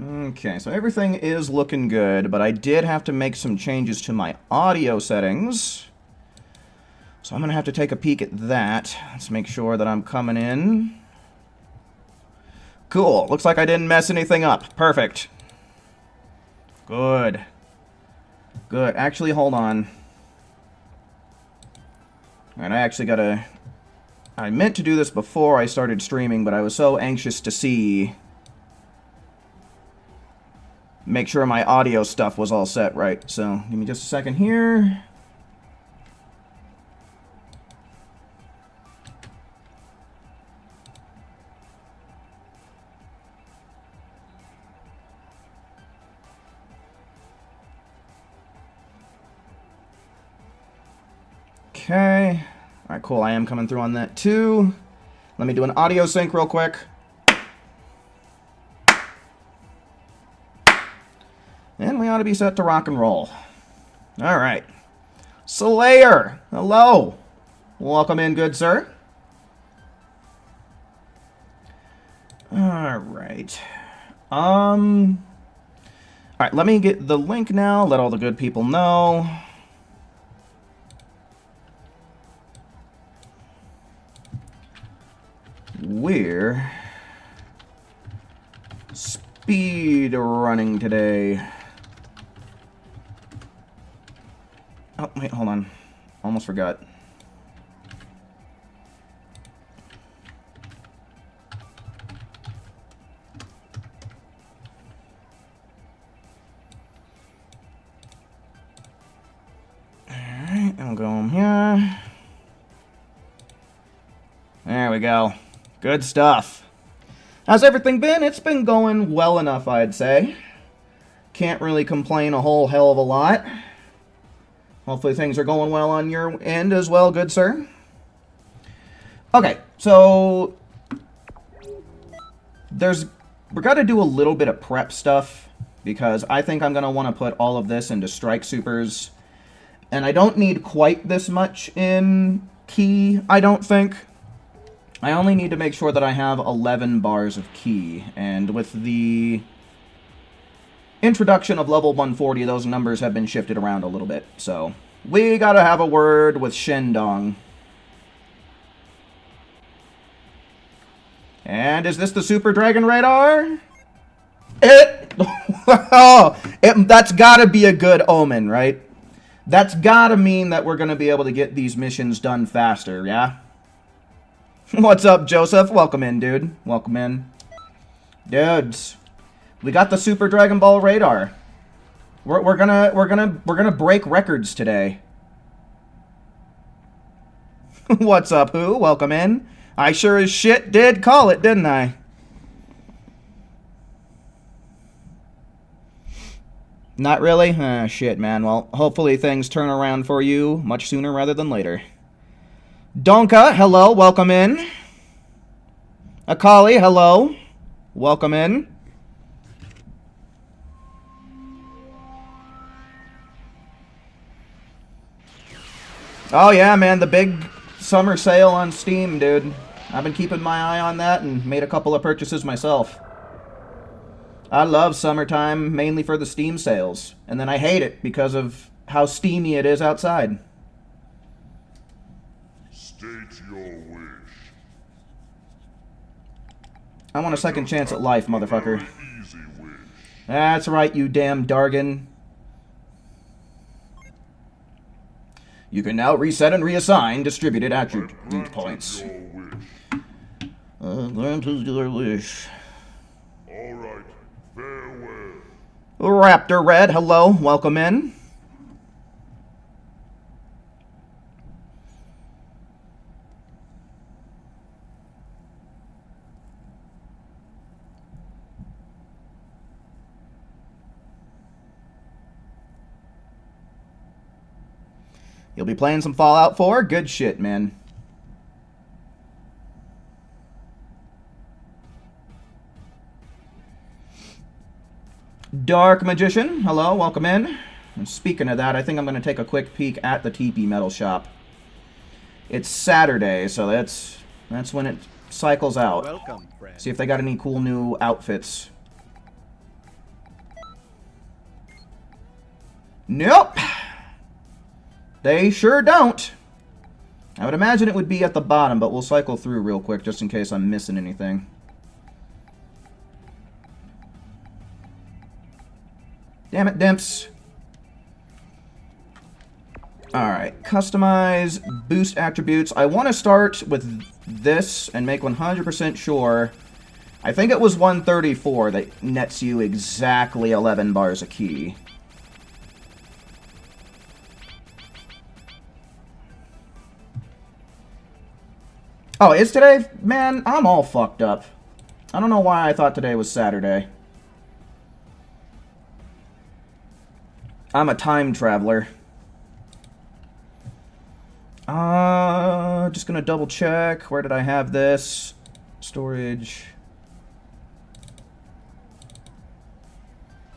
Okay, so everything is looking good, but I did have to make some changes to my audio settings. So I'm going to have to take a peek at that. Let's make sure that I'm coming in. Cool. Looks like I didn't mess anything up. Perfect. Good. Good. Actually, hold on. Alright, I actually gotta... I meant to do this before I started streaming, but I was so anxious to see... Make sure my audio stuff was all set right. So, give me just a second here. Okay. Alright, cool. I am coming through on that too. Let me do an audio sync real quick. And we ought to be set to rock and roll. Alright. Slayer! Hello! Welcome in, good sir. Alright. Alright, let me get the link now. Let all the good people know. We're speed running today. Oh, wait, hold on. Almost forgot. Alright, I'll go here. There we go. Good stuff. How's everything been? It's been going well enough, I'd say. Can't really complain a whole hell of a lot. Hopefully things are going well on your end as well, good sir. Okay, so... We're gonna do a little bit of prep stuff, because I think I'm gonna want to put all of this into Strike Supers. And I don't need quite this much in Key, I don't think. I only need to make sure that I have 11 bars of Key, and with the introduction of level 140, those numbers have been shifted around a little bit, so we gotta have a word with Shendong. And is this the Super Dragon Radar? That's gotta be a good omen, right? That's gotta mean that we're gonna be able to get these missions done faster, yeah? What's up, Joseph? Welcome in, dude. Welcome in. Dudes, we got the Super Dragon Ball Radar. We're gonna break records today. What's up, who? Welcome in. I sure as shit did call it, didn't I? Not really? Ah, shit, man. Well, hopefully things turn around for you much sooner rather than later. Donka, hello, welcome in. Akali, hello, welcome in. Oh yeah, man, the big summer sale on Steam, dude. I've been keeping my eye on that and made a couple of purchases myself. I love summertime, mainly for the Steam sales. And then I hate it because of how steamy it is outside. State your wish. I want a second chance at life, motherfucker. Easy wish. That's right, you damn Dargan. You can now reset and reassign distributed attribute points. Granted your wish. Alright, farewell. Raptor Red, hello, welcome in. You'll be playing some Fallout 4? Good shit, man. Dark Magician, hello, welcome in. And speaking of that, I think I'm going to take a quick peek at the TP Metal Shop. It's Saturday, so that's when it cycles out. Welcome, friend. See if they got any cool new outfits. Nope. They sure don't. I would imagine it would be at the bottom, but we'll cycle through real quick just in case I'm missing anything. Damn it, Dimps. Alright, customize, boost attributes. I want to start with this and make 100% sure. I think it was 134 that nets you exactly 11 bars a key. Oh, it's today? Man, I'm all fucked up. I don't know why I thought today was Saturday. I'm a time traveler. Just gonna double check. Where did I have this? Storage.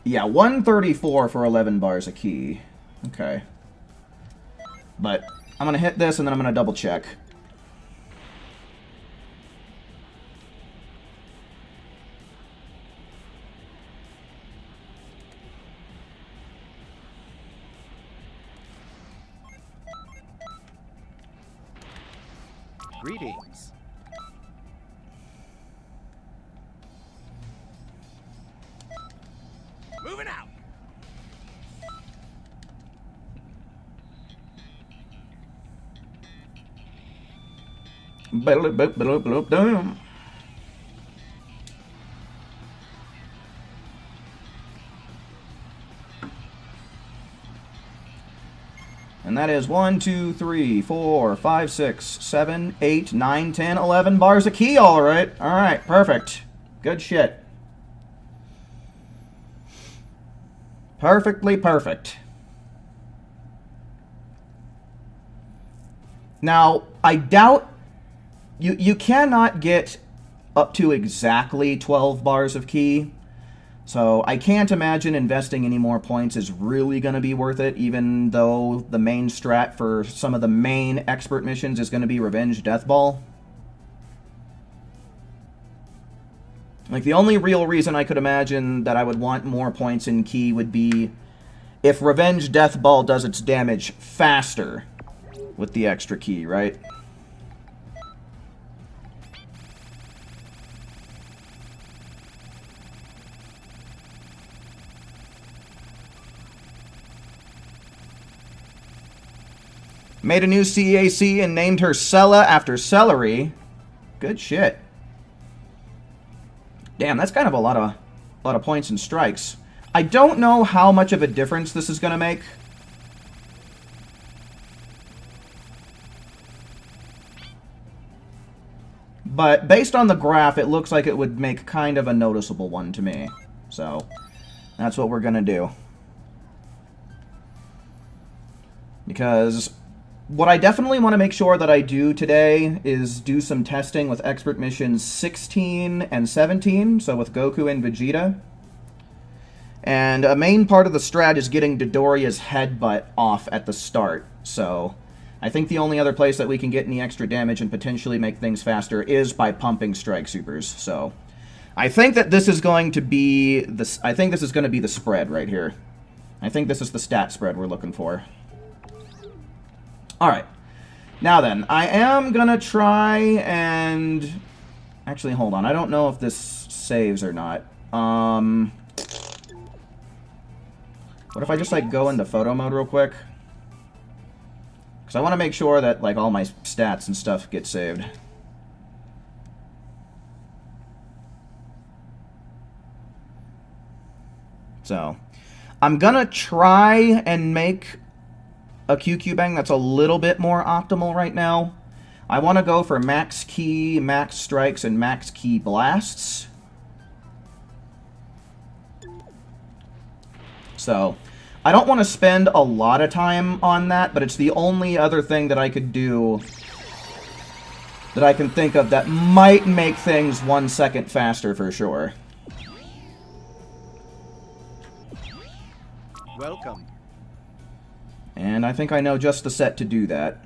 Yeah, 134 for 11 bars a key. Okay. But I'm gonna hit this and then I'm gonna double check. Greetings. Moving out. Boop. And that is 1, 2, 3, 4, 5, 6, 7, 8, 9, 10, 11 bars a key, alright. Alright, perfect. Good shit. Perfectly perfect. Now, I doubt... You cannot get up to exactly 12 bars of key. So I can't imagine investing any more points is really going to be worth it, even though the main strat for some of the main expert missions is going to be Revenge Death Ball. Like, the only real reason I could imagine that I would want more points in key would be if Revenge Death Ball does its damage faster with the extra key, right? Made a new CAC and named her Sella after celery. Good shit. Damn, that's kind of a lot of points and strikes. I don't know how much of a difference this is going to make. But based on the graph, it looks like it would make kind of a noticeable one to me. So, that's what we're going to do. Because what I definitely want to make sure that I do today is do some testing with Expert Missions 16 and 17, so with Goku and Vegeta. And a main part of the strat is getting Dodoria's headbutt off at the start, so I think the only other place that we can get any extra damage and potentially make things faster is by pumping Strike Supers, so I think that this is going to be the spread right here. I think this is the stat spread we're looking for. Alright, now then, I am gonna try and... Actually, hold on, I don't know if this saves or not. What if I just, like, go into photo mode real quick? Because I want to make sure that, like, all my stats and stuff get saved. So, I'm gonna try and make a QQ bang that's a little bit more optimal right now. I want to go for max key, max strikes, and max key blasts. So, I don't want to spend a lot of time on that, but it's the only other thing that I could do that I can think of that might make things 1 second faster for sure. Welcome. And I think I know just the set to do that.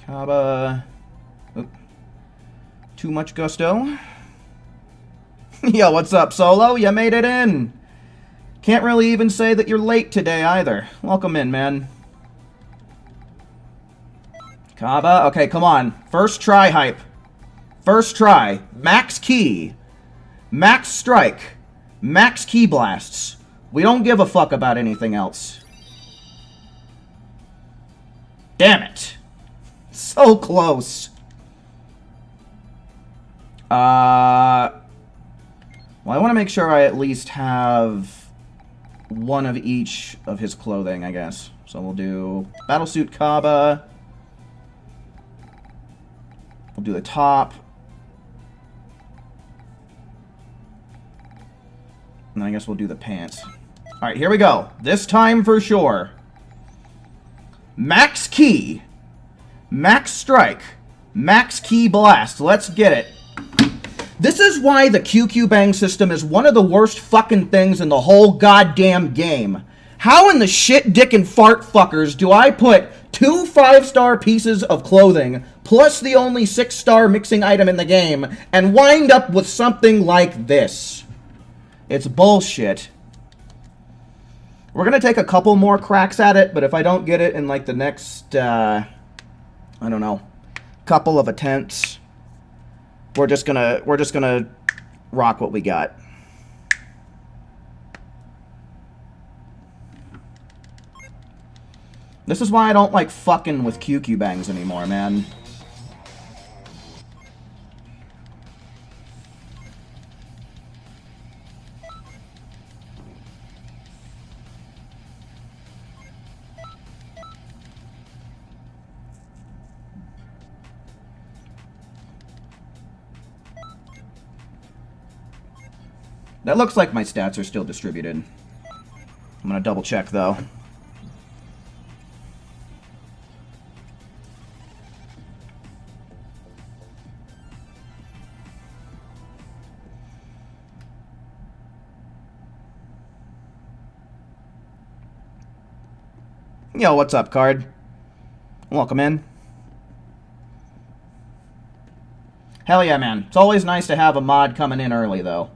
Kaba. Oop. too much gusto. Yo, what's up, Solo? You made it in. Can't really even say that you're late today either. Welcome in, man. Kaba, okay, come on. First try hype. First try. Max key. Max strike. Max key blasts. We don't give a fuck about anything else. Damn it. So close. Well, I want to make sure I at least have one of each of his clothing, I guess. So we'll do Battlesuit Kaba. We'll do the top. And then I guess we'll do the pants. Alright, here we go. This time for sure. Max key. Max strike. Max key blast. Let's get it. This is why the QQ Bang system is one of the worst fucking things in the whole goddamn game. How in the shit, dick, and fart fuckers do I put 2 5-star pieces of clothing plus the only 6-star mixing item in the game and wind up with something like this? It's bullshit. We're gonna take a couple more cracks at it, but if I don't get it in like the next, I don't know, couple of attempts, we're just gonna rock what we got. This is why I don't like fucking with QQ Bangs anymore, man. That looks like my stats are still distributed. I'm gonna double check though. Yo, what's up, Card? Welcome in. Hell yeah, man. It's always nice to have a mod coming in early, though.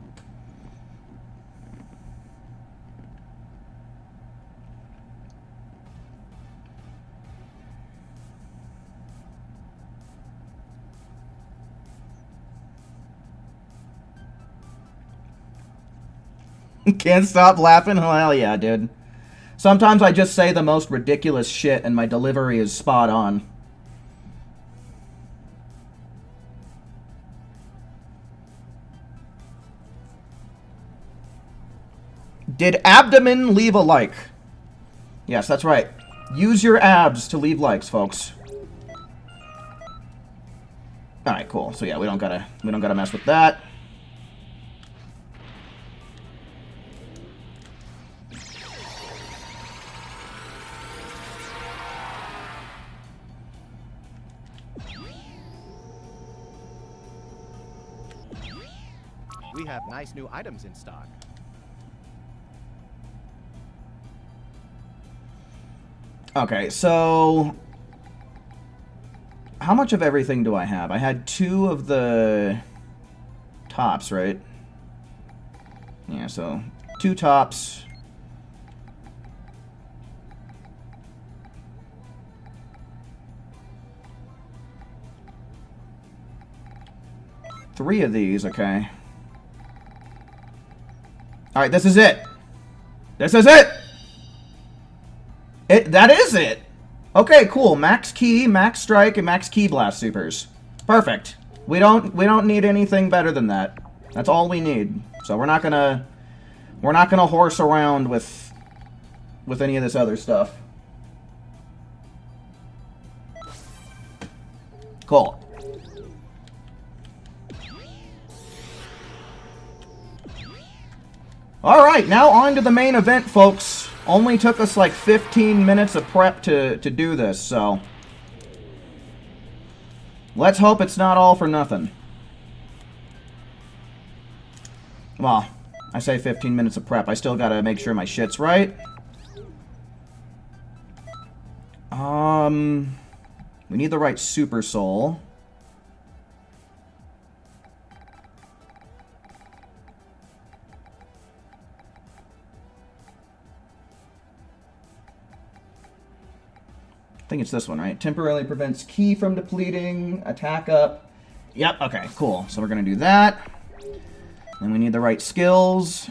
Can't stop laughing? Oh, hell yeah, dude. Sometimes I just say the most ridiculous shit and my delivery is spot on. Did abdomen leave a like? Yes, that's right. Use your abs to leave likes, folks. Alright, cool. So yeah, we don't gotta mess with that. We have nice new items in stock. Okay, so how much of everything do I have? I had 2 of the tops, right? Yeah, so 2 tops. Three of these, okay. Alright, this is it. This is it! That is it! Okay, cool. Max Key, Max Strike, and Max Key Blast supers. Perfect. We don't need anything better than that. That's all we need. So we're not gonna horse around with any of this other stuff. Cool. Alright, now on to the main event, folks. Only took us like 15 minutes of prep to do this, so let's hope it's not all for nothing. Well, I say 15 minutes of prep. I still gotta make sure my shit's right. We need the right Super Soul. I think it's this one, right? Temporarily prevents ki from depleting. Attack up. Yep, okay, cool. So we're going to do that. Then we need the right skills.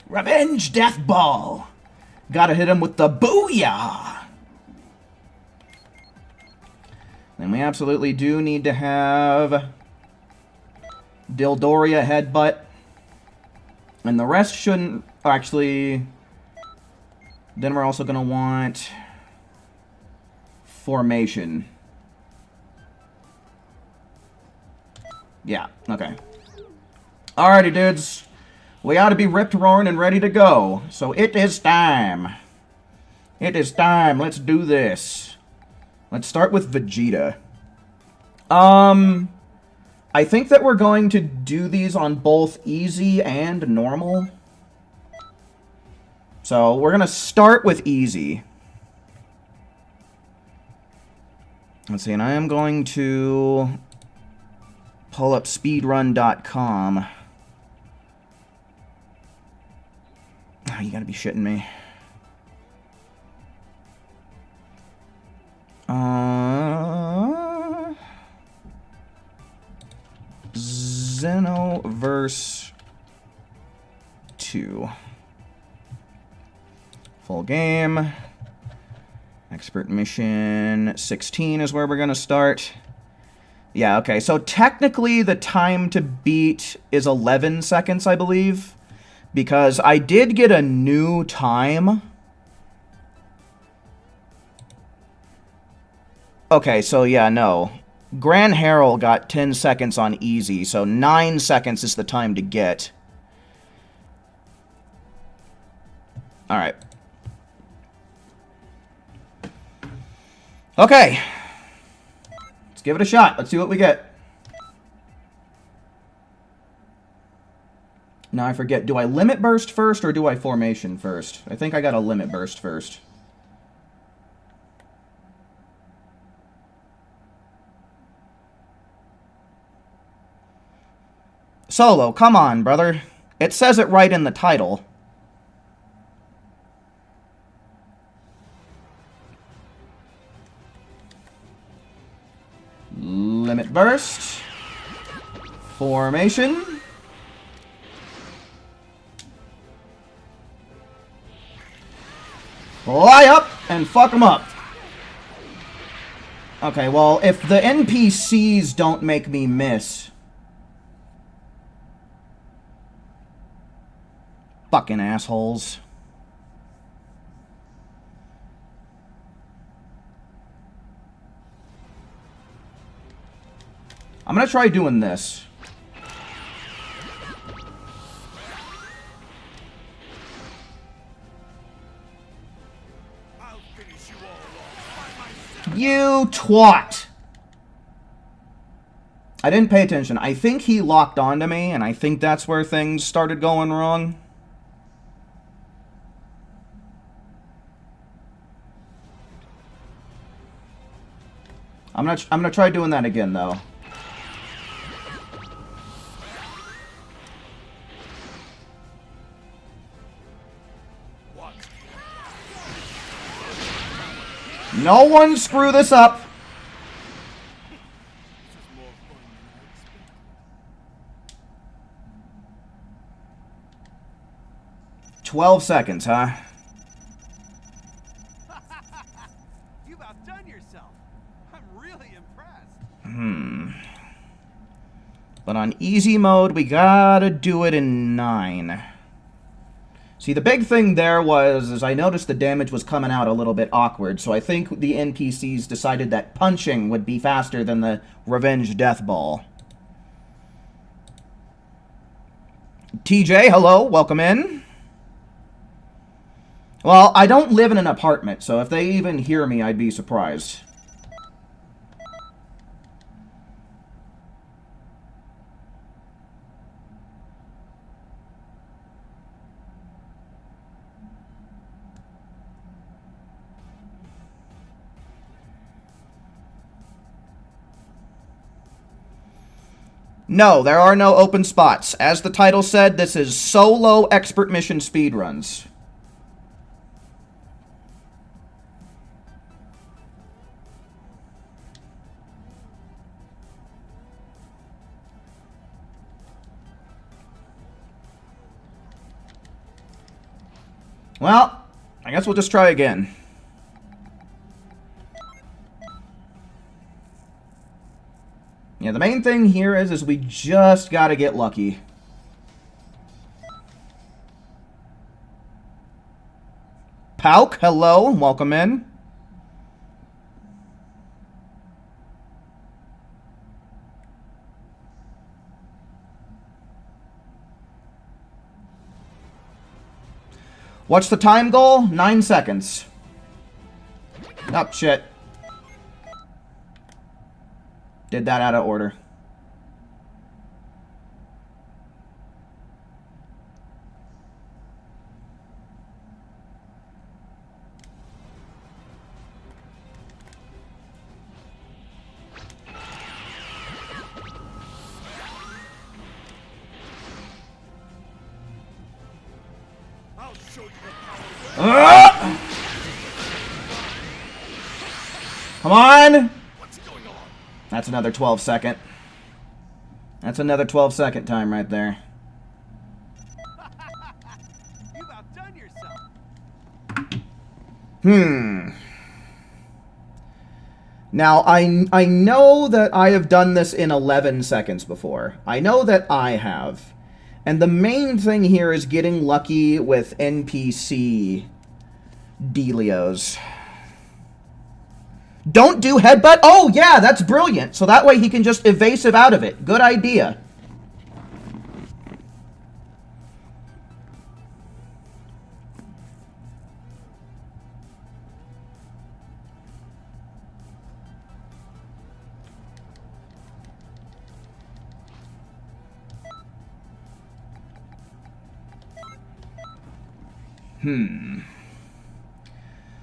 Revenge Death Ball. Gotta hit him with the booyah. Then we absolutely do need to have Dildoria Headbutt. And the rest shouldn't... Actually... Then we're also going to want... Formation. Yeah, okay. Alrighty, dudes. We ought to be ripped, roaring, and ready to go. So it is time. It is time. Let's do this. Let's start with Vegeta. I think that we're going to do these on both easy and normal. So we're going to start with easy. Let's see, and I am going to pull up speedrun.com. Oh, you gotta be shitting me. Xenoverse 2. Full game. Expert mission 16 is where we're gonna start. Yeah, okay, so technically the time to beat is 11 seconds, I believe. Because I did get a new time. Okay, so yeah, no. Gran Harrell got 10 seconds on easy, so 9 seconds is the time to get. Alright. Okay. Let's give it a shot. Let's see what we get. Now I forget, do I limit burst first or do I formation first? I think I got a limit burst first. Solo, come on, brother. It says it right in the title. Limit burst. Formation. Fly up and fuck them up. Okay, well, if the NPCs don't make me miss... Fucking assholes. I'm gonna try doing this. You twat! I didn't pay attention. I think he locked onto me, and I think that's where things started going wrong. I'm gonna try doing that again, though. No one screw this up. "12 seconds, huh?" You've outdone yourself. I'm really impressed. But on easy mode, we gotta do it in 9. See, the big thing there was I noticed the damage was coming out a little bit awkward, so I think the NPCs decided that punching would be faster than the Revenge Death Ball. TJ, hello, welcome in. Well, I don't live in an apartment, so if they even hear me, I'd be surprised. No, there are no open spots. As the title said, this is solo expert mission speedruns. Well, I guess we'll just try again. Yeah, the main thing here is we just gotta get lucky. Pauk, hello, welcome in. What's the time goal? 9 seconds. Oh, shit. Did that out of order. Come on! That's another 12-second. That's another 12-second time right there. You've outdone yourself. Now, I know that I have done this in 11 seconds before. I know that I have. And the main thing here is getting lucky with NPC dealios. Don't do headbutt? Oh, yeah, that's brilliant. So that way he can just evasive out of it. Good idea.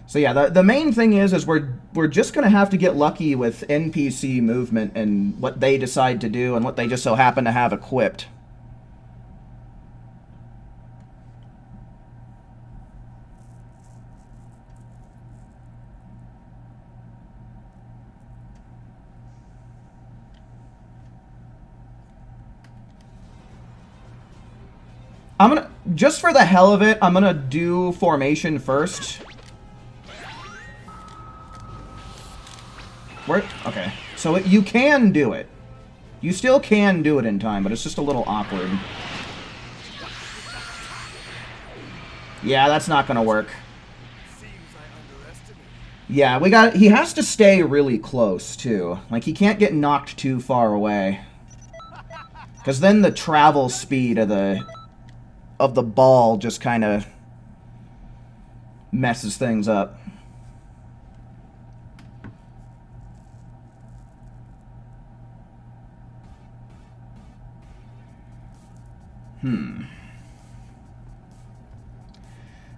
So yeah, the main thing is we're just gonna have to get lucky with NPC movement and what they decide to do and what they just so happen to have equipped. I'm gonna, just for the hell of it, I'm gonna do formation first. Where? Okay. So you can do it. You still can do it in time, but it's just a little awkward. Yeah, that's not gonna work. Yeah, he has to stay really close, too. Like, he can't get knocked too far away. Because then the travel speed of the ball just kind of messes things up.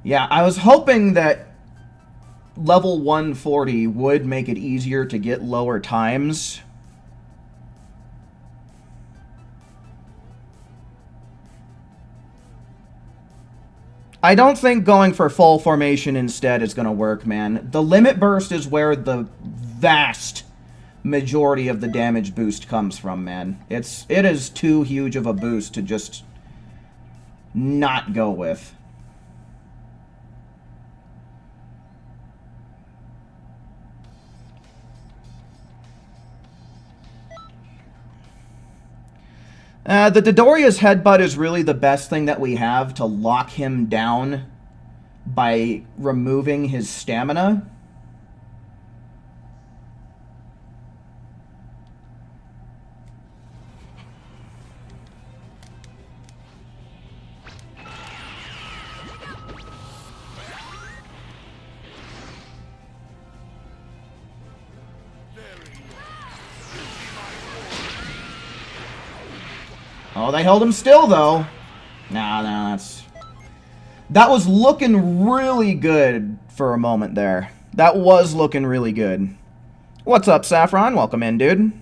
Yeah, I was hoping that level 140 would make it easier to get lower times. I don't think going for full formation instead is going to work, man. The limit burst is where the vast majority of the damage boost comes from, man. It is too huge of a boost to just not go with. The Dodoria's headbutt is really the best thing that we have to lock him down by removing his stamina. Oh, they held him still, though. No, that was looking really good for a moment there. That was looking really good. What's up, Saffron? Welcome in, dude.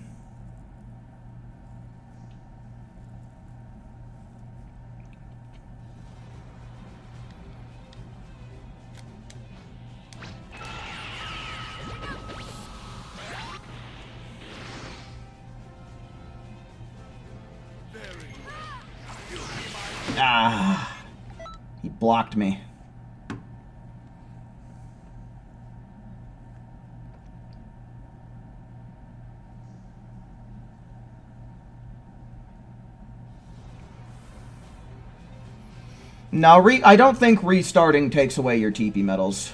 He blocked me. No, I don't think restarting takes away your TP medals.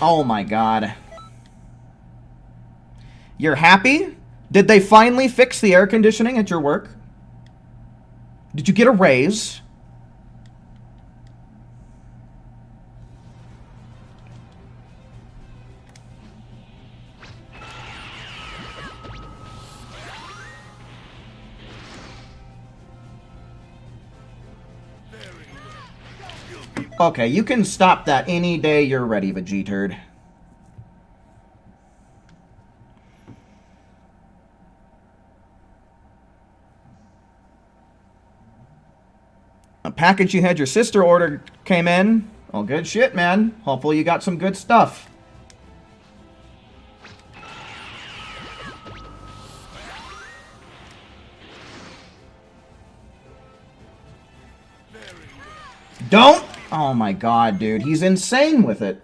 Oh my god. You're happy? Did they finally fix the air conditioning at your work? Did you get a raise? Okay, you can stop that any day you're ready, Vegeta. A package you had your sister order came in. Oh, good shit, man. Hopefully you got some good stuff. Don't! Oh my god, dude. He's insane with it.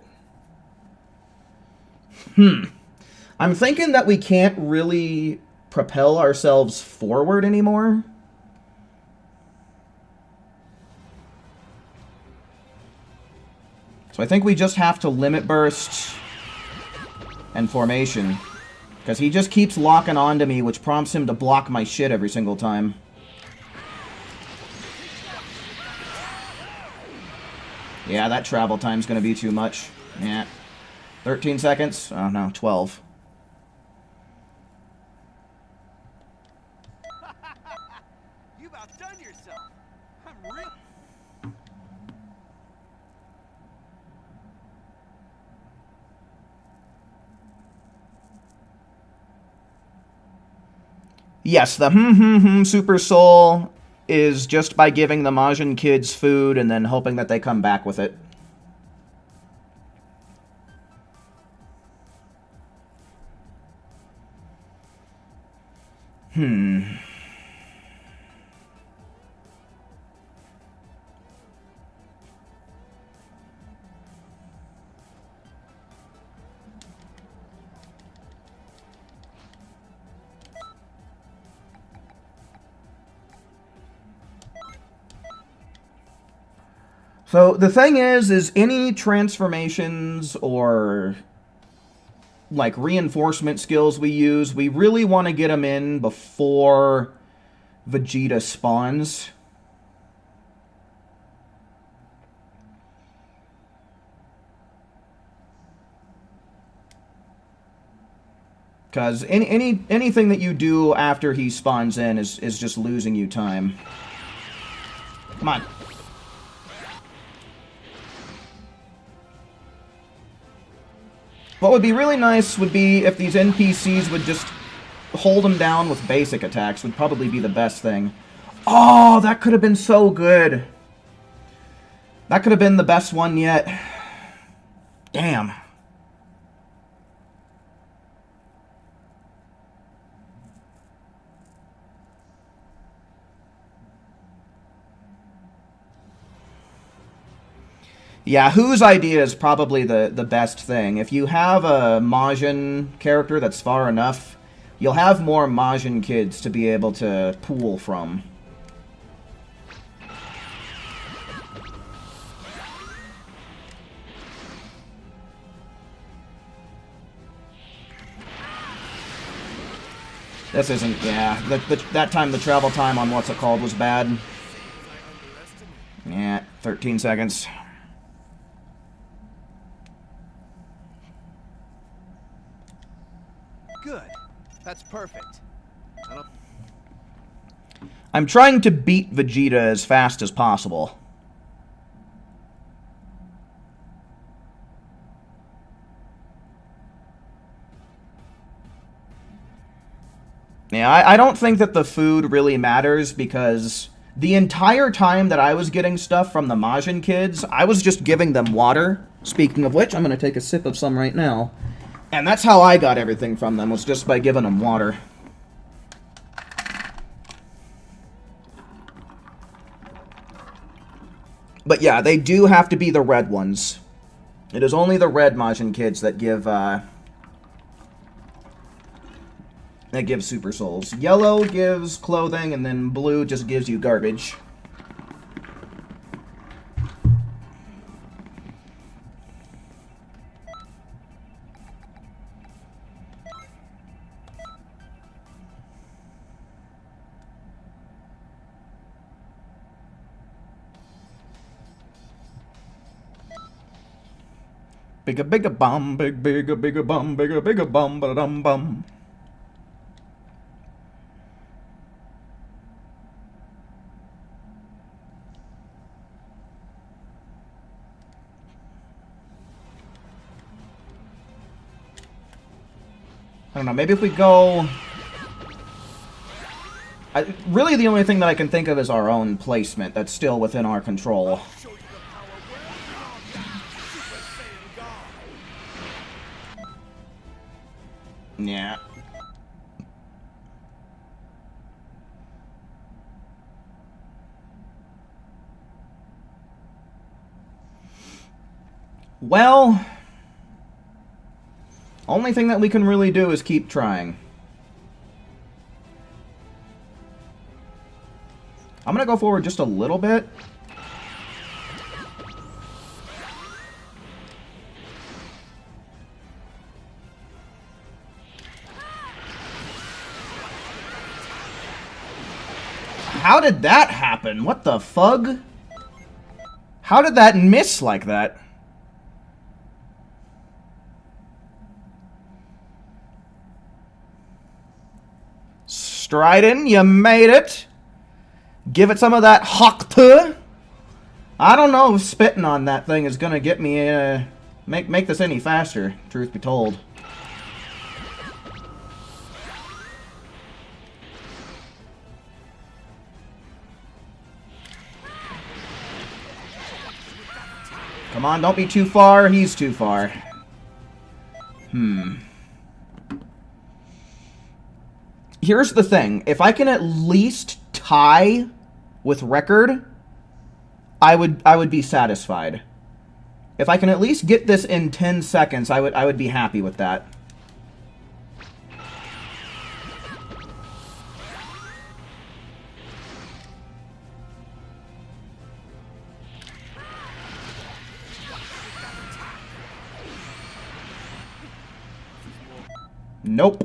I'm thinking that we can't really propel ourselves forward anymore. So I think we just have to limit burst and formation. Because he just keeps locking onto me, which prompts him to block my shit every single time. Yeah, that travel time's gonna be too much. Yeah. 13 seconds? Oh no, 12. You've outdone yourself. I'm real. Yes, the Super Soul is just by giving the Majin kids food and then hoping that they come back with it. So the thing is any transformations or like reinforcement skills we use, we really want to get them in before Vegeta spawns. Because anything that you do after he spawns in is just losing you time. Come on. What would be really nice would be if these NPCs would just hold him down with basic attacks. Would probably be the best thing. Oh, that could have been so good. That could have been the best one yet. Damn. Yeah, whose idea is probably the best thing. If you have a Majin character that's far enough, you'll have more Majin kids to be able to pool from. This isn't, yeah, that time the travel time on what's it called was bad. Yeah, 13 seconds. Good. That's perfect. I'm trying to beat Vegeta as fast as possible. Yeah, I don't think that the food really matters because The entire time that I was getting stuff from the Majin kids, I was just giving them water. Speaking of which, I'm going to take a sip of some right now. And that's how I got everything from them, was just by giving them water. But yeah, they do have to be the red ones. It is only the red Majin kids that give super souls. Yellow gives clothing, and then blue just gives you garbage. Bigger bum, bigger bum, bigger bum, ba dum bum. I don't know, maybe if we go... really the only thing that I can think of is our own placement that's still within our control. Yeah. Well... only thing that we can really do is keep trying. I'm gonna go forward just a little bit. How did that happen? What the fug? How did that miss like that? Stridon, you made it. Give it some of that Hoktu. I don't know if spitting on that thing is gonna get me make this any faster, truth be told. Come on, don't be too far. He's too far. Here's the thing. If I can at least tie with record, I would be satisfied. If I can at least get this in 10 seconds, I would be happy with that. Nope.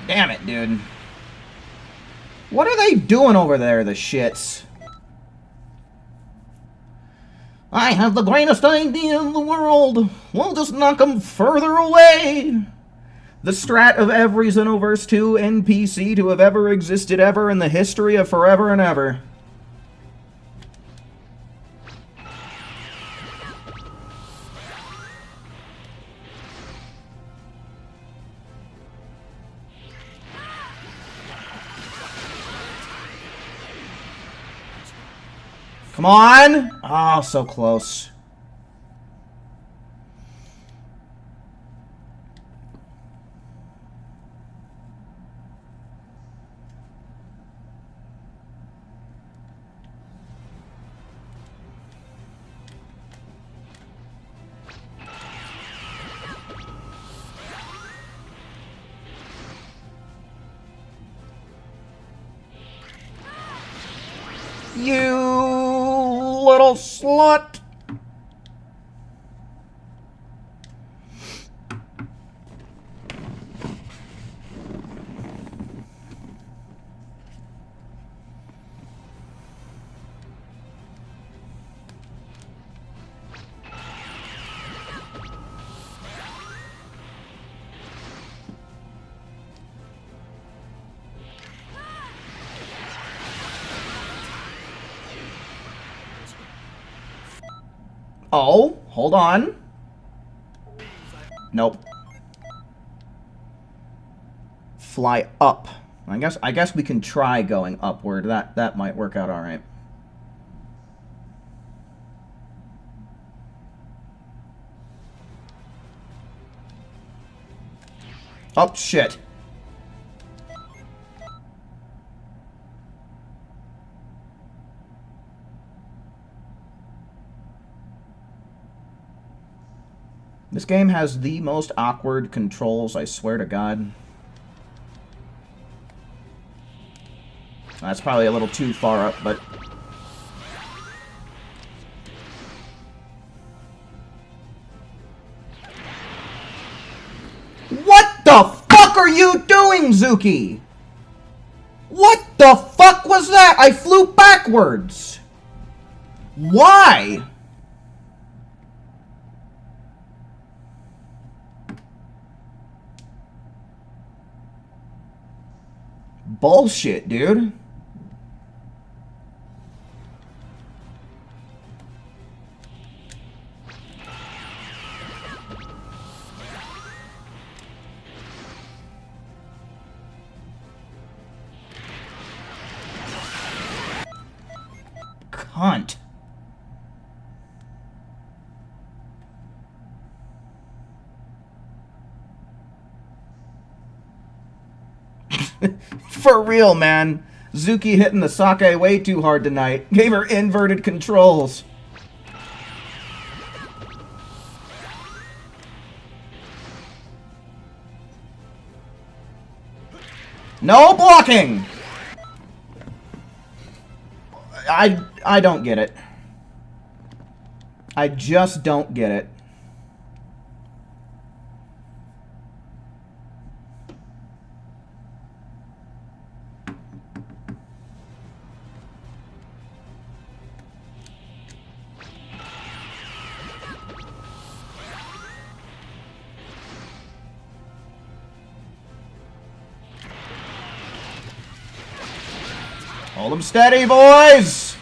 Damn it, dude. What are they doing over there, the shits? I have the greatest idea in the world. We'll just knock them further away. The strat of every Xenoverse 2 NPC to have ever existed ever in the history of forever and ever. Come on! Oh, so close. You little slut! Oh, hold on. Nope. Fly up. I guess we can try going upward. That might work out all right. Oh, shit. This game has the most awkward controls, I swear to God. That's probably a little too far up, but... What the fuck are you doing, Zuki? What the fuck was that? I flew backwards. Why? Bullshit, dude. Cunt. For real, man. Zuki hitting the sake way too hard tonight. Gave her inverted controls. No blocking! I don't get it. I just don't get it. Hold them steady, boys!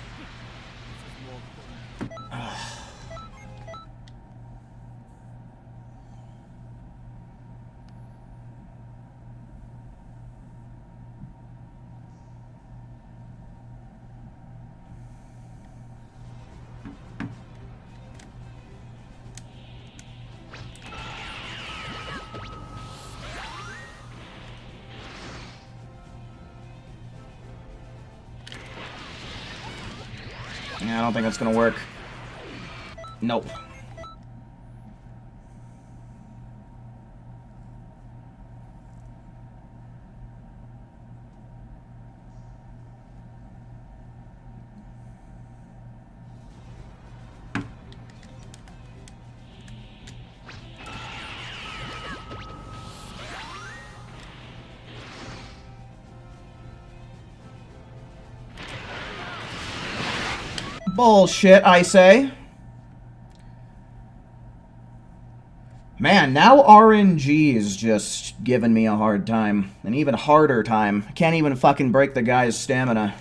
Yeah, I don't think that's gonna work. Nope. Bullshit, I say. Man, now RNG is just giving me a hard time. An even harder time. I can't even fucking break the guy's stamina.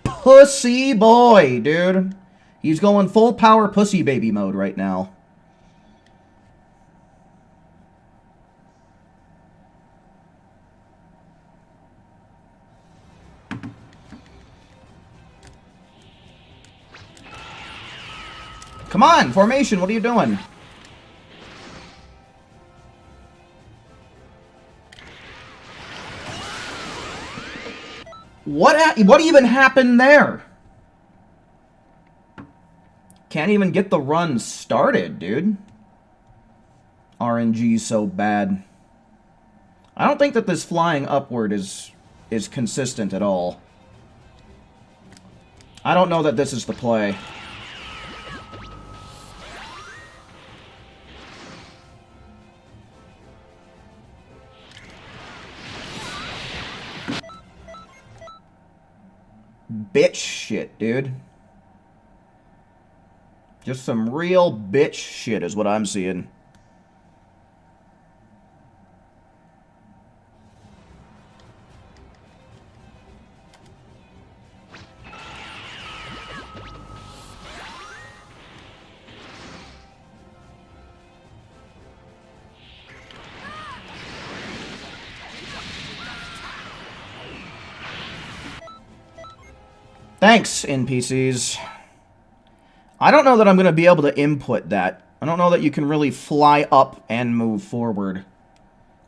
Pussy boy, dude. He's going full power pussy baby mode right now. Come on, formation, what are you doing? What even happened there? Can't even get the run started, dude. RNG's so bad. I don't think that this flying upward is consistent at all. I don't know that this is the play. Bitch shit, dude. Just some real bitch shit is what I'm seeing. Thanks, NPCs. I don't know that I'm going to be able to input that. I don't know that you can really fly up and move forward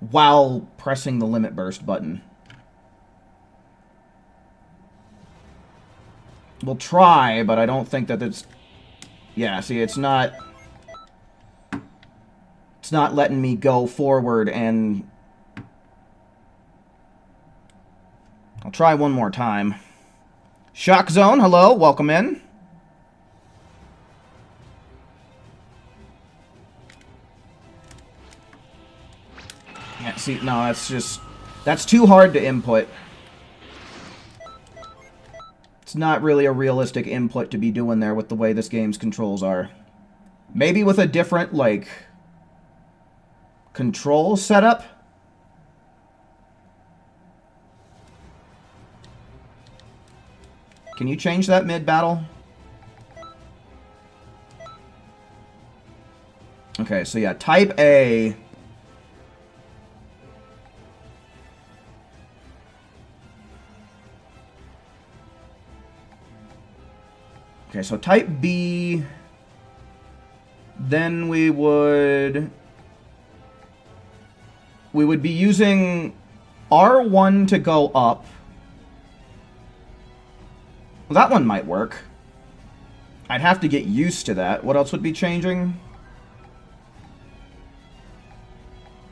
while pressing the limit burst button. We'll try, but I don't think that it's... Yeah, see, it's not... It's not letting me go forward and... I'll try one more time. Shock Zone, hello, welcome in. Yeah, see, no, that's just... That's too hard to input. It's not really a realistic input to be doing there with the way this game's controls are. Maybe with a different, like... control setup? Can you change that mid-battle? Okay, so yeah, type A. Okay, so type B. Then we would be using R1 to go up. Well, that one might work. I'd have to get used to that. What else would be changing?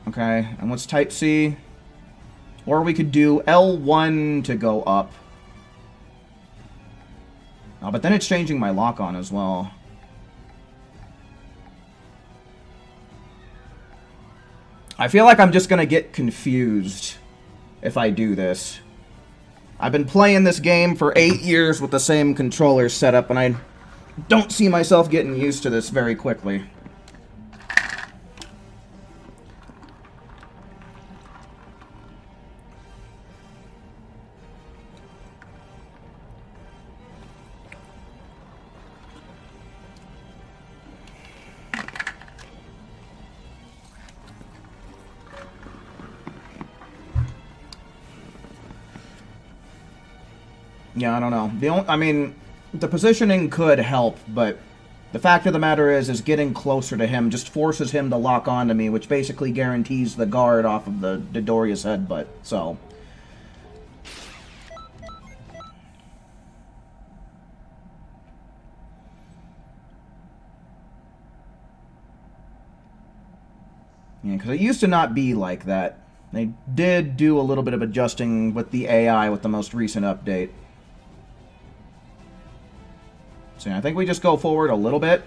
Okay, and what's type C? Or we could do L1 to go up. Oh, but then it's changing my lock-on as well. I feel like I'm just gonna get confused if I do this. I've been playing this game for 8 years with the same controller setup, and I don't see myself getting used to this very quickly. Yeah, I don't know. I mean, the positioning could help, but the fact of the matter is getting closer to him just forces him to lock onto me, which basically guarantees the guard off of the Doria's headbutt, so... Yeah, because it used to not be like that. They did do a little bit of adjusting with the AI with the most recent update. So yeah, I think we just go forward a little bit.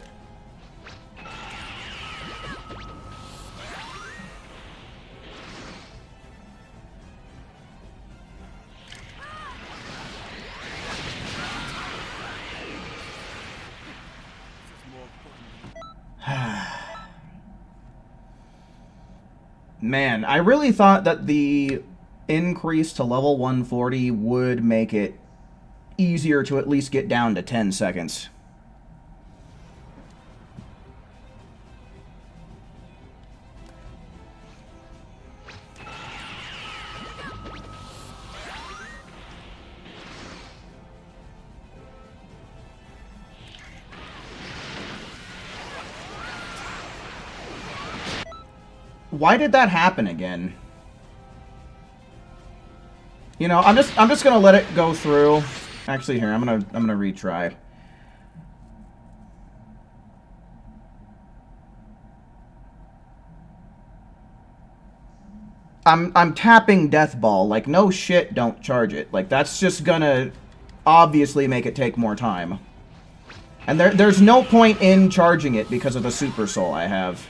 Man, I really thought that the increase to level 140 would make it easier to at least get down to 10 seconds. Why did that happen again? You know, I'm just gonna let it go through. Actually, here, I'm gonna retry. I'm tapping Death Ball. Like, no shit, don't charge it. Like, that's just gonna obviously make it take more time. And there's no point in charging it because of the Super Soul I have.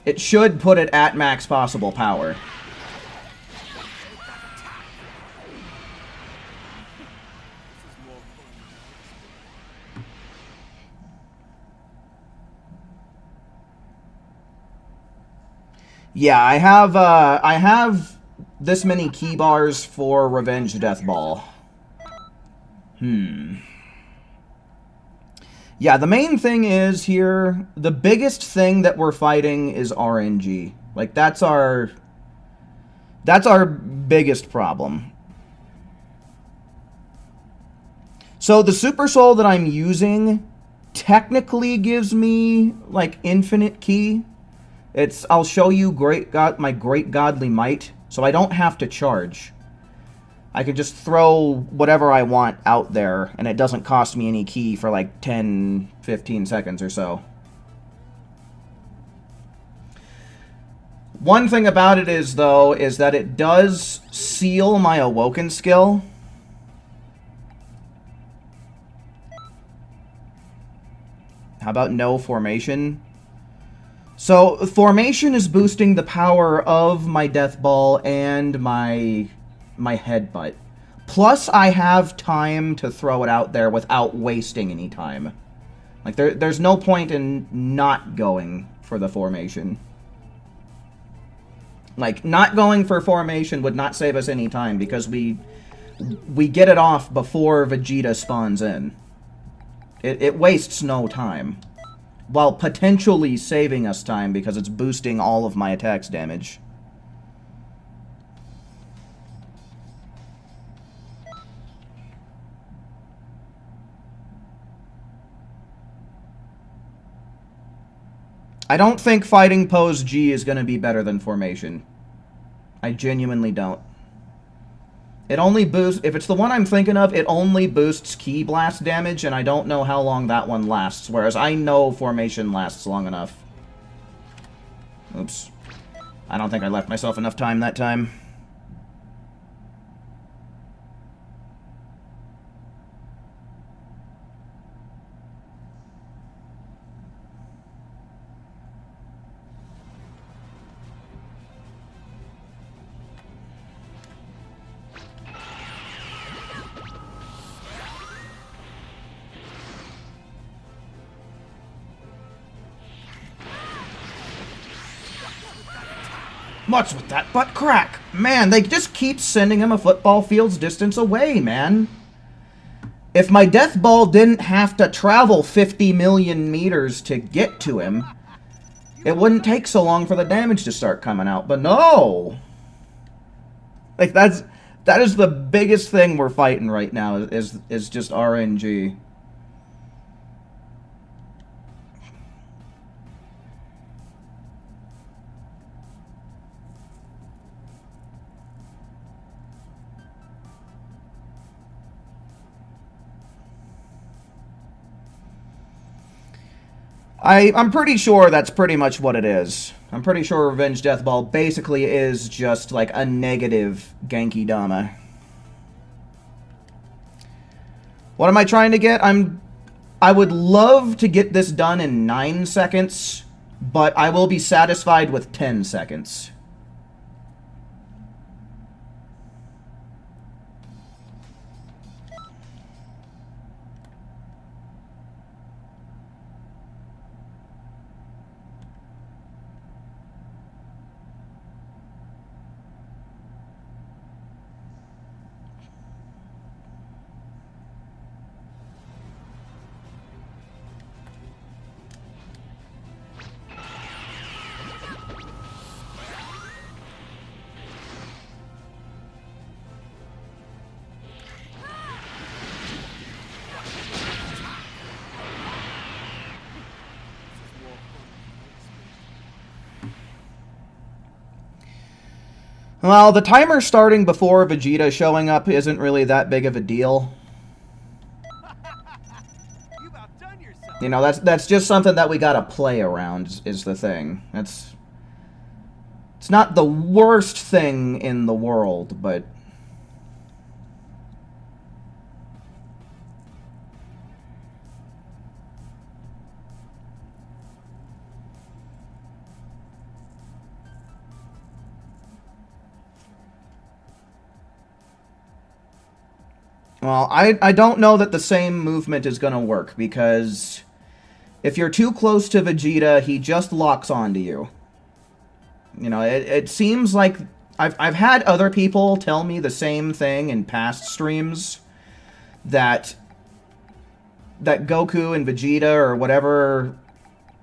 It should put it at max possible power. Yeah, I have this many key bars for Revenge Death Ball. Yeah, the main thing is here, the biggest thing that we're fighting is RNG. Like, that's our biggest problem. So the Super Soul that I'm using technically gives me, like, infinite key. I'll show you my Great Godly Might, so I don't have to charge. I can just throw whatever I want out there, and it doesn't cost me any key for like 10, 15 seconds or so. One thing about it is, though, is that it does seal my Awoken skill. How about no formation? So, formation is boosting the power of my Death Ball and my headbutt. Plus, I have time to throw it out there without wasting any time. Like, there's no point in not going for the formation. Like, not going for formation would not save us any time, because we get it off before Vegeta spawns in. It wastes no time. While potentially saving us time, because it's boosting all of my attack's damage. I don't think fighting pose G is going to be better than formation. I genuinely don't. It only boosts... If it's the one I'm thinking of, it only boosts Ki Blast damage, and I don't know how long that one lasts, whereas I know formation lasts long enough. Oops. I don't think I left myself enough time that time. What's with that butt crack? Man, they just keep sending him a football field's distance away, man. If my Death Ball didn't have to travel 50 million meters to get to him, it wouldn't take so long for the damage to start coming out. But no! Like, that is the biggest thing we're fighting right now, is just RNG. I'm pretty sure that's pretty much what it is. I'm pretty sure Revenge Death Ball basically is just like a negative Genki Dama. What am I trying to get? I would love to get this done in 9 seconds, but I will be satisfied with 10 seconds. Well, the timer starting before Vegeta showing up isn't really that big of a deal. You've outdone yourself. You know, that's just something that we gotta play around, is the thing. It's not the worst thing in the world, but... Well, I don't know that the same movement is going to work, because if you're too close to Vegeta, he just locks onto you. You know, it seems like I've had other people tell me the same thing in past streams, that Goku and Vegeta or whatever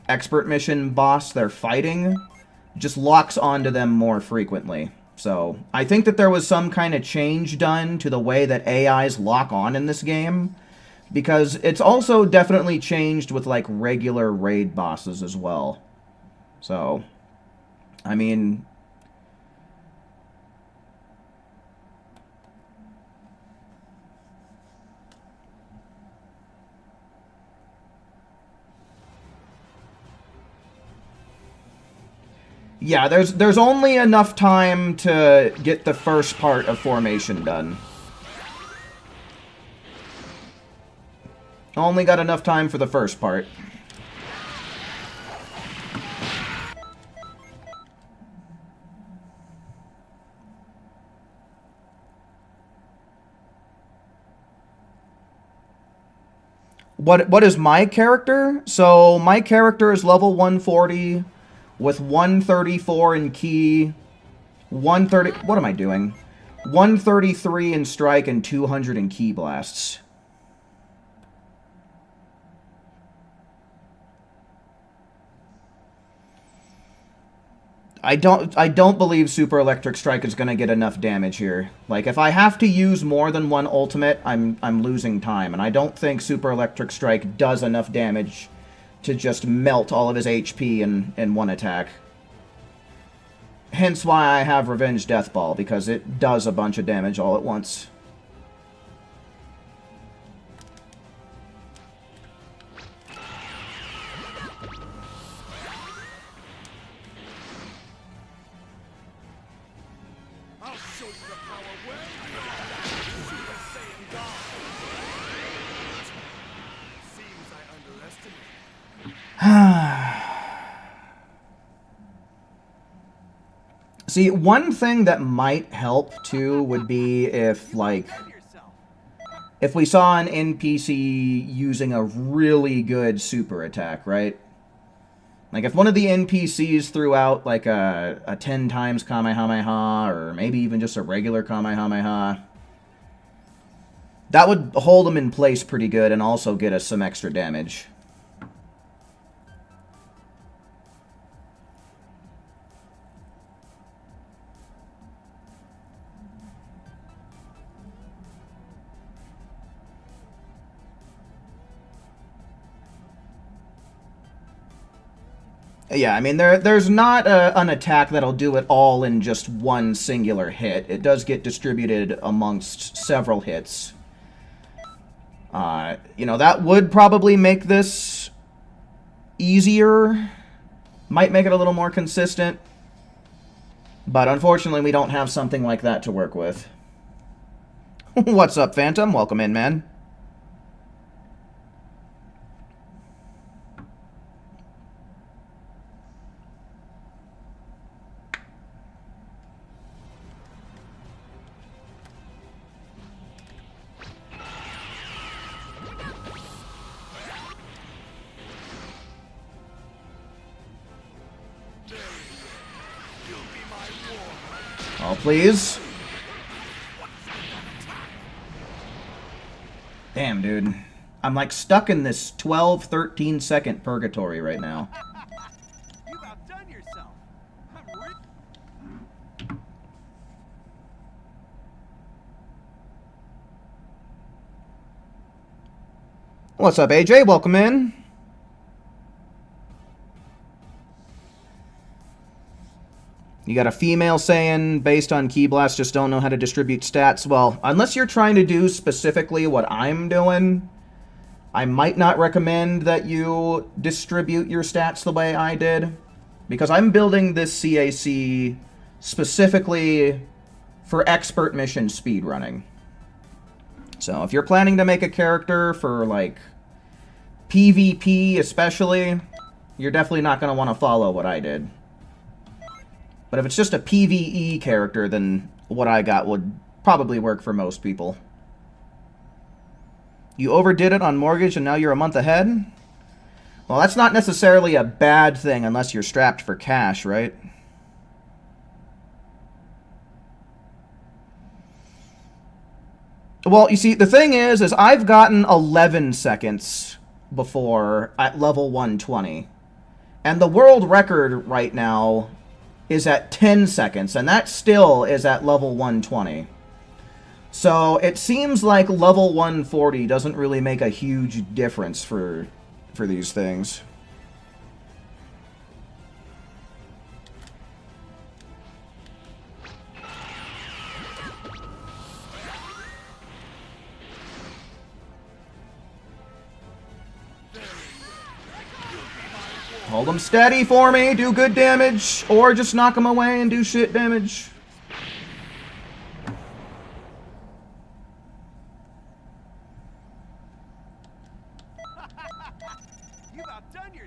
expert mission boss they're fighting just locks onto them more frequently. So I think that there was some kind of change done to the way that AIs lock on in this game, because it's also definitely changed with like regular raid bosses as well. So, I mean, yeah, there's only enough time to get the first part of formation done. Only got enough time for the first part. What is my character? So my character is level 140 with 134 in ki, 130. What am I doing? 133 in strike and 200 in ki blasts. I don't believe Super Electric Strike is going to get enough damage here. Like, if I have to use more than one ultimate, I'm losing time. And I don't think Super Electric Strike does enough damage to just melt all of his HP in one attack. Hence why I have Revenge Death Ball, because it does a bunch of damage all at once. See, one thing that might help, too, would be if, like, if we saw an NPC using a really good super attack, right? Like, if one of the NPCs threw out, like, a 10 times Kamehameha, or maybe even just a regular Kamehameha, that would hold them in place pretty good and also get us some extra damage. Yeah, I mean, there's not an attack that'll do it all in just one singular hit. It does get distributed amongst several hits. You know, that would probably make this easier. Might make it a little more consistent. But unfortunately, we don't have something like that to work with. What's up, Phantom? Welcome in, man. Oh, please. Damn, dude. I'm like stuck in this 12, 13 second purgatory right now. You've outdone yourself. What's up, AJ? Welcome in. You got a female saying, based on Ki Blast, just don't know how to distribute stats. Well, unless you're trying to do specifically what I'm doing, I might not recommend that you distribute your stats the way I did. Because I'm building this CAC specifically for expert mission speedrunning. So if you're planning to make a character for, like, PvP especially, you're definitely not going to want to follow what I did. But if it's just a PvE character, then what I got would probably work for most people. You overdid it on mortgage and now you're a month ahead? Well, that's not necessarily a bad thing unless you're strapped for cash, right? Well, you see, the thing is I've gotten 11 seconds before at level 120. And the world record right now is at 10 seconds, and that still is at level 120. So it seems like level 140 doesn't really make a huge difference for these things. Hold them steady for me, do good damage, or just knock them away and do shit damage.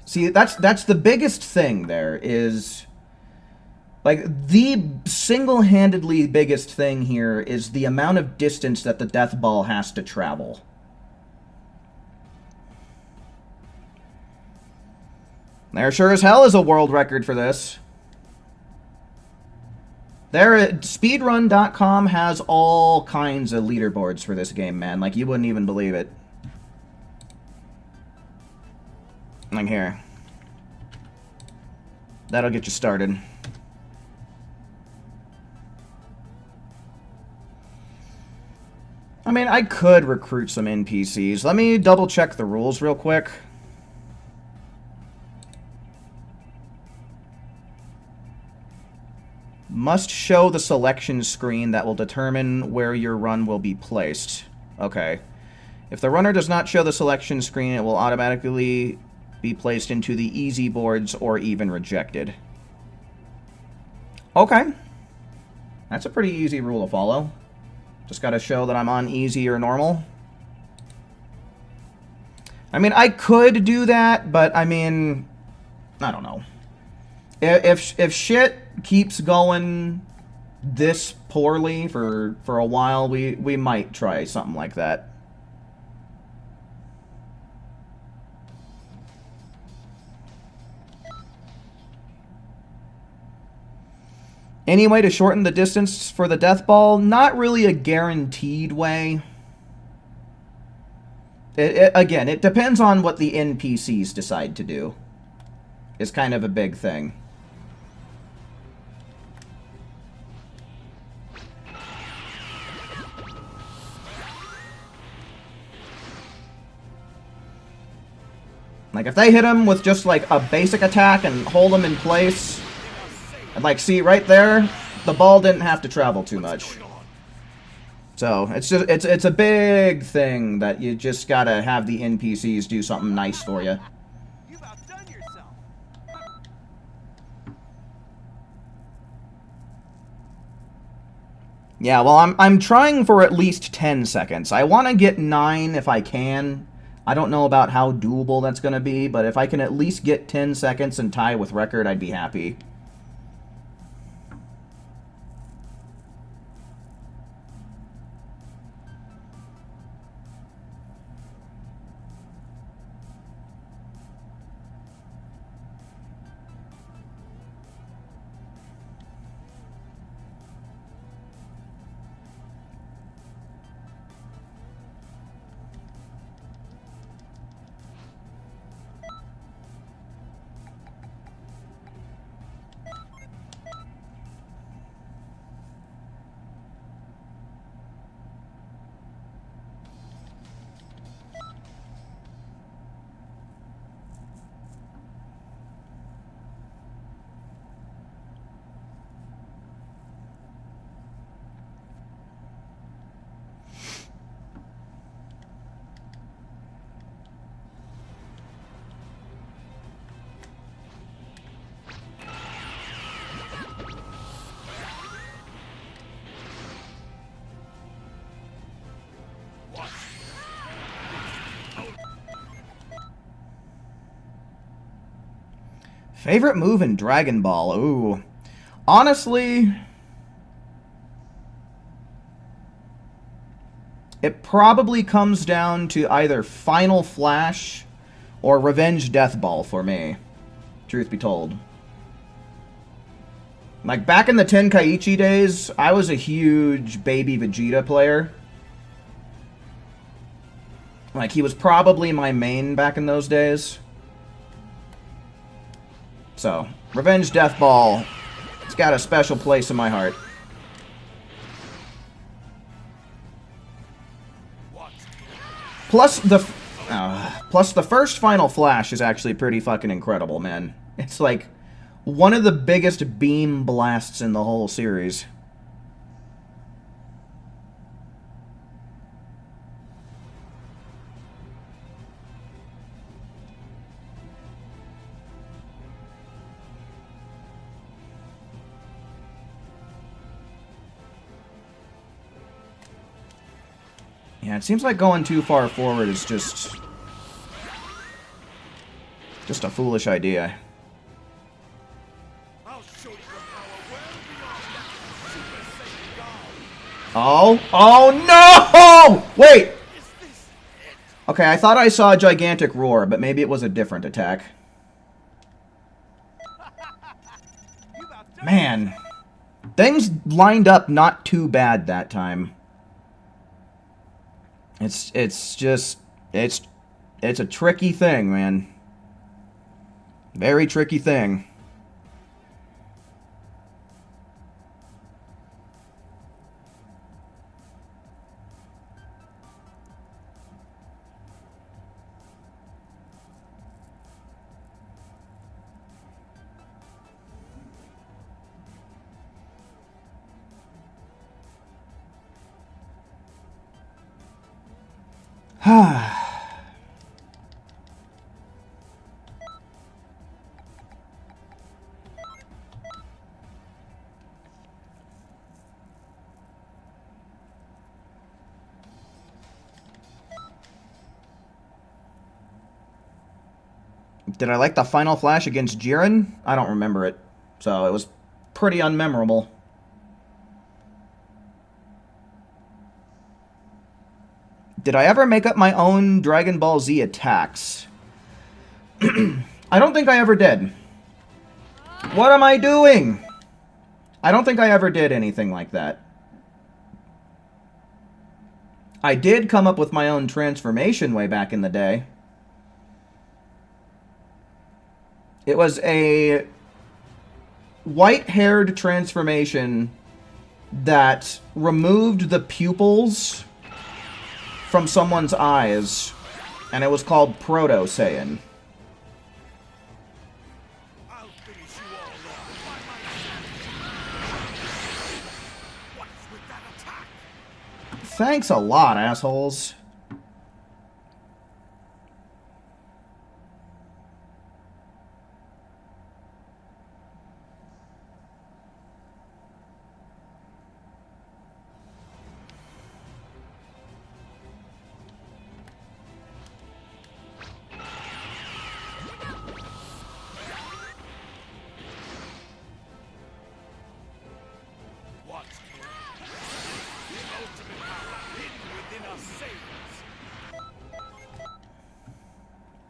See, that's the biggest thing there is, like, the single-handedly biggest thing here is the amount of distance that the death ball has to travel. There sure as hell is a world record for this. Speedrun.com has all kinds of leaderboards for this game, man. Like, you wouldn't even believe it. Like, here. That'll get you started. I mean, I could recruit some NPCs. Let me double check the rules real quick. Must show the selection screen that will determine where your run will be placed. Okay. If the runner does not show the selection screen, it will automatically be placed into the easy boards or even rejected. Okay. That's a pretty easy rule to follow. Just gotta show that I'm on easy or normal. I mean, I could do that, but I mean, I don't know. If shit keeps going this poorly for a while, we might try something like that. Any way to shorten the distance for the death ball? Not really a guaranteed way. Again, it depends on what the NPCs decide to do. It's kind of a big thing. Like, if they hit him with just, like, a basic attack and hold him in place, and, like, see, right there, the ball didn't have to travel too much. So, it's just, it's a big thing that you just gotta have the NPCs do something nice for you. You've outdone yourself. Yeah, well, I'm trying for at least 10 seconds. I want to get 9 if I can. I don't know about how doable that's going to be, but if I can at least get 10 seconds and tie with record, I'd be happy. Favorite move in Dragon Ball? Ooh. Honestly, it probably comes down to either Final Flash or Revenge Death Ball for me. Truth be told. Like, back in the Tenkaichi days, I was a huge Baby Vegeta player. Like, he was probably my main back in those days. So, Revenge Death Ball, it's got a special place in my heart. Plus the first Final Flash is actually pretty fucking incredible, man. It's like one of the biggest beam blasts in the whole series. Yeah, it seems like going too far forward is just a foolish idea. Oh, oh no! Wait! Okay, I thought I saw a gigantic roar, but maybe it was a different attack. Man, things lined up not too bad that time. It's just it's a tricky thing, man. Very tricky thing. Did I like the Final Flash against Jiren? I don't remember it. So it was pretty unmemorable. Did I ever make up my own Dragon Ball Z attacks? I don't think I ever did. What am I doing? I don't think I ever did anything like that. I did come up with my own transformation way back in the day. It was a white-haired transformation that removed the pupils from someone's eyes, and it was called Proto Saiyan. Thanks a lot, assholes.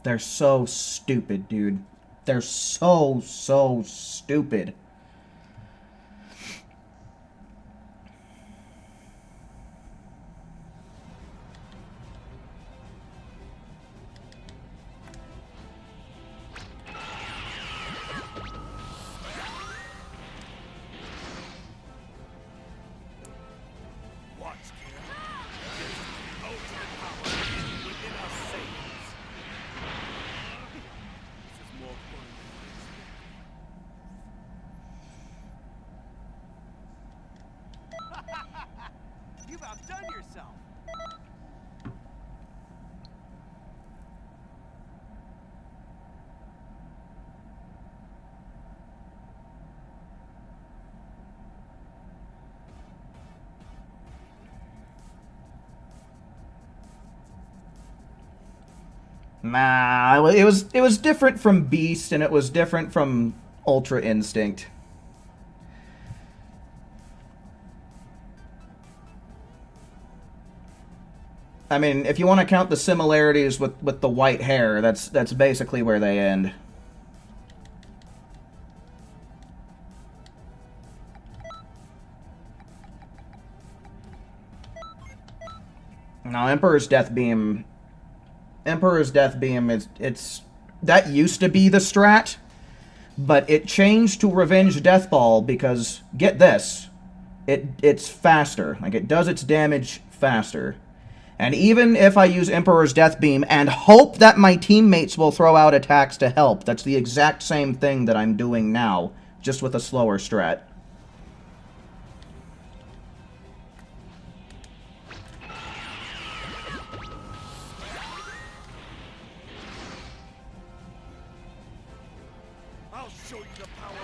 They're so stupid, dude. They're so stupid. You've outdone yourself. Nah, it was different from Beast, and it was different from Ultra Instinct. I mean, if you want to count the similarities with the white hair, that's basically where they end. Now, Emperor's Death Beam Emperor's Death Beam it's that used to be the strat, but it changed to Revenge Death Ball because get this, it's faster. Like it does its damage faster. And even if I use Emperor's Death Beam and hope that my teammates will throw out attacks to help, that's the exact same thing that I'm doing now, just with a slower strat. I'll show you the power.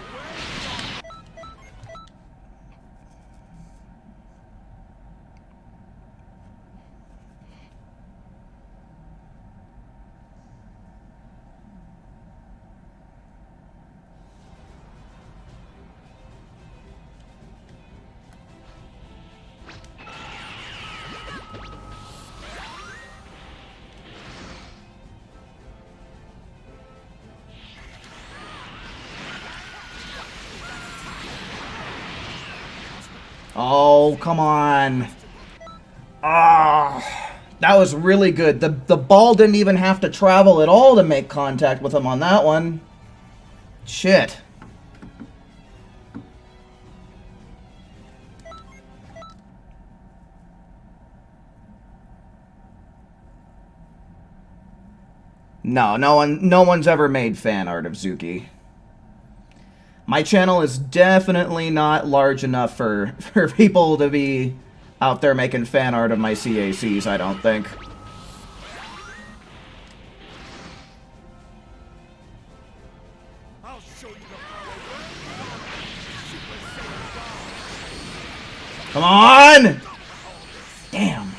Oh, come on. Ah, that was really good. The ball didn't even have to travel at all to make contact with him on that one. Shit. No one's ever made fan art of Zuki. My channel is definitely not large enough for people to be out there making fan art of my CACs, I don't think. I'll show you the power. Come on! Damn.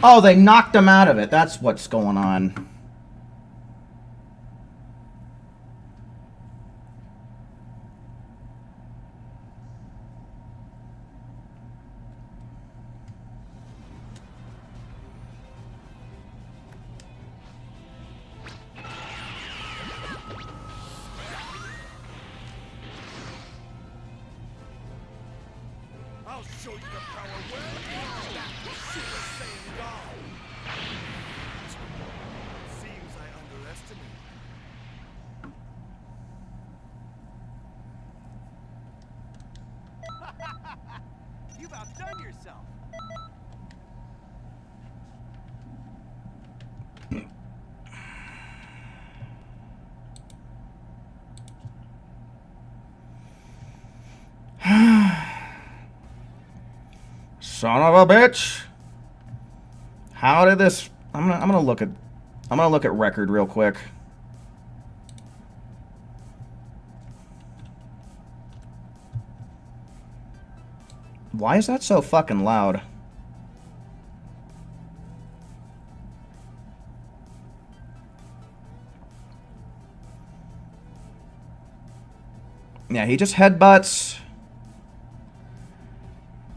Oh, they knocked him out of it. That's what's going on. I'll show you the power. Super Saiyan God. Seems I underestimated. You've outdone yourself. Son of a bitch. How did this... I'm gonna look at record real quick. Why is that so fucking loud? Yeah, he just headbutts.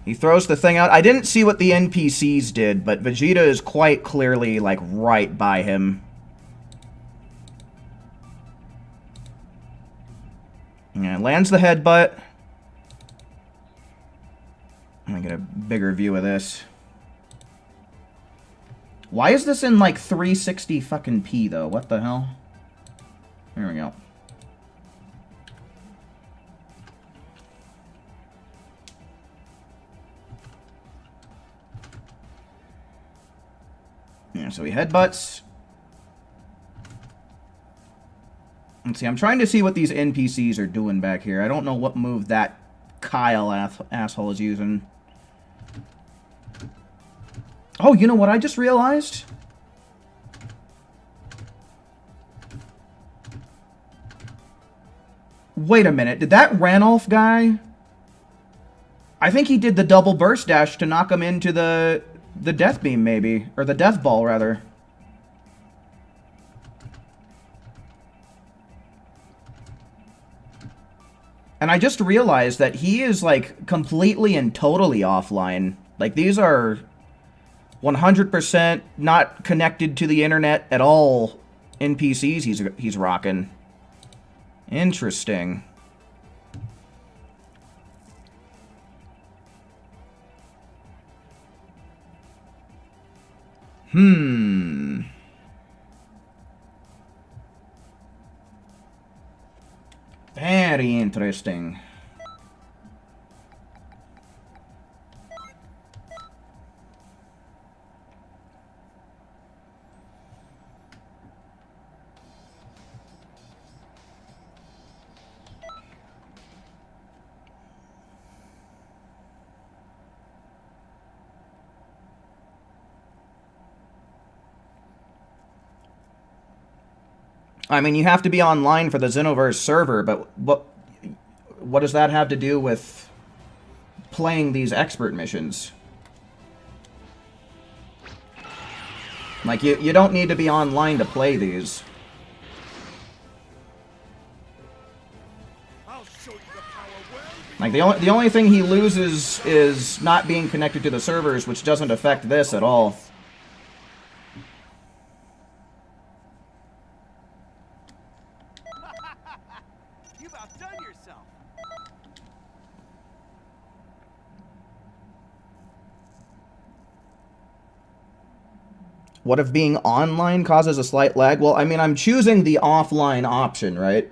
He throws the thing out. I didn't see what the NPCs did, but Vegeta is quite clearly, like, right by him. Yeah, lands the headbutt. I'm gonna get a bigger view of this. Why is this in, like, 360 fucking P, though? What the hell? There we go. Yeah, so he headbutts. Let's see, I'm trying to see what these NPCs are doing back here. I don't know what move that Kyle asshole is using. Oh, you know what I just realized? Wait a minute, did that Ranulph guy... I think he did the double burst dash to knock him into the death beam, maybe. Or the death ball, rather. And I just realized that he is, like, completely and totally offline. Like, these are 100% not connected to the internet at all NPCs he's rocking. Interesting. Very interesting. I mean, you have to be online for the Xenoverse server, but what does that have to do with playing these expert missions? Like, you don't need to be online to play these. I'll show you the power well. Like, the only thing he loses is not being connected to the servers, which doesn't affect this at all. You've outdone yourself. What if being online causes a slight lag? Well, I mean, I'm choosing the offline option, right?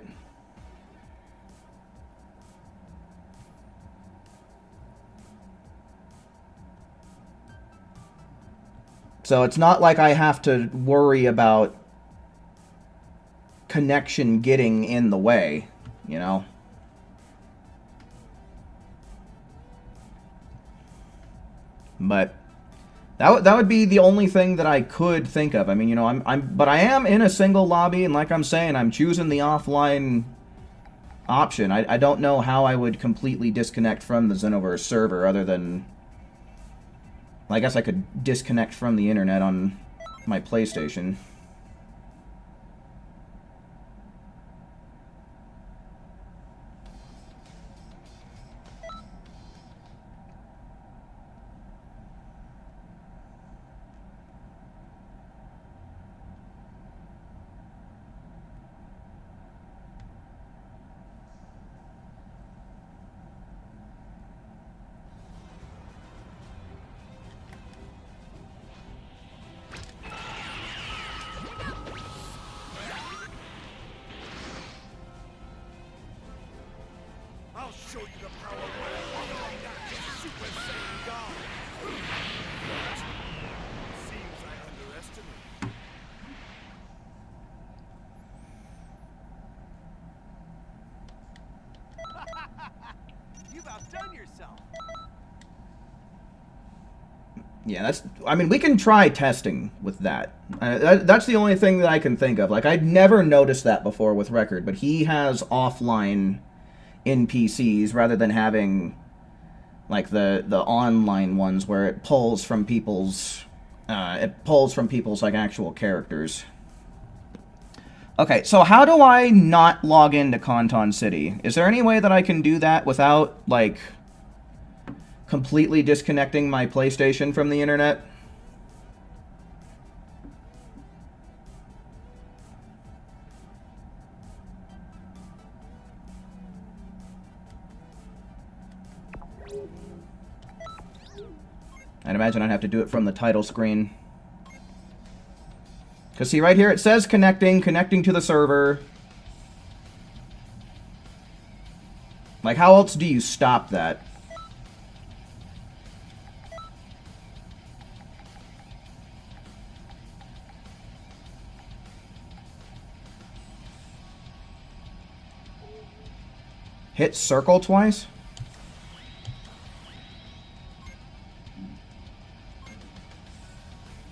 So it's not like I have to worry about connection getting in the way, you know? But that would be the only thing that I could think of. I mean, you know, but I am in a single lobby, and like I'm saying, I'm choosing the offline option. I don't know how I would completely disconnect from the Xenoverse server other than, I guess I could disconnect from the internet on my PlayStation. I'll show you the power well. Super Saiyan God. Seems I underestimate. You've outdone yourself. Yeah, I mean, we can try testing with that. That's the only thing that I can think of. Like, I'd never noticed that before with Record, but he has offline NPCs rather than having, like, the online ones where it pulls from people's, like, actual characters. Okay, so how do I not log into Canton City? Is there any way that I can do that without, like, completely disconnecting my PlayStation from the internet? I'd imagine I'd have to do it from the title screen. Because see, right here it says connecting to the server. Like, how else do you stop that? Hit circle twice?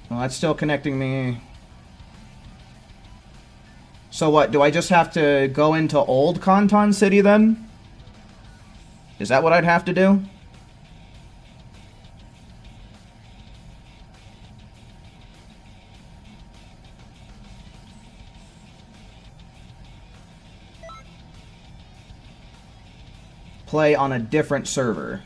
Well, that's still connecting me. So what, do I just have to go into old Canton City then? Is that what I'd have to do? play on a different server.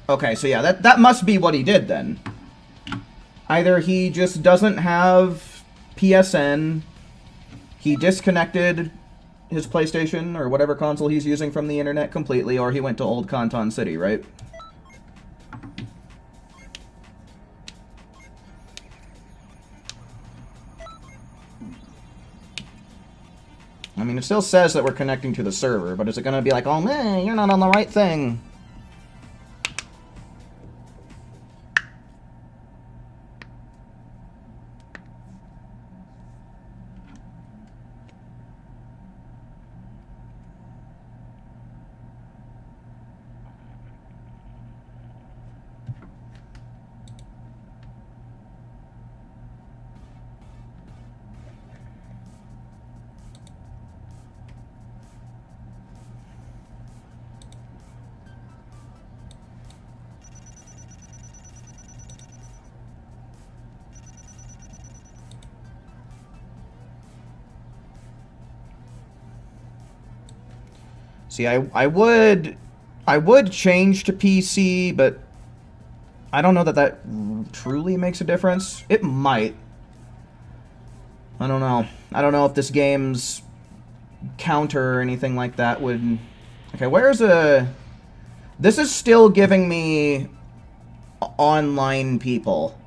Okay, so yeah, that must be what he did then. Either he just doesn't have PSN, he disconnected his PlayStation or whatever console he's using from the internet completely, or he went to Old Canton City, right? I mean, it still says that we're connecting to the server, but is it going to be like, oh man, you're not on the right thing? See, I would change to PC, but I don't know that that truly makes a difference. It might. I don't know. I don't know if this game's counter or anything like that would... Okay, where's a... This is still giving me online people,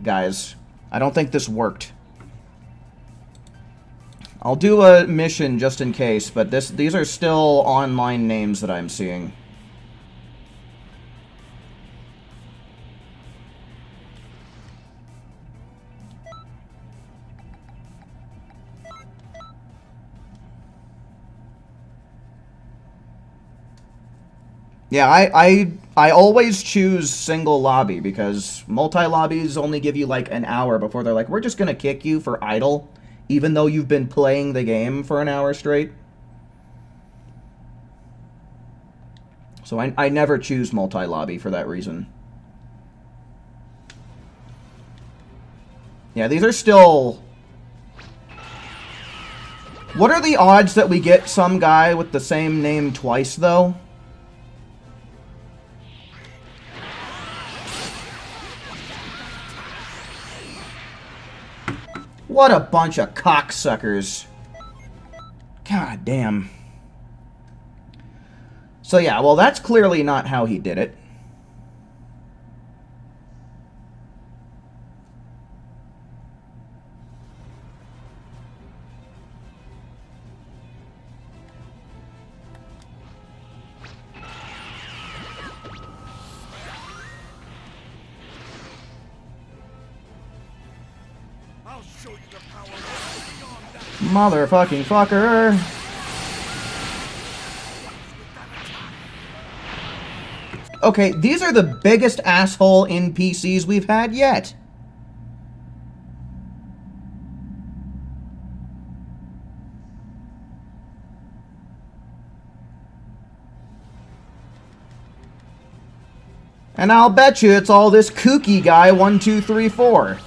guys. I don't think this worked. I'll do a mission just in case, but these are still online names that I'm seeing. Yeah, I always choose single lobby because multi-lobbies only give you like an hour before they're like, we're just gonna kick you for idle, even though you've been playing the game for an hour straight. So I never choose multi-lobby for that reason. Yeah, these are still... What are the odds that we get some guy with the same name twice, though? What a bunch of cocksuckers. God damn. So yeah, well, that's clearly not how he did it. I'll show you the power beyond that. Motherfucking fucker. Okay, these are the biggest asshole NPCs we've had yet. And I'll bet you it's all this kooky guy 1, 2, 3, 4.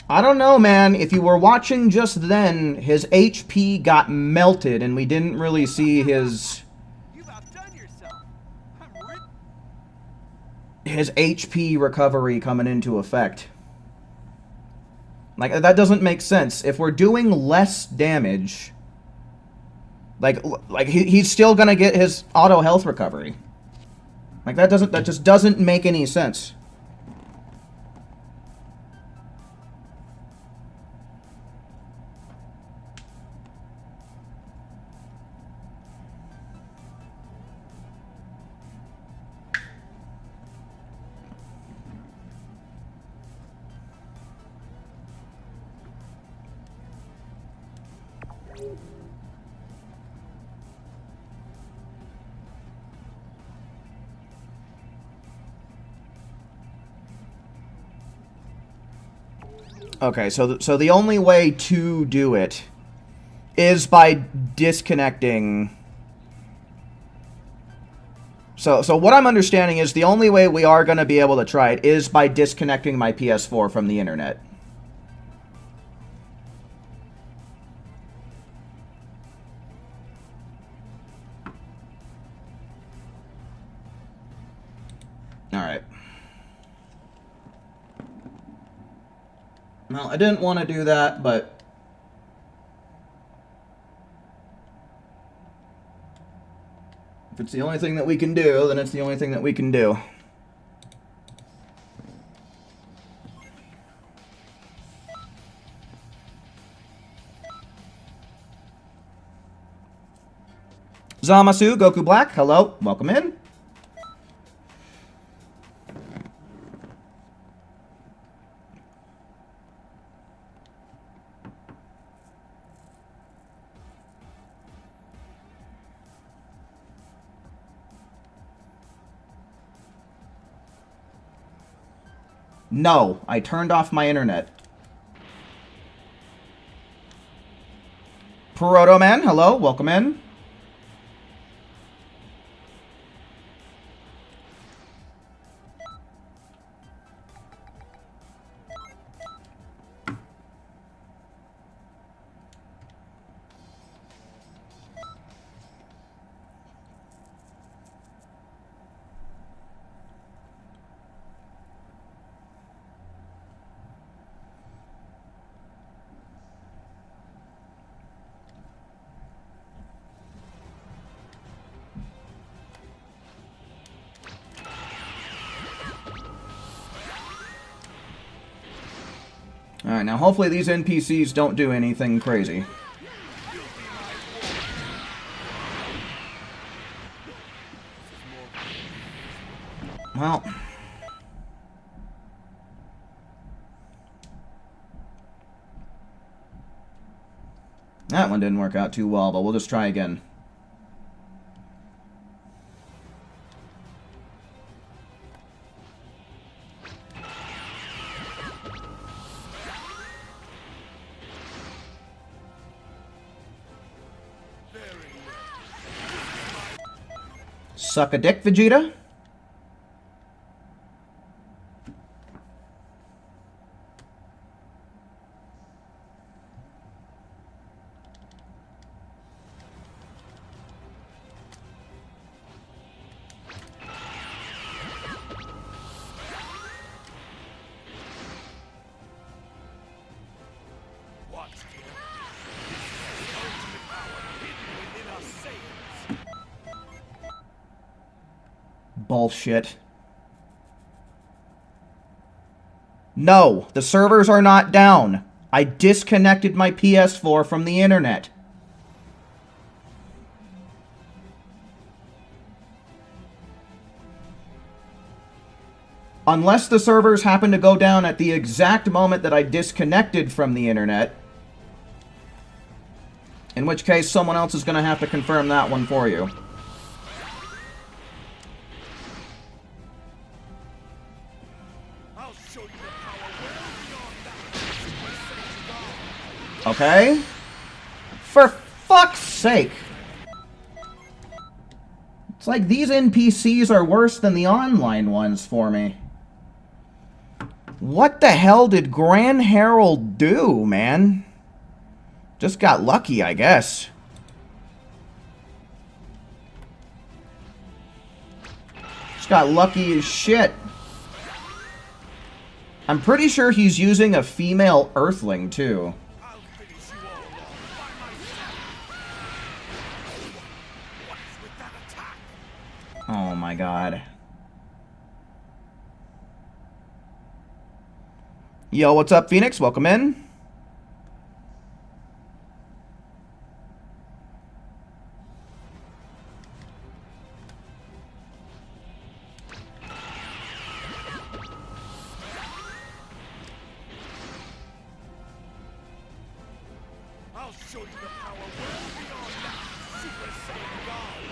I don't know, man. If you were watching just then, his HP got melted and we didn't really see his... You've outdone yourself. I'm ripped. his HP recovery coming into effect. Like, that doesn't make sense. If we're doing less damage, like he's still gonna get his auto health recovery. Like, that just doesn't make any sense. Okay, so the only way to do it is by disconnecting. So what I'm understanding is the only way we are going to be able to try it is by disconnecting my PS4 from the internet. Alright. Well, I didn't want to do that, but... if it's the only thing that we can do, then it's the only thing that we can do. Zamasu, Goku Black, hello, welcome in. No, I turned off my internet. Proto Man, hello, welcome in. Alright, now hopefully these NPCs don't do anything crazy. Well... that one didn't work out too well, but we'll just try again. Suck a dick, Vegeta. Bullshit. No, the servers are not down. I disconnected my PS4 from the internet. Unless the servers happen to go down at the exact moment that I disconnected from the internet. In which case, someone else is going to have to confirm that one for you. Okay? For fuck's sake! It's like these NPCs are worse than the online ones for me. What the hell did Grand Herald do, man? Just got lucky, I guess. Just got lucky as shit. I'm pretty sure he's using a female Earthling, too. Oh my god. Yo, what's up, Phoenix? Welcome in. I'll show you the power well beyond that, Super Saiyan God.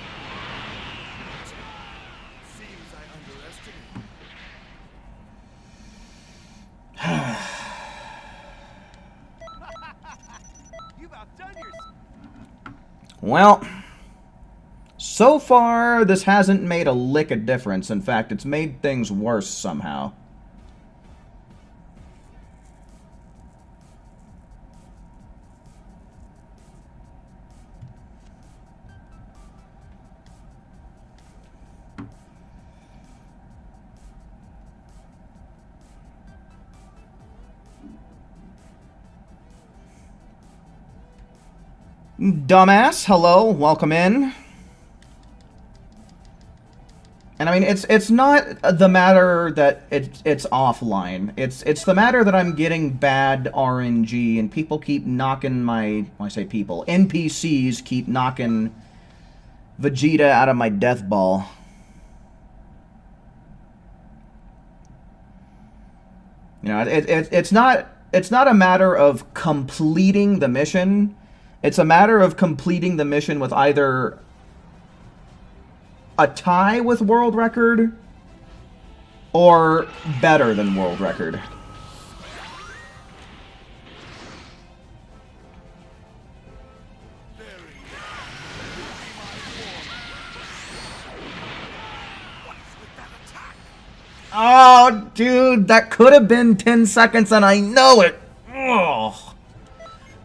Seems I underestimated. Well, so far this hasn't made a lick of difference. In fact, it's made things worse somehow. Dumbass, hello, welcome in. And I mean, it's not the matter that it's offline. It's the matter that I'm getting bad RNG and people keep knocking my, when I say people, NPCs keep knocking Vegeta out of my death ball. You know, it's not a matter of completing the mission. It's a matter of completing the mission with either a tie with world record or better than world record. Oh, dude, that could have been 10 seconds and I know it. Ugh.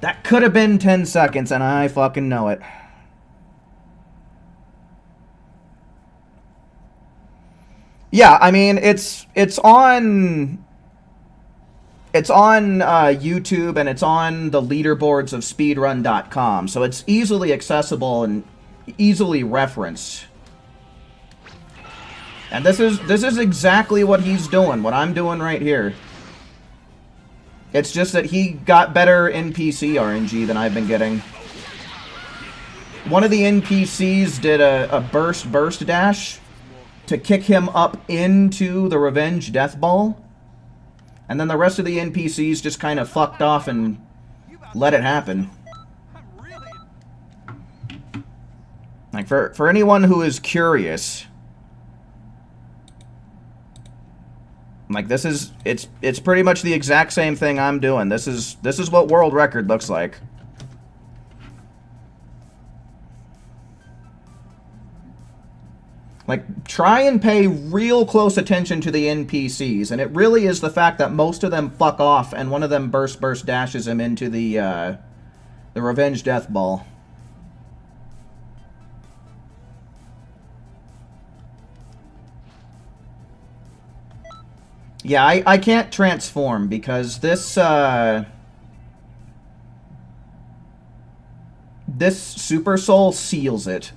That could have been 10 seconds, and I fucking know it. Yeah, I mean, it's on YouTube, and it's on the leaderboards of speedrun.com, so it's easily accessible and easily referenced. And this is exactly what he's doing, what I'm doing right here. It's just that he got better NPC RNG than I've been getting. One of the NPCs did a burst dash to kick him up into the Revenge Death Ball. And then the rest of the NPCs just kind of fucked off and let it happen. Like, for anyone who is curious, like, this is, it's pretty much the exact same thing I'm doing. This is what world record looks like. Like, try and pay real close attention to the NPCs, and it really is the fact that most of them fuck off, and one of them burst dashes him into the Revenge Death Ball. Yeah, I can't transform because this Super Soul seals it.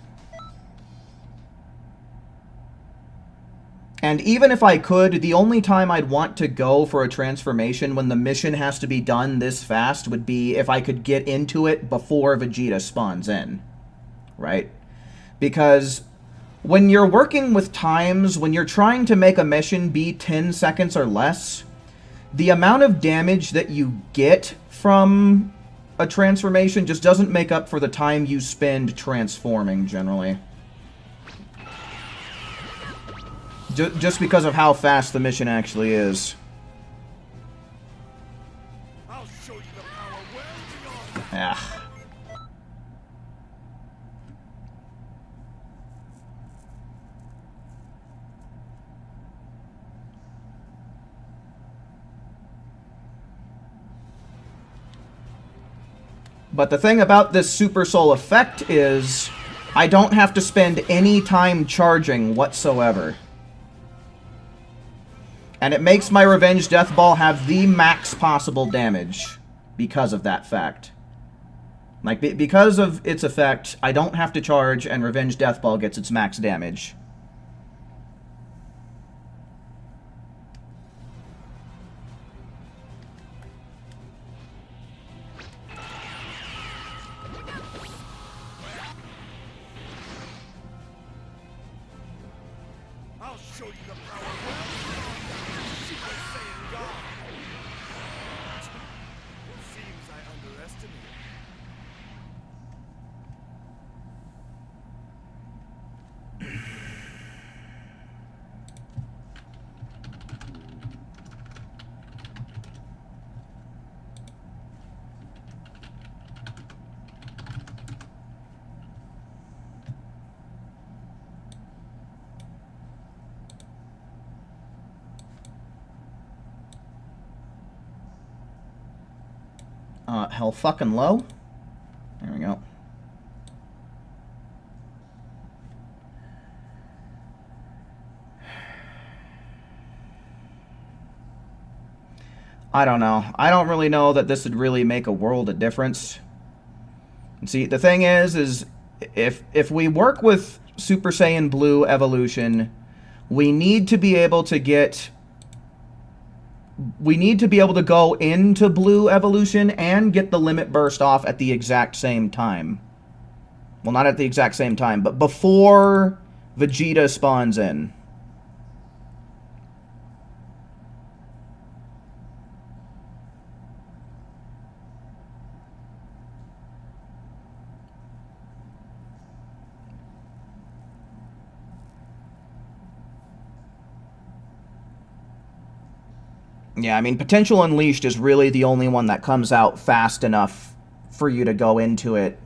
And even if I could, the only time I'd want to go for a transformation when the mission has to be done this fast would be if I could get into it before Vegeta spawns in. Right? Because when you're working with times, when you're trying to make a mission be 10 seconds or less, the amount of damage that you get from a transformation just doesn't make up for the time you spend transforming, generally. Just because of how fast the mission actually is. I'll show you the power well beyond. Ah. But the thing about this Super Soul effect is I don't have to spend any time charging whatsoever. And it makes my Revenge Death Ball have the max possible damage because of that fact. Like, because of its effect, I don't have to charge and Revenge Death Ball gets its max damage. I'll show you the power well beyond Super Saiyan God. Seems I underestimated. hell fucking low. There we go. I don't know. I don't really know that this would really make a world of difference. And see, the thing is if we work with Super Saiyan Blue evolution, we need to be able to get... We need to be able to go into Blue evolution and get the limit burst off at the exact same time. Well, not at the exact same time, but before Vegeta spawns in. Yeah, I mean, Potential Unleashed is really the only one that comes out fast enough for you to go into it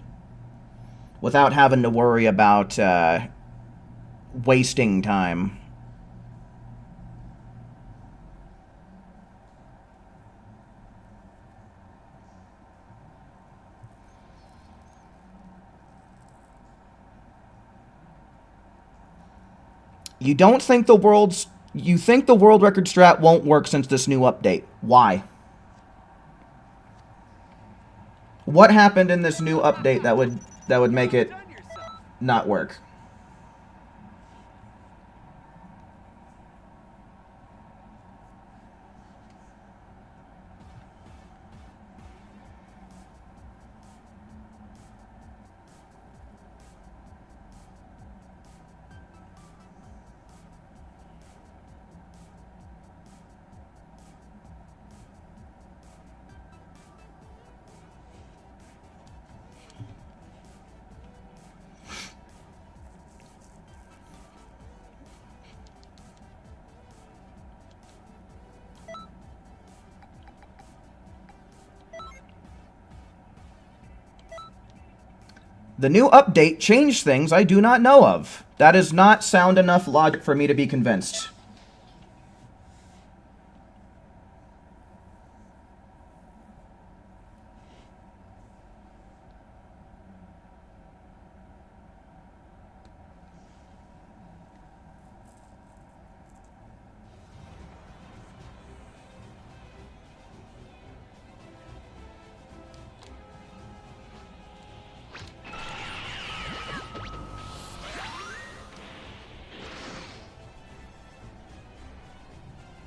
without having to worry about wasting time. You don't think the world's... You think the world record strat won't work since this new update. Why? What happened in this new update that would make it not work? The new update changed things I do not know of. That is not sound enough logic for me to be convinced.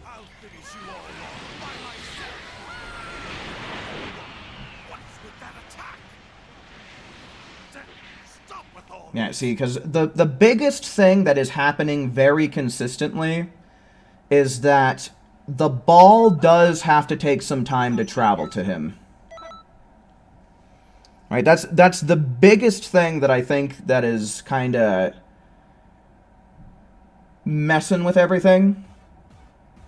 I'll finish you all off by myself. What's with that attack? Stop with all Yeah, see, because the biggest thing that is happening very consistently is that the ball does have to take some time to travel to him. Right? That's the biggest thing that I think that is kind of messing with everything.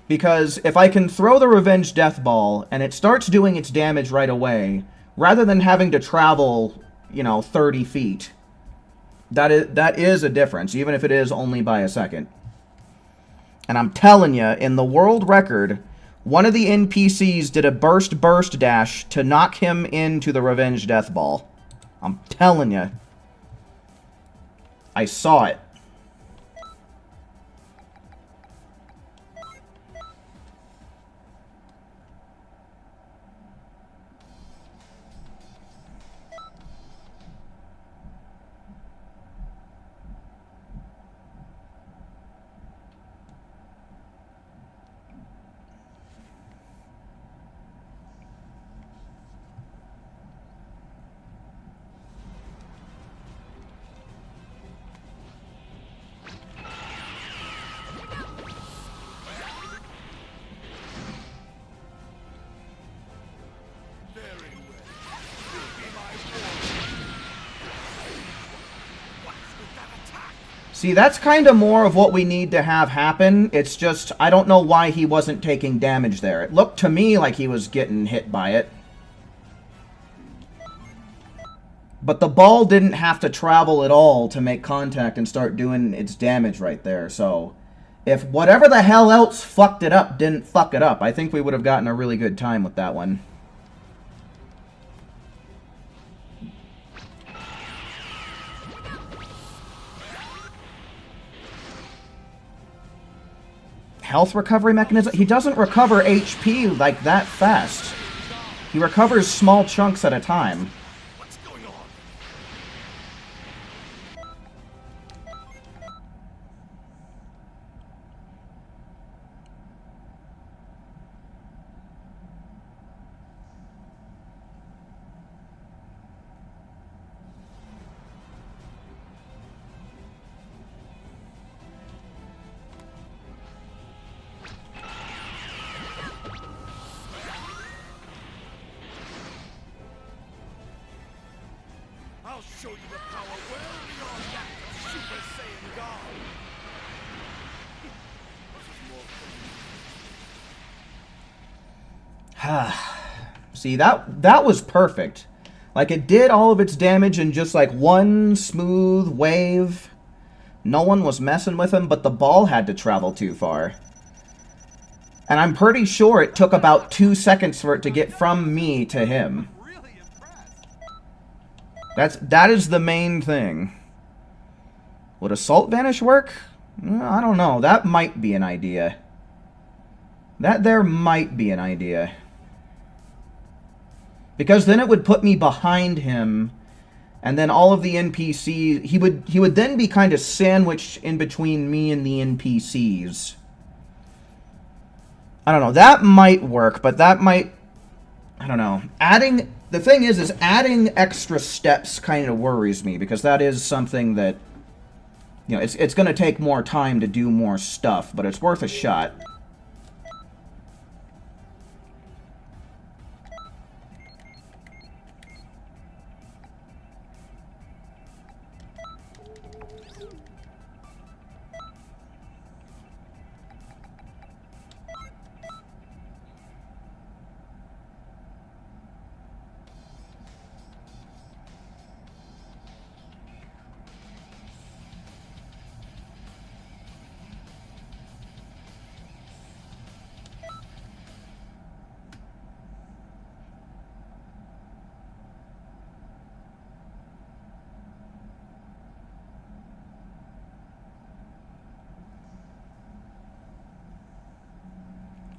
Because if I can throw the Revenge Death Ball and it starts doing its damage right away, rather than having to travel, you know, 30 feet, that is a difference, even if it is only by a second. And I'm telling you, in the world record, one of the NPCs did a burst dash to knock him into the Revenge Death Ball. I'm telling you. I saw it. See, that's kind of more of what we need to have happen. It's just, I don't know why he wasn't taking damage there. It looked to me like he was getting hit by it. But the ball didn't have to travel at all to make contact and start doing its damage right there. So, if whatever the hell else fucked it up didn't fuck it up, I think we would have gotten a really good time with that one. health recovery mechanism? He doesn't recover HP like that fast. He recovers small chunks at a time. What's going on? I'll show you the power well beyond that of Super Saiyan God. This is more fun. See, that was perfect. Like, it did all of its damage in just, like, one smooth wave. No one was messing with him, but the ball had to travel too far. And I'm pretty sure it took about 2 seconds for it to get from me to him. That is the main thing. Would Assault Vanish work? I don't know. That might be an idea. That there might be an idea. Because then it would put me behind him, and then all of the NPCs... He would then be kind of sandwiched in between me and the NPCs. I don't know. That might work, but that might... I don't know. The thing is adding extra steps kind of worries me, because that is something that, you know, it's going to take more time to do more stuff, but it's worth a shot.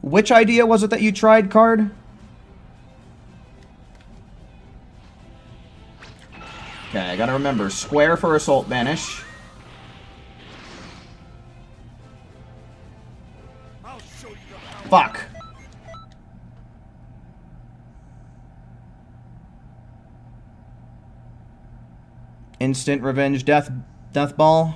Which idea was it that you tried, Card? Okay, I gotta remember. Square for Assault Vanish. I'll show you the power. Fuck. Instant Revenge Death Ball.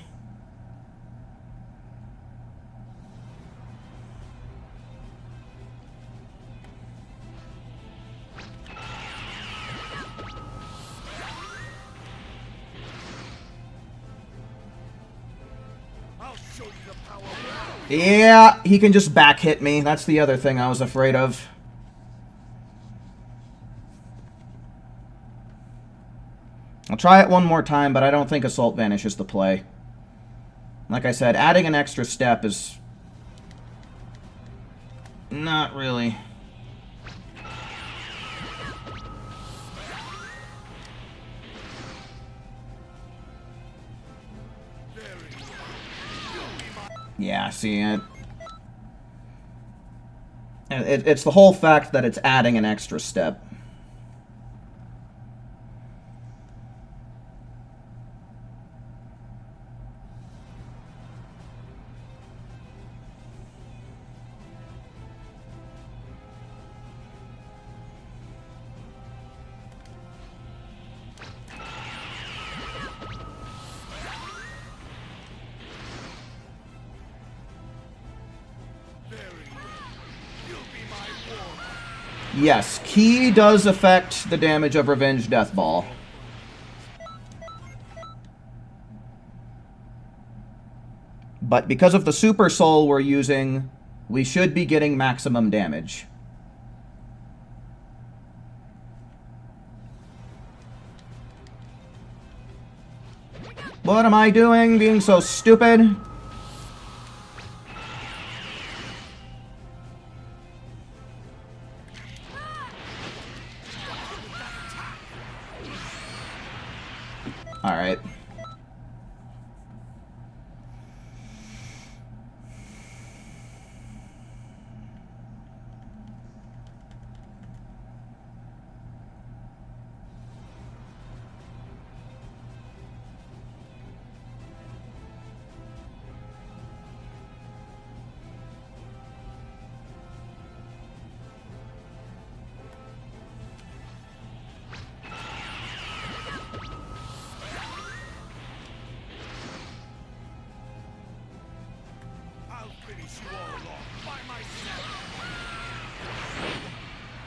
I'll show you the power well. Yeah, he can just back hit me. That's the other thing I was afraid of. I'll try it one more time, but I don't think Assault Vanish is the play. Like I said, adding an extra step is... not really. Yeah, see, it's the whole fact that it's adding an extra step. Yes, Ki does affect the damage of Revenge Death Ball. But because of the Super Soul we're using, we should be getting maximum damage. What am I doing? Being so stupid? Alright.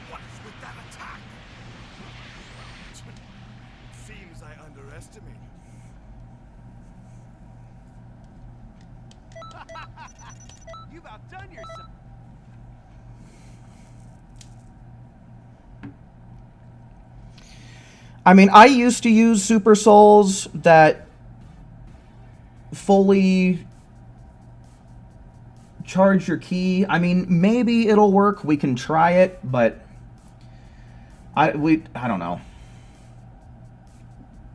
What's with that attack? Seems I underestimated. You've outdone yourself. I mean, I used to use Super Souls that fully charge your key. I mean, maybe it'll work. We can try it, but I don't know.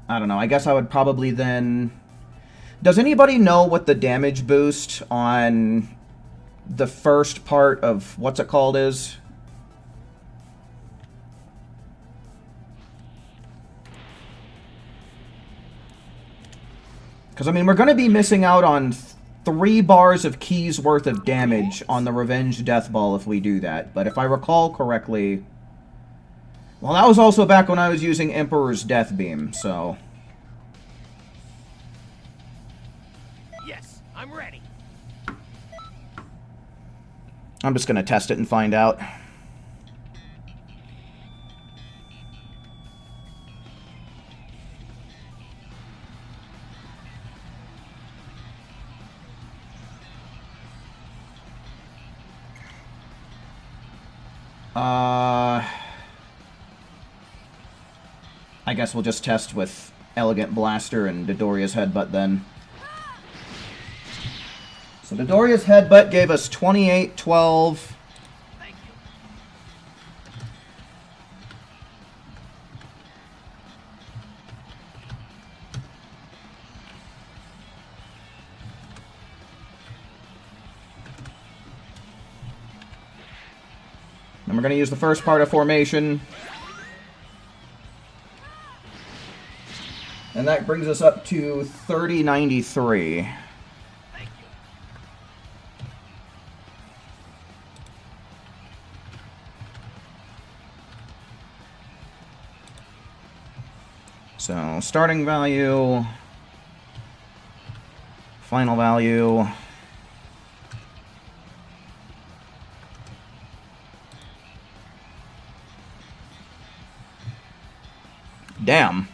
I don't know. I guess I would probably then... Does anybody know what the damage boost on the first part of what's it called is? Because, I mean, we're going to be missing out on 3 bars of keys worth of damage on the Revenge Death Ball if we do that. But if I recall correctly... Well, that was also back when I was using Emperor's Death Beam, so... Yes, I'm ready. I'm just going to test it and find out. I guess we'll just test with Elegant Blaster and Dodoria's Headbutt then. So Dodoria's Headbutt gave us 28-12. Thank you. And we're going to use the first part of formation. And that brings us up to 3093. Thank you. So, starting value, final value. Damn.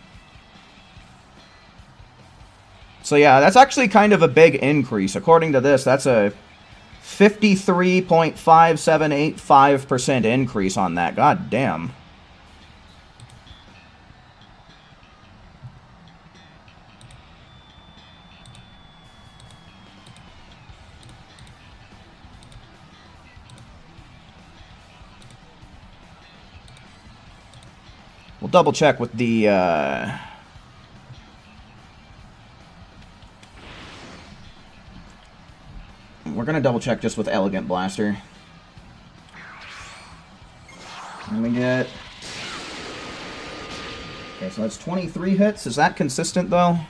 So yeah, that's actually kind of a big increase. According to this, that's a 53.5785% increase on that. God damn. We'll double check with the we're gonna double check just with Elegant Blaster. And we get... Okay, so that's 23 hits. Is that consistent, though?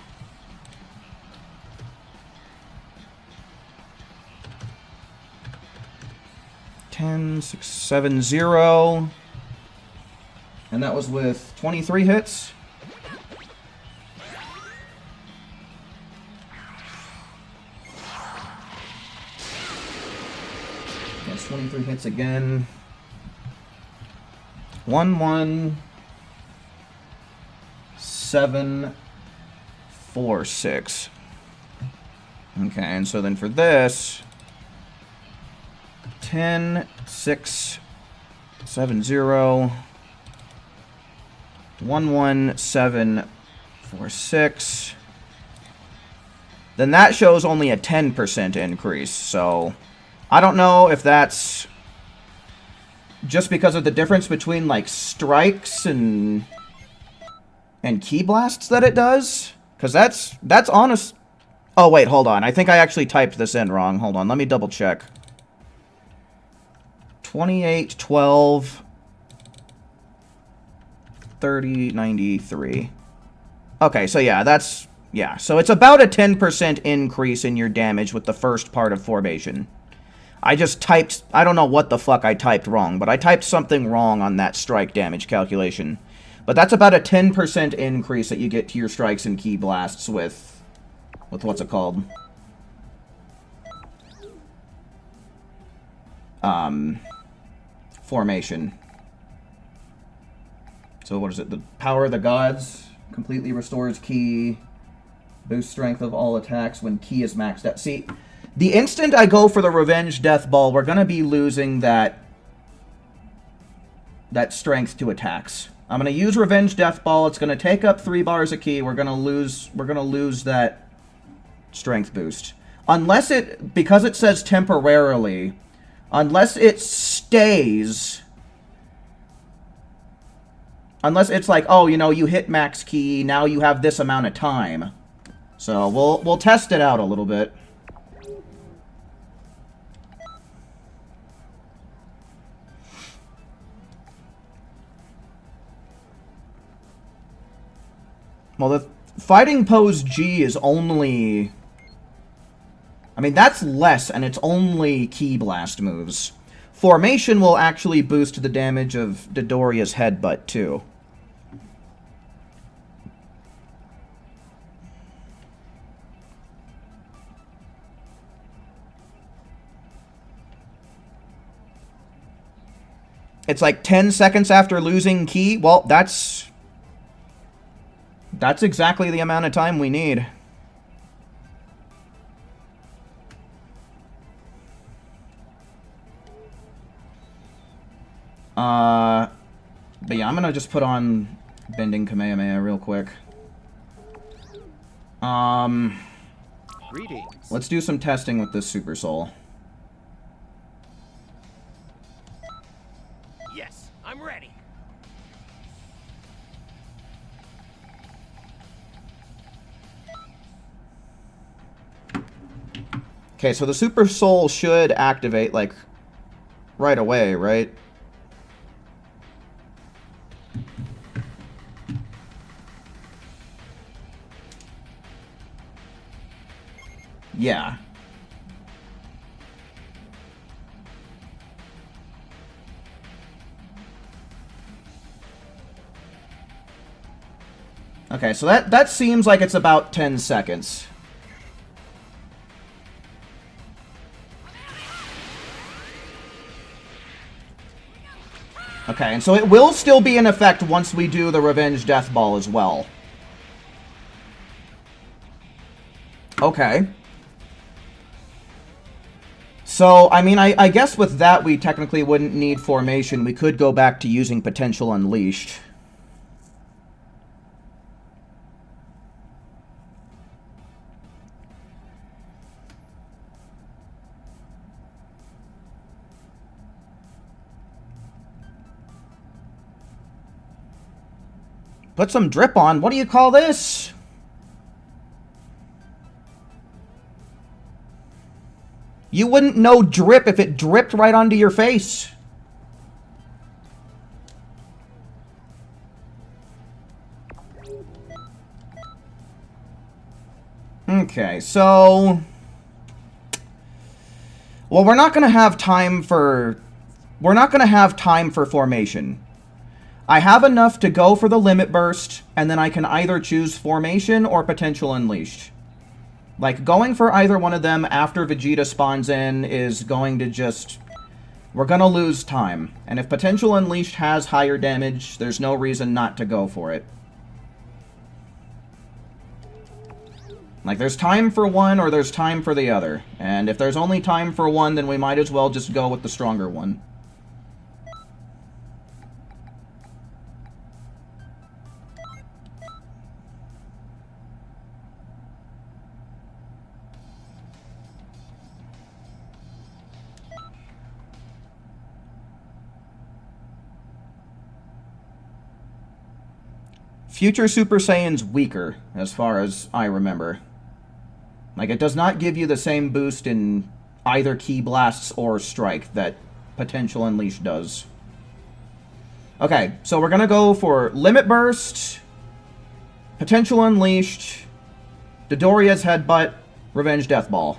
Ten, 6, 7, 0. And that was with 23 hits. That's 23 hits again. 1, 1, 7, 4, 6. Okay, and so then for this, 10, 6, 7, 0, 1, 1, 7, 4, 6. Then that shows only a 10% increase, so I don't know if that's just because of the difference between, like, strikes and key blasts that it does. Because that's honest. Oh, wait, hold on. I think I actually typed this in wrong. Hold on, let me double check. 28, 12, 30, 93. Okay, so yeah, that's... Yeah, so it's about a 10% increase in your damage with the first part of formation. I just typed... I don't know what the fuck I typed wrong, but I typed something wrong on that strike damage calculation. But that's about a 10% increase that you get to your strikes and key blasts with what's it called? formation. So what is it? The power of the gods completely restores ki. Boost strength of all attacks when ki is maxed out. See, the instant I go for the Revenge Death Ball, we're going to be losing that strength to attacks. I'm going to use Revenge Death Ball. It's going to take up 3 bars of ki. We're going to lose that strength boost. Unless it, because it says temporarily, unless it stays, unless it's like, oh, you know, you hit max ki, now you have this amount of time. So we'll test it out a little bit. Well, the fighting pose G is only... I mean, that's less, and it's only Ki Blast moves. Formation will actually boost the damage of Dodoria's Headbutt, too. It's like 10 seconds after losing Ki. Well, that's exactly the amount of time we need. But yeah, I'm gonna just put on Bending Kamehameha real quick. Greetings. Let's do some testing with this Super Soul. Yes, I'm ready. Okay, so the Super Soul should activate, like, right away, right? Yeah. Okay, so that seems like it's about 10 seconds. Okay, and so it will still be in effect once we do the Revenge Death Ball as well. Okay. So, I mean, I guess with that we technically wouldn't need formation. We could go back to using Potential Unleashed. Put some drip on. What do you call this? You wouldn't know drip if it dripped right onto your face. Okay, so... Well, we're not going to have time for... We're not going to have time for formation. I have enough to go for the Limit Burst, and then I can either choose Formation or Potential Unleashed. Like, going for either one of them after Vegeta spawns in is going to just... We're going to lose time. And if Potential Unleashed has higher damage, there's no reason not to go for it. Like, there's time for one or there's time for the other. And if there's only time for one, then we might as well just go with the stronger one. Future Super Saiyan's weaker, as far as I remember. Like, it does not give you the same boost in either Ki Blasts or Strike that Potential Unleashed does. Okay, so we're gonna go for Limit Burst, Potential Unleashed, Dodoria's Headbutt, Revenge Death Ball.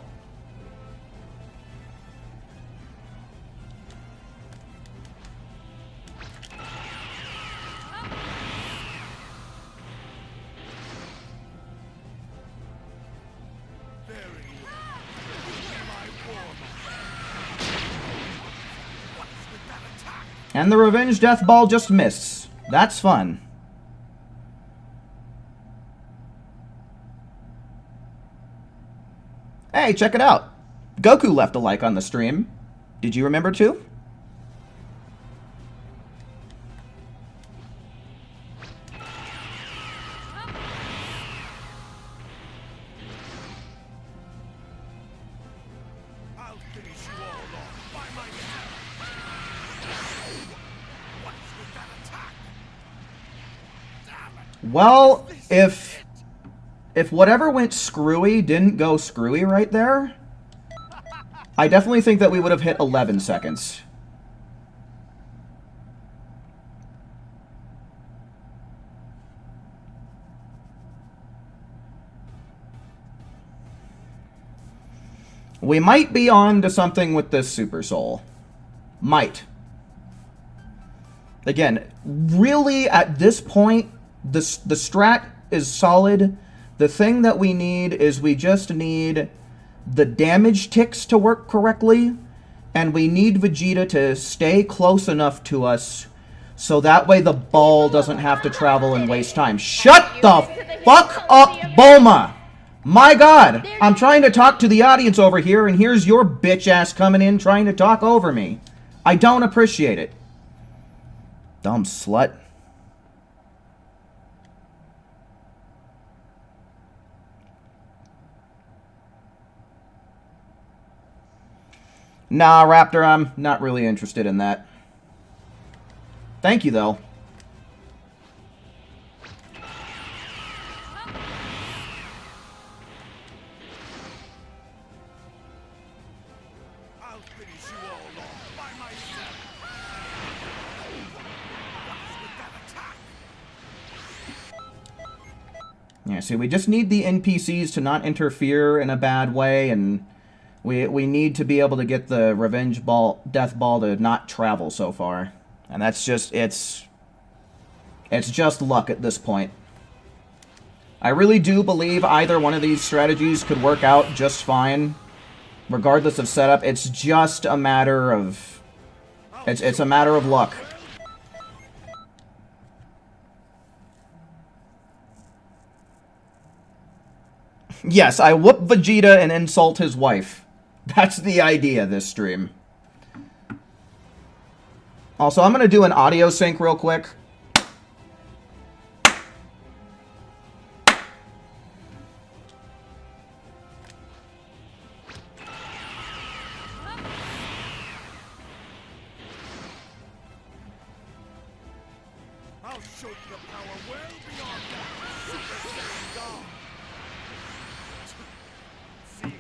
And the Revenge Death Ball just missed. That's fun. Hey, check it out. Goku left a like on the stream. Did you remember to? I'll finish you all off by myself. What's with that attack? Damn it. Well, if whatever went screwy didn't go screwy right there, I definitely think that we would have hit 11 seconds. We might be on to something with this Super Soul. Might. Again, really, at this point, the strat is solid. The thing that we need is we just need the damage ticks to work correctly, and we need Vegeta to stay close enough to us so that way the ball doesn't have to travel and waste time. Shut the fuck up, Bulma! My god! I'm trying to talk to the audience over here, and here's your bitch ass coming in trying to talk over me. I don't appreciate it. Dumb slut. Nah, Raptor, I'm not really interested in that. Thank you, though. I'll finish you all off by myself. What's with that attack? Yeah, see, we just need the NPCs to not interfere in a bad way, and we need to be able to get the Revenge Ball, Death Ball to not travel so far. And that's just, it's just luck at this point. I really do believe either one of these strategies could work out just fine, regardless of setup. It's just a matter of, it's a matter of luck. Yes, I whoop Vegeta and insult his wife. That's the idea this stream. Also, I'm going to do an audio sync real quick. I'll show you the power well beyond that. Super Saiyan God. See.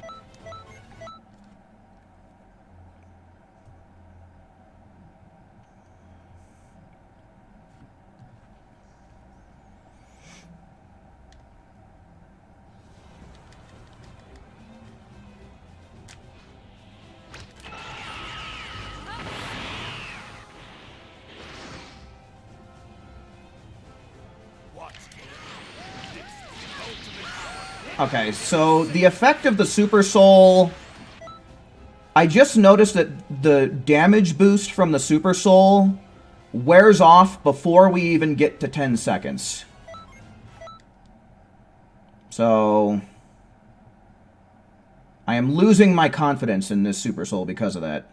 Watch me. This is the ultimate power. Okay, so the effect of the Super Soul... I just noticed that the damage boost from the Super Soul wears off before we even get to 10 seconds. So... I am losing my confidence in this Super Soul because of that.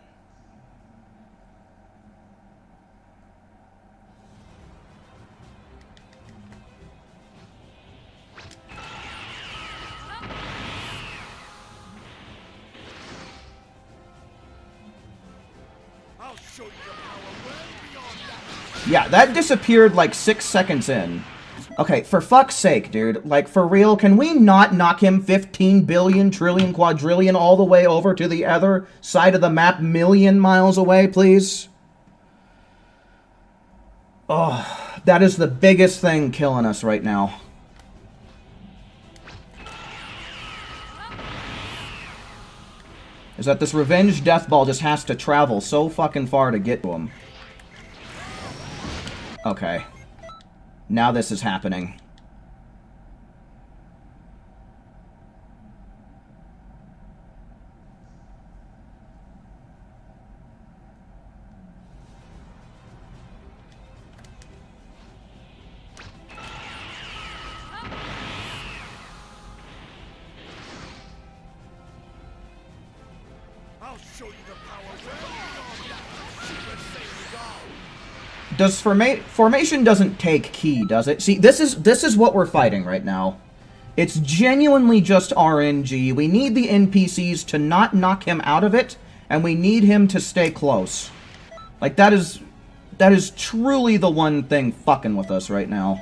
I'll show you the power well beyond that. Yeah, that disappeared like 6 seconds in. Okay, for fuck's sake, dude. Like, for real, can we not knock him 15 billion, trillion, quadrillion all the way over to the other side of the map, million miles away, please? Oh, that is the biggest thing killing us right now. Is that this Revenge Death Ball just has to travel so fucking far to get to him. Okay. Now this is happening. show you the power well beyond that Super Saiyan God. Does formation doesn't take ki, does it? See, this is what we're fighting right now. It's genuinely just RNG. We need the NPCs to not knock him out of it, and we need him to stay close. Like, that is truly the one thing fucking with us right now.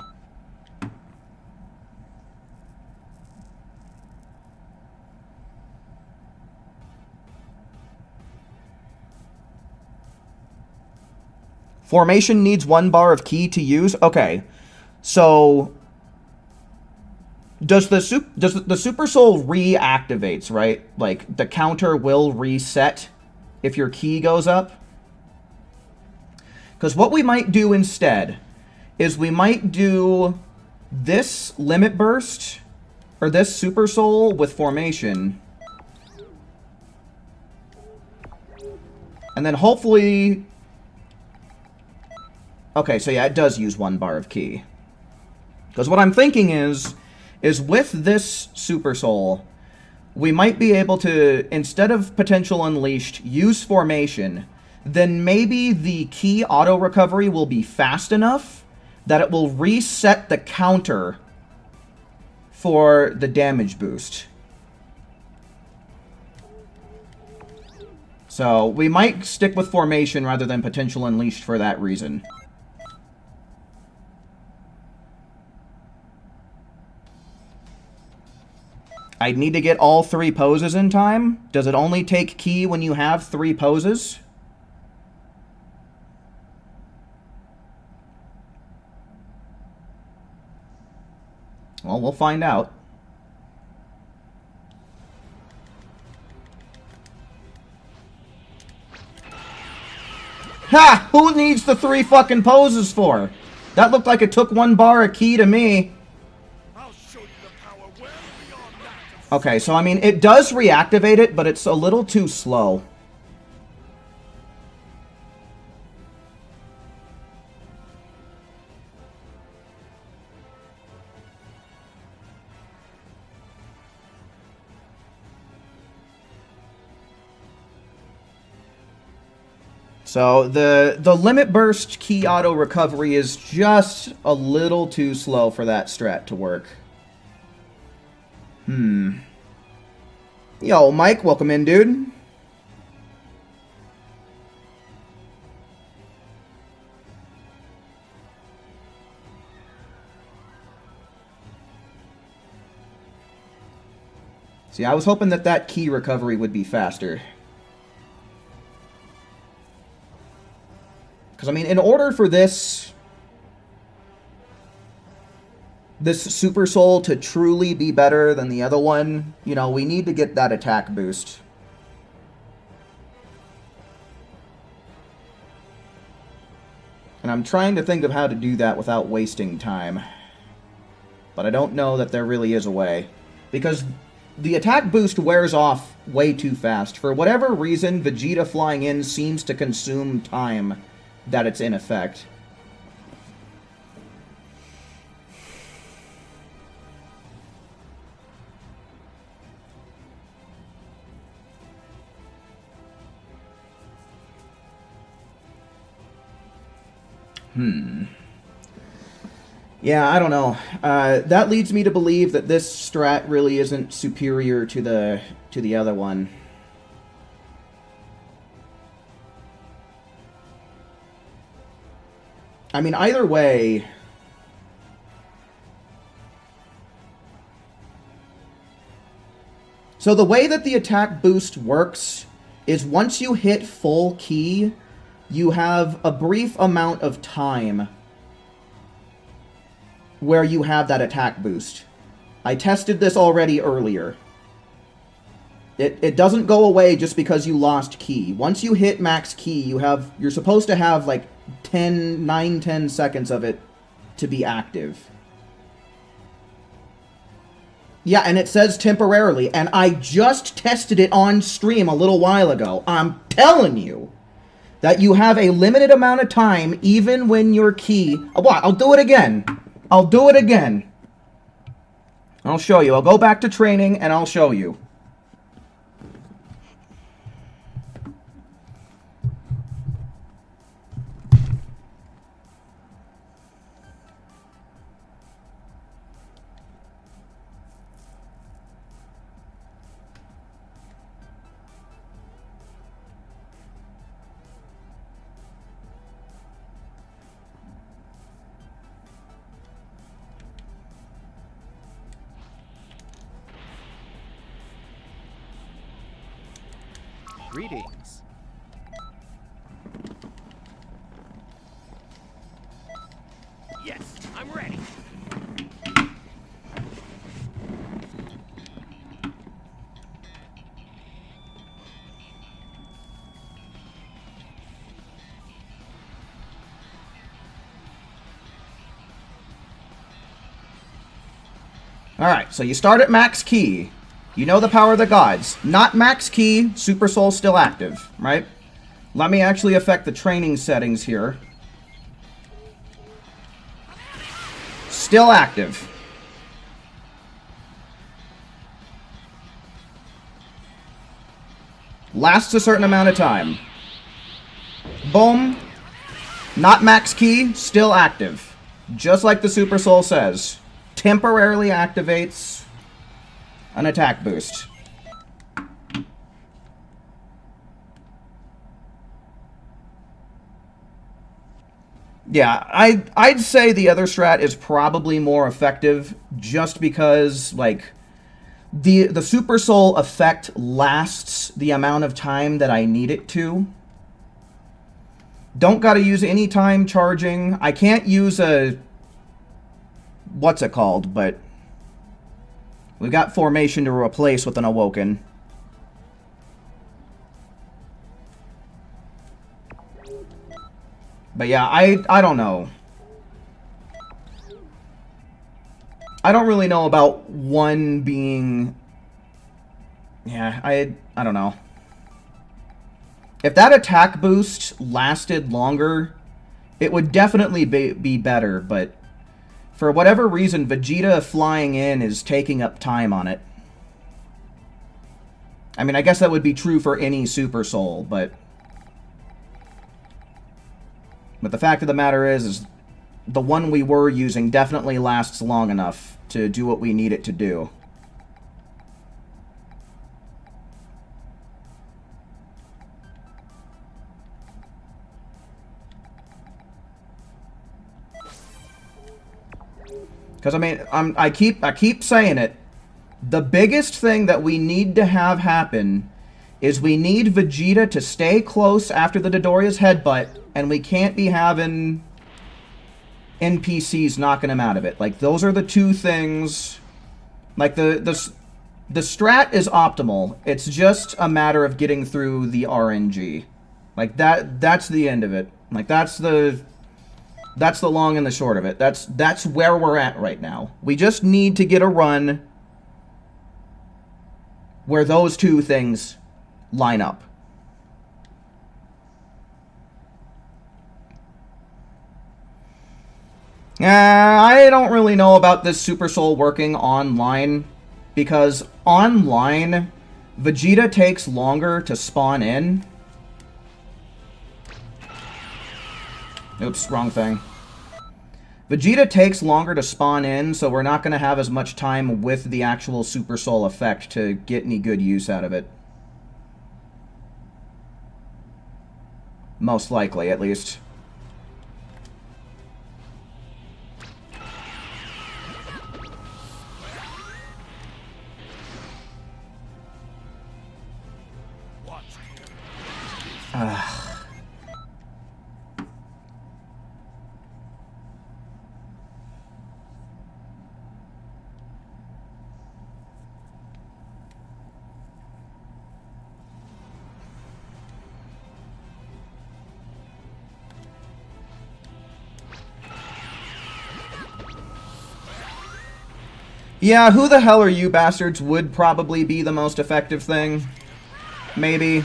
Formation needs 1 bar of ki to use? Okay. So does the Super Soul reactivates, right? Like, the counter will reset if your ki goes up? Because what we might do instead is we might do this Limit Burst, or this Super Soul with Formation. And then hopefully... Okay, so yeah, it does use 1 bar of ki. Because what I'm thinking is with this Super Soul, we might be able to, instead of Potential Unleashed, use Formation. Then maybe the ki auto recovery will be fast enough that it will reset the counter for the damage boost. So we might stick with Formation rather than Potential Unleashed for that reason. I'd need to get all 3 poses in time. Does it only take ki when you have 3 poses? Well, we'll find out. Ha! Who needs the 3 fucking poses for? That looked like it took 1 bar of ki to me. I'll show you the power well beyond that. Okay, so I mean, it does reactivate it, but it's a little too slow. So the Limit Burst ki auto recovery is just a little too slow for that strat to work. Yo, Mike, welcome in, dude. See, I was hoping that ki recovery would be faster. Because, I mean, in order for this Super Soul to truly be better than the other one, you know, we need to get that attack boost. And I'm trying to think of how to do that without wasting time. But I don't know that there really is a way. Because the attack boost wears off way too fast. For whatever reason, Vegeta flying in seems to consume time that it's in effect. Yeah, I don't know. That leads me to believe that this strat really isn't superior to the other one. I mean, either way... So the way that the attack boost works is once you hit full ki, you have a brief amount of time where you have that attack boost. I tested this already earlier. It doesn't go away just because you lost ki. Once you hit max ki, you're supposed to have like 9-10 seconds of it to be active. Yeah, and it says temporarily, and I just tested it on stream a little while ago. I'm telling you that you have a limited amount of time even when your ki... Well, I'll do it again. I'll do it again. I'll show you. I'll go back to training and I'll show you. Greetings. Yes, I'm ready. Alright, so you start at max key. You know the power of the gods. Not max key, Super Soul still active, right? Let me actually affect the training settings here. Still active. Lasts a certain amount of time. Boom. Not max key, still active. Just like the Super Soul says. Temporarily activates an attack boost. Yeah, I'd say the other strat is probably more effective just because, like, the Super Soul effect lasts the amount of time that I need it to. Don't gotta use any time charging. I can't use a... what's it called, but... we've got formation to replace with an Awoken. But yeah, I don't know. I don't really know about one being... yeah, I don't know. If that attack boost lasted longer, it would definitely be better, but for whatever reason, Vegeta flying in is taking up time on it. I mean, I guess that would be true for any Super Soul, but the fact of the matter is the one we were using definitely lasts long enough to do what we need it to do. Because, I mean, I keep saying it. The biggest thing that we need to have happen is we need Vegeta to stay close after the Dodoria's headbutt, and we can't be having NPCs knocking him out of it. Like, those are the two things. Like, the strat is optimal. It's just a matter of getting through the RNG. Like, that's the end of it. Like, that's the long and the short of it. That's where we're at right now. We just need to get a run where those two things line up. I don't really know about this Super Soul working online, because online, Vegeta takes longer to spawn in. Oops, wrong thing. Vegeta takes longer to spawn in, so we're not going to have as much time with the actual Super Soul effect to get any good use out of it. Most likely, at least. Yeah, who the hell are you bastards would probably be the most effective thing. Maybe.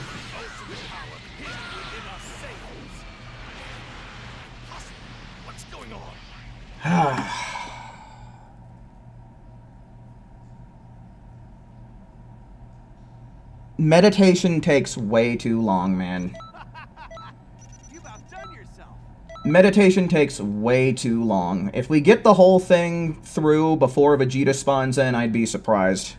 What's going on? Meditation takes way too long, man. You've outdone yourself. Meditation takes way too long. If we get the whole thing through before Vegeta spawns in, I'd be surprised.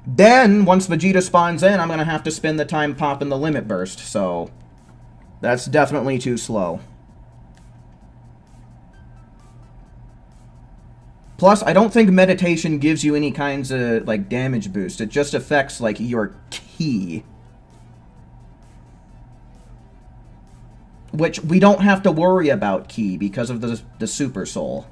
Then, once Vegeta spawns in, I'm going to have to spend the time popping the limit burst, so that's definitely too slow. Plus, I don't think meditation gives you any kinds of, like, damage boost. It just affects, like, your ki. which we don't have to worry about Key because of the Super Soul.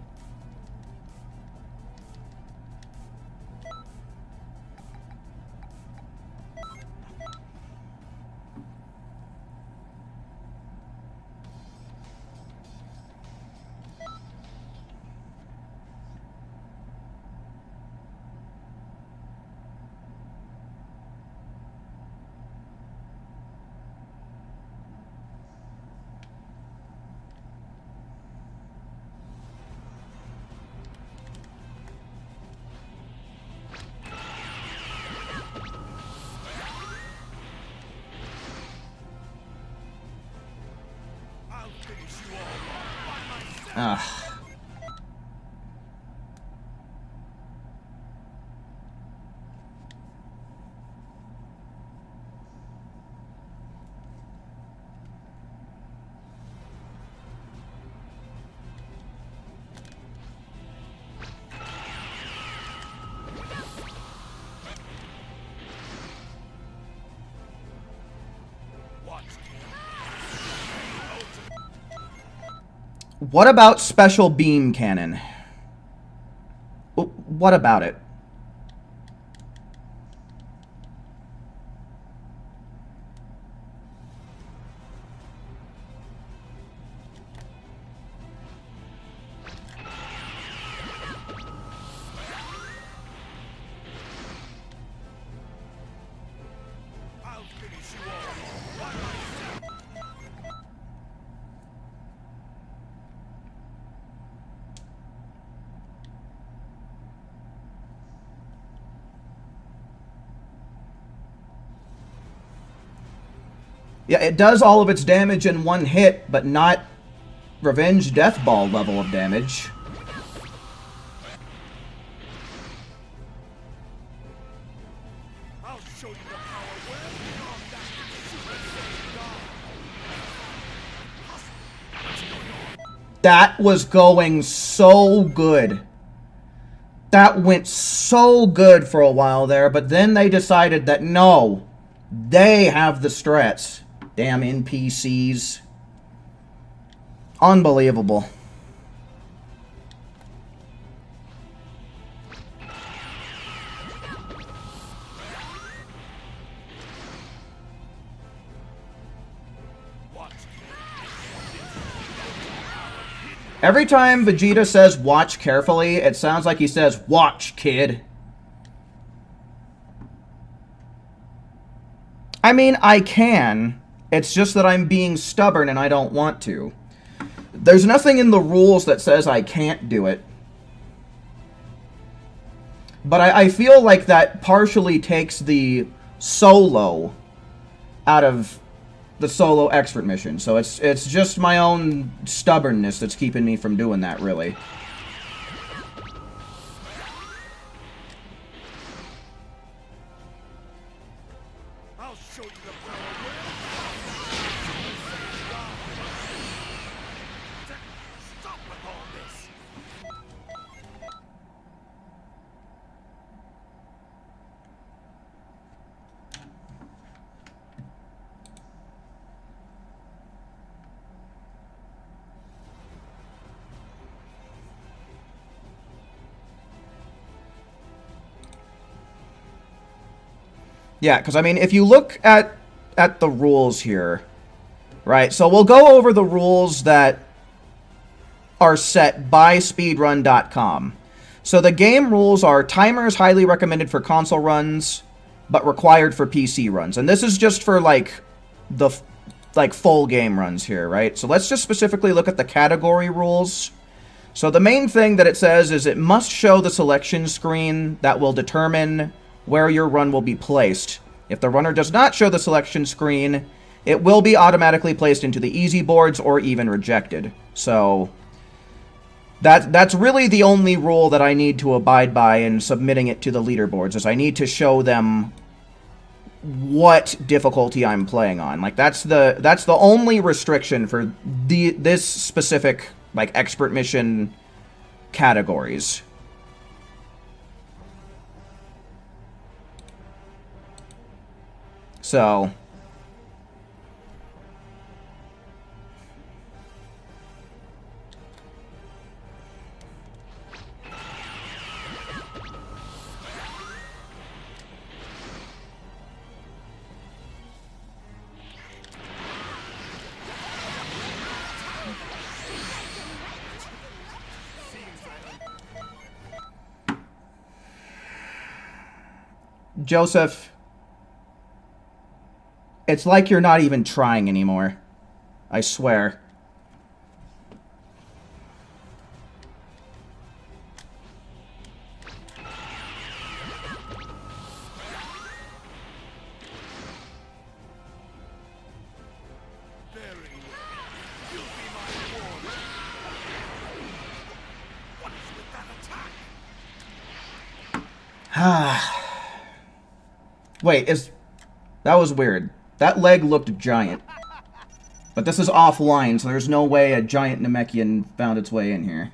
I'll finish you all off by Ugh. myself. Watch, What about Special Beam Cannon? What about it? I'll finish you all off by myself. Yeah, it does all of its damage in one hit, but not Revenge Death Ball level of damage. I'll show you the power well beyond that Super Saiyan God. That was going so good. That went so good for a while there, but then they decided that no, they have the strats. Damn NPCs. Unbelievable. Every time Vegeta says watch carefully, it sounds like he says, watch, kid. I mean, I can. It's just that I'm being stubborn and I don't want to. There's nothing in the rules that says I can't do it. But I feel like that partially takes the solo out of the solo expert mission. So it's just my own stubbornness that's keeping me from doing that, really. I'll show you the power well. Stop with all this. Yeah, because I mean, if you look at the rules here, right? So we'll go over the rules that are set by speedrun.com. So the game rules are timers highly recommended for console runs, but required for PC runs. And this is just for like the full game runs here, right? So let's just specifically look at the category rules. So the main thing that it says is it must show the selection screen that will determine where your run will be placed. If the runner does not show the selection screen, it will be automatically placed into the easy boards or even rejected. So that's really the only rule that I need to abide by in submitting it to the leaderboards, is I need to show them what difficulty I'm playing on. Like that's the only restriction for this specific like expert mission categories. So Joseph, it's like you're not even trying anymore. I swear. Very well. You'll be my reward. What is with that attack? Wait, that was weird. That leg looked giant. But this is offline, so there's no way a giant Namekian found its way in here.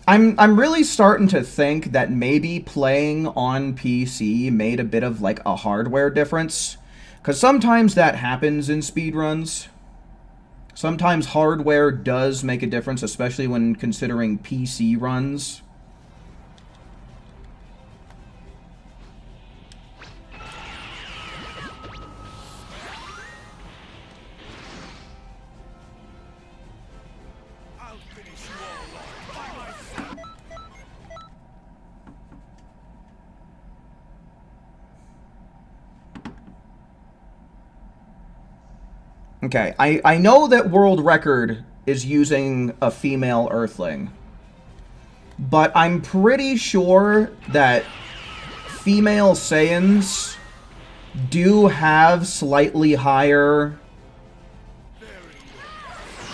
I'm really starting to think that maybe playing on PC made a bit of like a hardware difference. Because sometimes that happens in speedruns. Sometimes hardware does make a difference, especially when considering PC runs. I'll finish you all off by myself. Okay, I know that World Record is using a female Earthling. But I'm pretty sure that female Saiyans do have slightly higher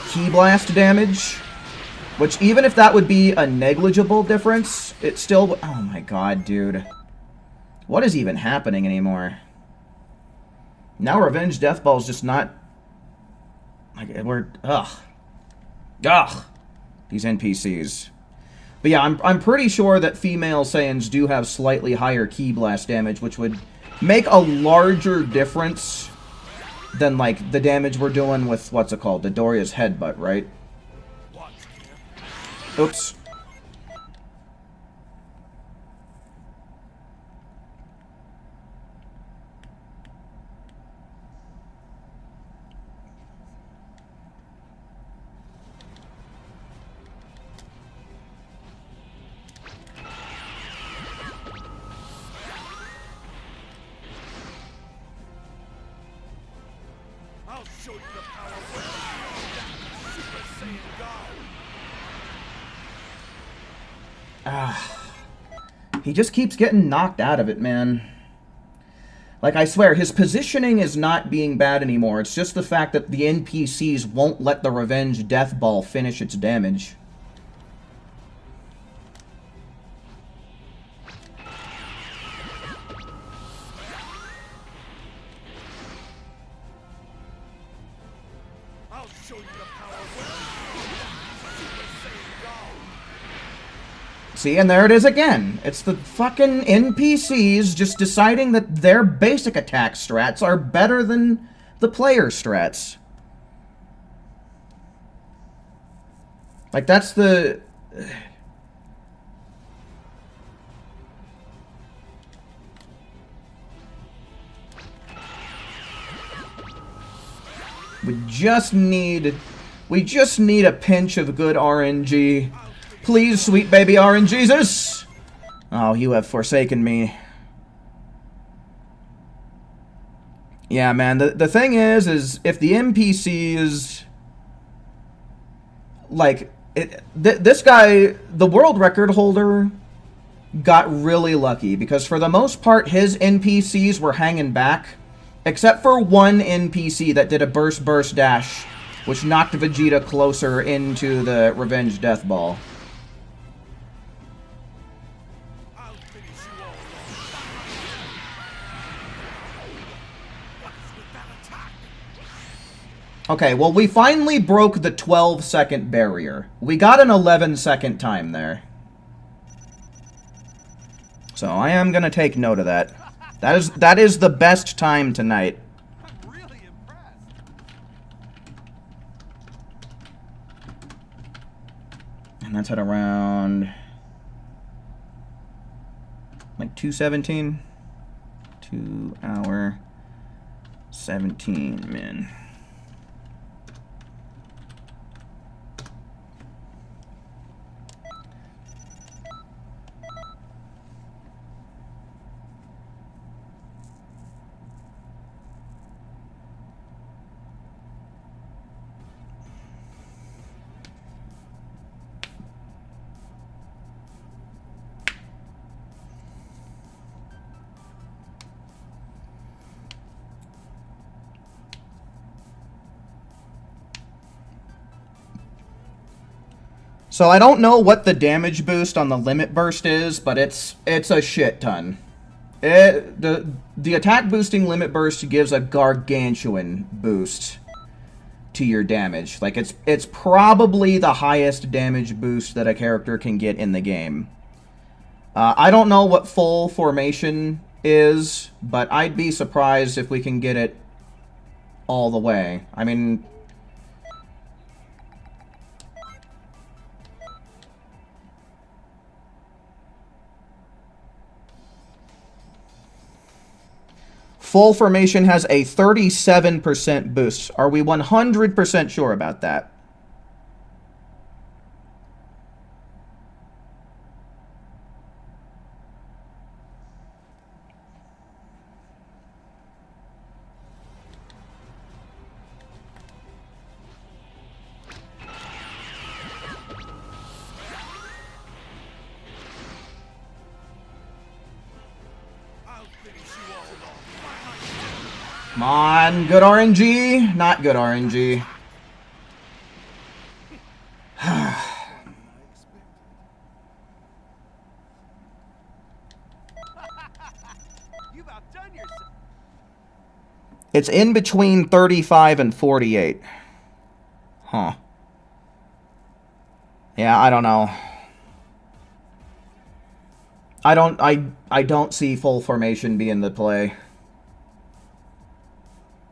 Ki Blast damage. Which, even if that would be a negligible difference, it still... Oh my god, dude. What is even happening anymore? Now Revenge Death Ball is just not... Like, we're... Ugh. Ugh. These NPCs. But yeah, I'm pretty sure that female Saiyans do have slightly higher Ki Blast damage, which would make a larger difference than, like, the damage we're doing with, what's it called? Doria's Headbutt, right? Oops. I'll show you the power of Super Saiyan God. He just keeps getting knocked out of it, man. Like, I swear, his positioning is not being bad anymore. It's just the fact that the NPCs won't let the Revenge Death Ball finish its damage. I'll show you the power of Super Saiyan God. See, and there it is again. It's the fucking NPCs just deciding that their basic attack strats are better than the player strats. Like, that's the... We just need a pinch of good RNG. Please, sweet baby RNGesus! Oh, you have forsaken me. Yeah, man, the thing is if the NPCs... Like, this guy, the world record holder, got really lucky. Because for the most part, his NPCs were hanging back. Except for one NPC that did a burst dash, which knocked Vegeta closer into the Revenge Death Ball. I'll finish you all off. Okay, well, we finally broke the 12-second barrier. We got an 11-second time there. So I am going to take note of that. That is the best time tonight. I'm really impressed. And that's at around... like 2:17? 2 hour 17 min. So I don't know what the damage boost on the limit burst is, but it's a shit ton. The attack boosting limit burst gives a gargantuan boost to your damage. Like it's probably the highest damage boost that a character can get in the game. I don't know what full formation is, but I'd be surprised if we can get it all the way. I mean, full formation has a 37% boost. Are we 100% sure about that? I'll finish you all off. Come on, good RNG. Not good RNG. You've outdone yourself. It's in between 35 and 48. Huh. Yeah, I don't know. I don't see full formation being the play.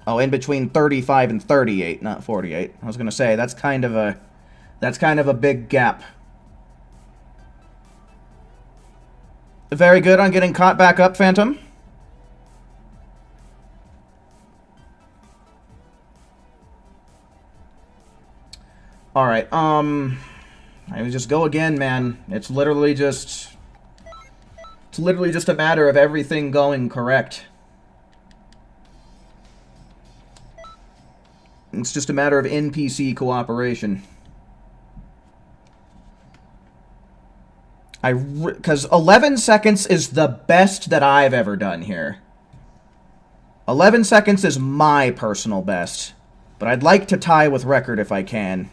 Oh, in between 35 and 38, not 48. I was gonna say that's kind of a big gap. Very good on getting caught back up, Phantom. All right. I would just go again, man. It's literally just a matter of everything going correct. It's just a matter of NPC cooperation. Because 11 seconds is the best that I've ever done here. 11 seconds is my personal best. But I'd like to tie with record if I can.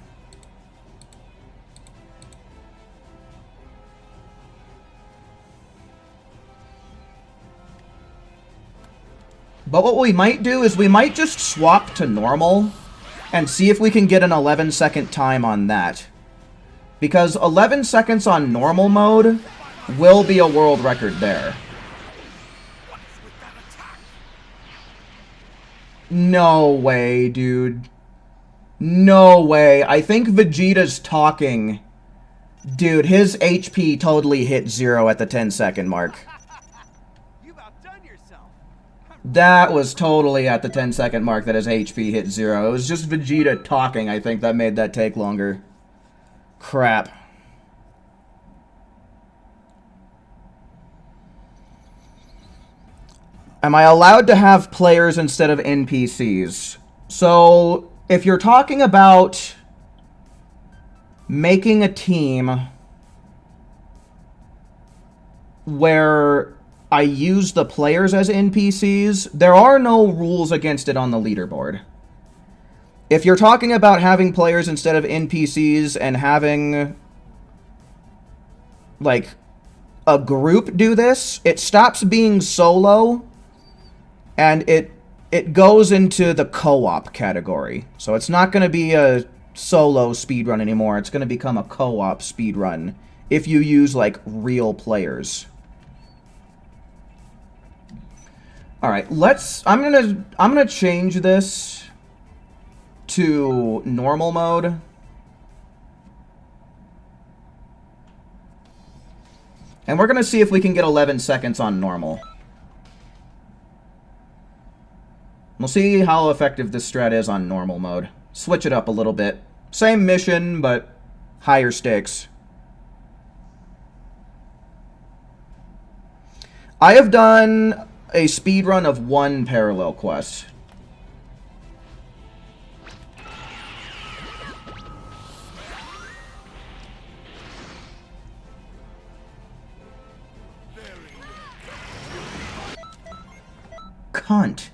But what we might do is we might just swap to normal and see if we can get an 11-second time on that. Because 11 seconds on normal mode will be a world record there. No way, dude. No way. I think Vegeta's talking. Dude, his HP totally hit 0 at the 10-second mark. You've outdone yourself. That was totally at the 10-second mark that his HP hit 0. It was just Vegeta talking, I think, that made that take longer. Crap. Am I allowed to have players instead of NPCs? So, if you're talking about making a team where I use the players as NPCs, there are no rules against it on the leaderboard. If you're talking about having players instead of NPCs and having, like, a group do this, it stops being solo, and it it goes into the co-op category. So it's not going to be a solo speedrun anymore. It's going to become a co-op speedrun if you use, like, real players. Alright, I'm gonna change this to normal mode. And we're gonna see if we can get 11 seconds on normal. We'll see how effective this strat is on normal mode. Switch it up a little bit. Same mission, but higher stakes. I have done a speedrun of 1 parallel quest. Cunt.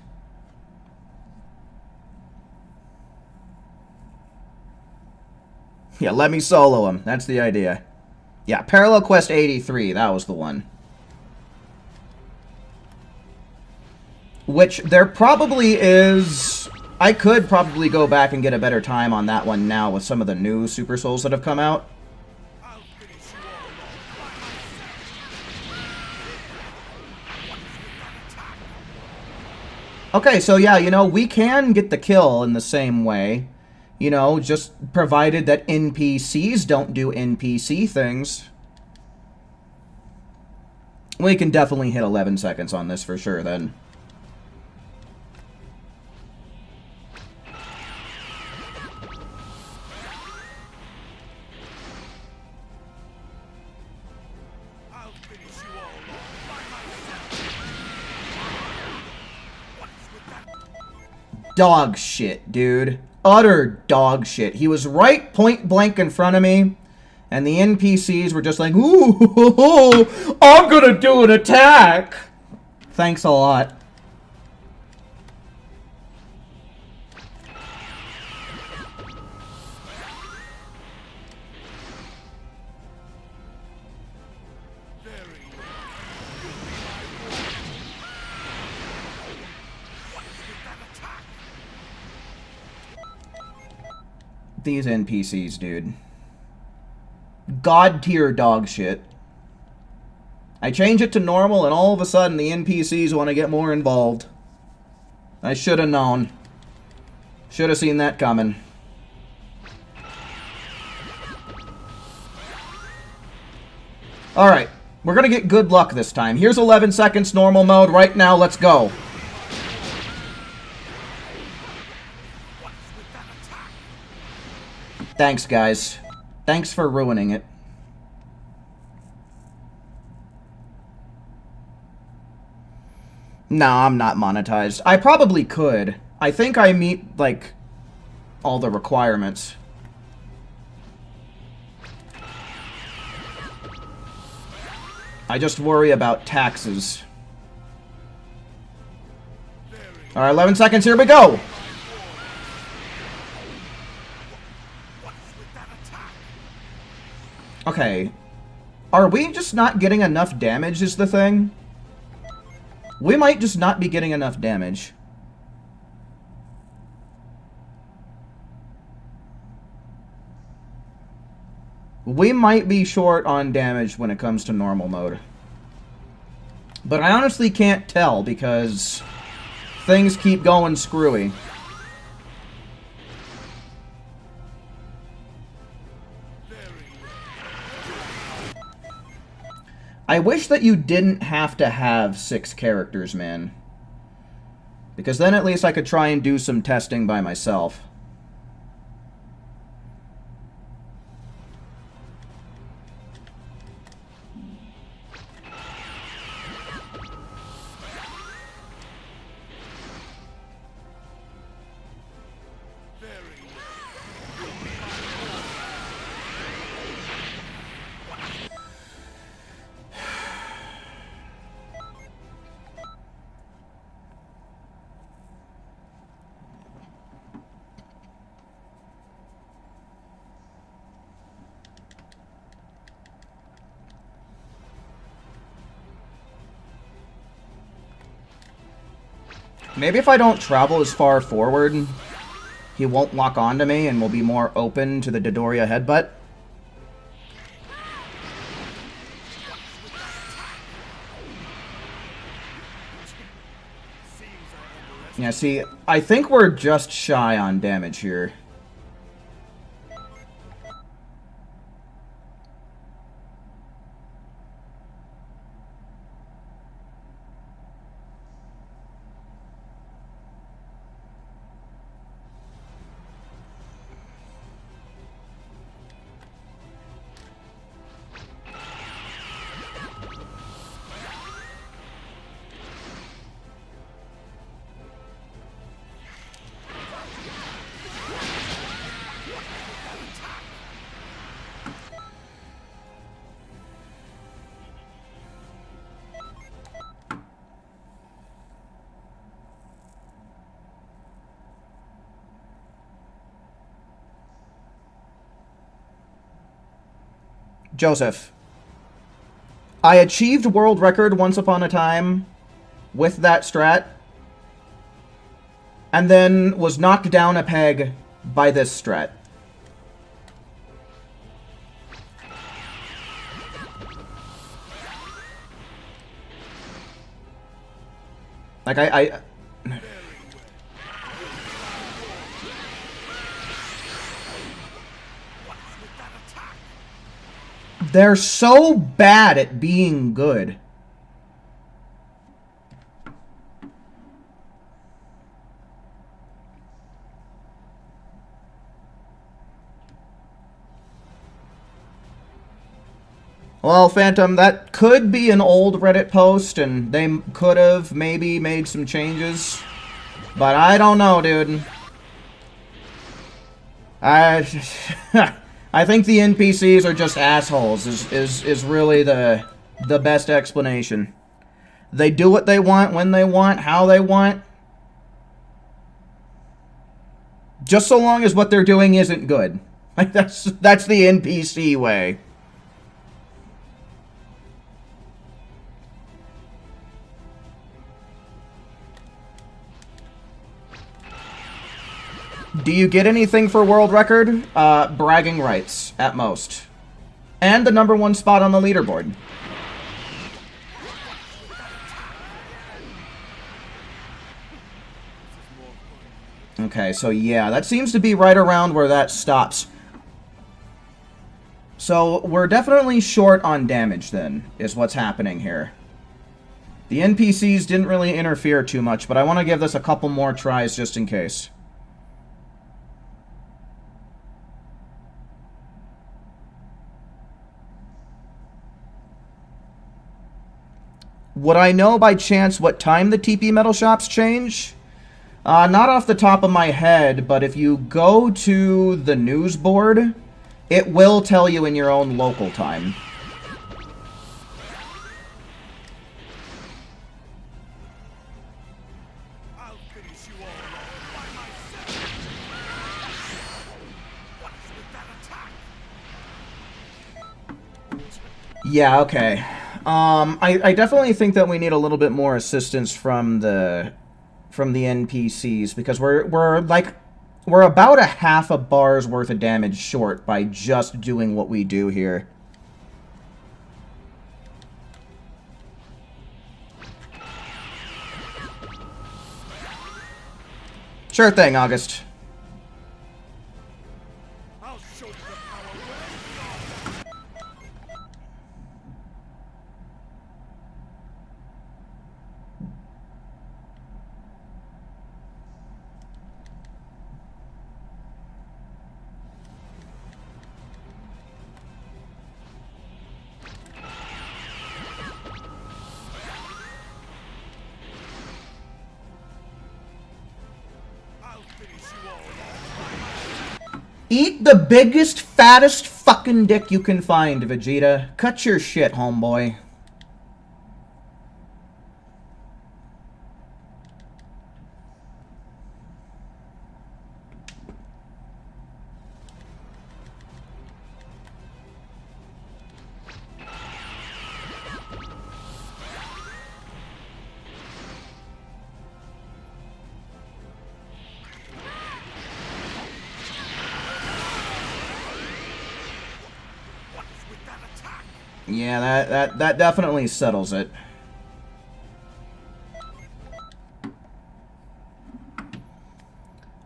Yeah, let me solo him. That's the idea. Yeah, Parallel Quest 83, that was the one. Which, there probably is... I could probably go back and get a better time on that one now with some of the new Super Souls that have come out. Okay, so yeah, you know, we can get the kill in the same way. You know, just provided that NPCs don't do NPC things. We can definitely hit 11 seconds on this for sure, then. Dog shit, dude. Utter dog shit. He was right point blank in front of me, and the NPCs were just like, ooh, I'm gonna do an attack. Thanks a lot. These NPCs, dude. God tier dog shit. I change it to normal and all of a sudden the NPCs want to get more involved. I should have known. Should have seen that coming. Alright, we're gonna get good luck this time. Here's 11 seconds normal mode right now, let's go. Thanks, guys. Thanks for ruining it. No, I'm not monetized. I probably could. I think I meet, like, all the requirements. I just worry about taxes. Alright, 11 seconds, here we go! Okay. Are we just not getting enough damage is the thing? We might just not be getting enough damage. We might be short on damage when it comes to normal mode. But I honestly can't tell because things keep going screwy. I wish that you didn't have to have 6 characters, man. Because then at least I could try and do some testing by myself. Maybe if I don't travel as far forward, he won't lock onto me and will be more open to the Dodoria headbutt. Yeah, see, I think we're just shy on damage here. Joseph, I achieved world record once upon a time with that strat, and then was knocked down a peg by this strat. Like, I They're so bad at being good. Well, Phantom, that could be an old Reddit post, and they could have maybe made some changes. But I don't know, dude. I think the NPCs are just assholes, is really the best explanation. They do what they want, when they want, how they want. Just so long as what they're doing isn't good. Like, that's the NPC way. Do you get anything for world record? Bragging rights, at most. And the #1 spot on the leaderboard. Okay, so yeah, that seems to be right around where that stops. So, we're definitely short on damage, then, is what's happening here. The NPCs didn't really interfere too much, but I want to give this a couple more tries just in case. Would I know by chance what time the TP metal shops change? Not off the top of my head, but if you go to the news board, it will tell you in your own local time. I'll finish you all off by myself. What's with that attack? Yeah, okay. I definitely think that we need a little bit more assistance from the NPCs, because we're about a half a bar's worth of damage short by just doing what we do here. Sure thing, August. I'll show you the power well beyond that. I'll finish you all off. Eat the biggest, fattest fucking dick you can find, Vegeta. Cut your shit, homeboy. Yeah, that definitely settles it.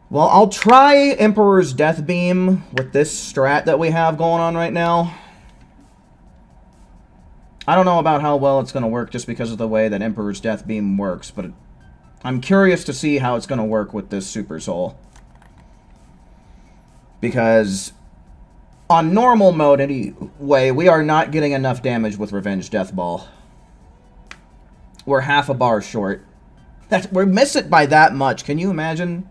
Well, I'll try Emperor's Death Beam with this strat that we have going on right now. I don't know about how well it's going to work just because of the way that Emperor's Death Beam works, but I'm curious to see how it's going to work with this Super Soul. Because on normal mode anyway, we are not getting enough damage with Revenge Death Ball. We're half a bar short. We miss it by that much. Can you imagine?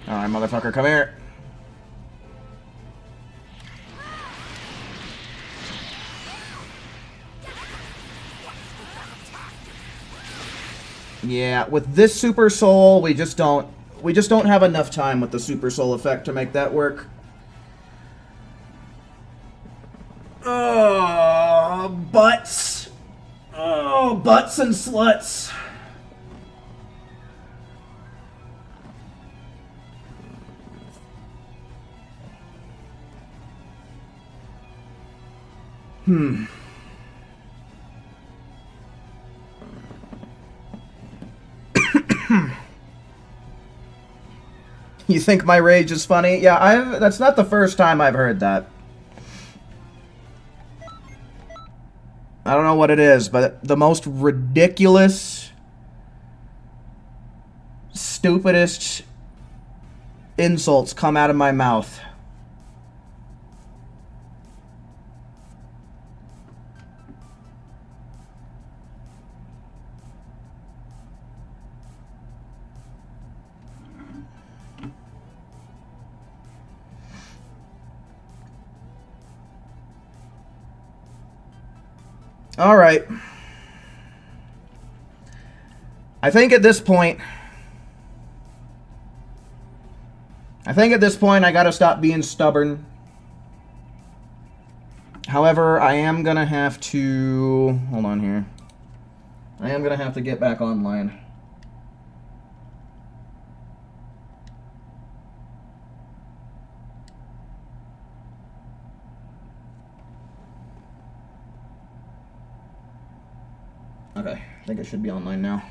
Alright, motherfucker, come here. Yeah, with this Super Soul, we just don't have enough time with the Super Soul effect to make that work. Oh, butts. Oh, butts and sluts. You think my rage is funny? Yeah, that's not the first time I've heard that. I don't know what it is, but the most ridiculous, stupidest insults come out of my mouth. All right. I think at this point I gotta stop being stubborn. However, I am gonna have to... Hold on here. I am gonna have to get back online. Okay, I think it should be online now.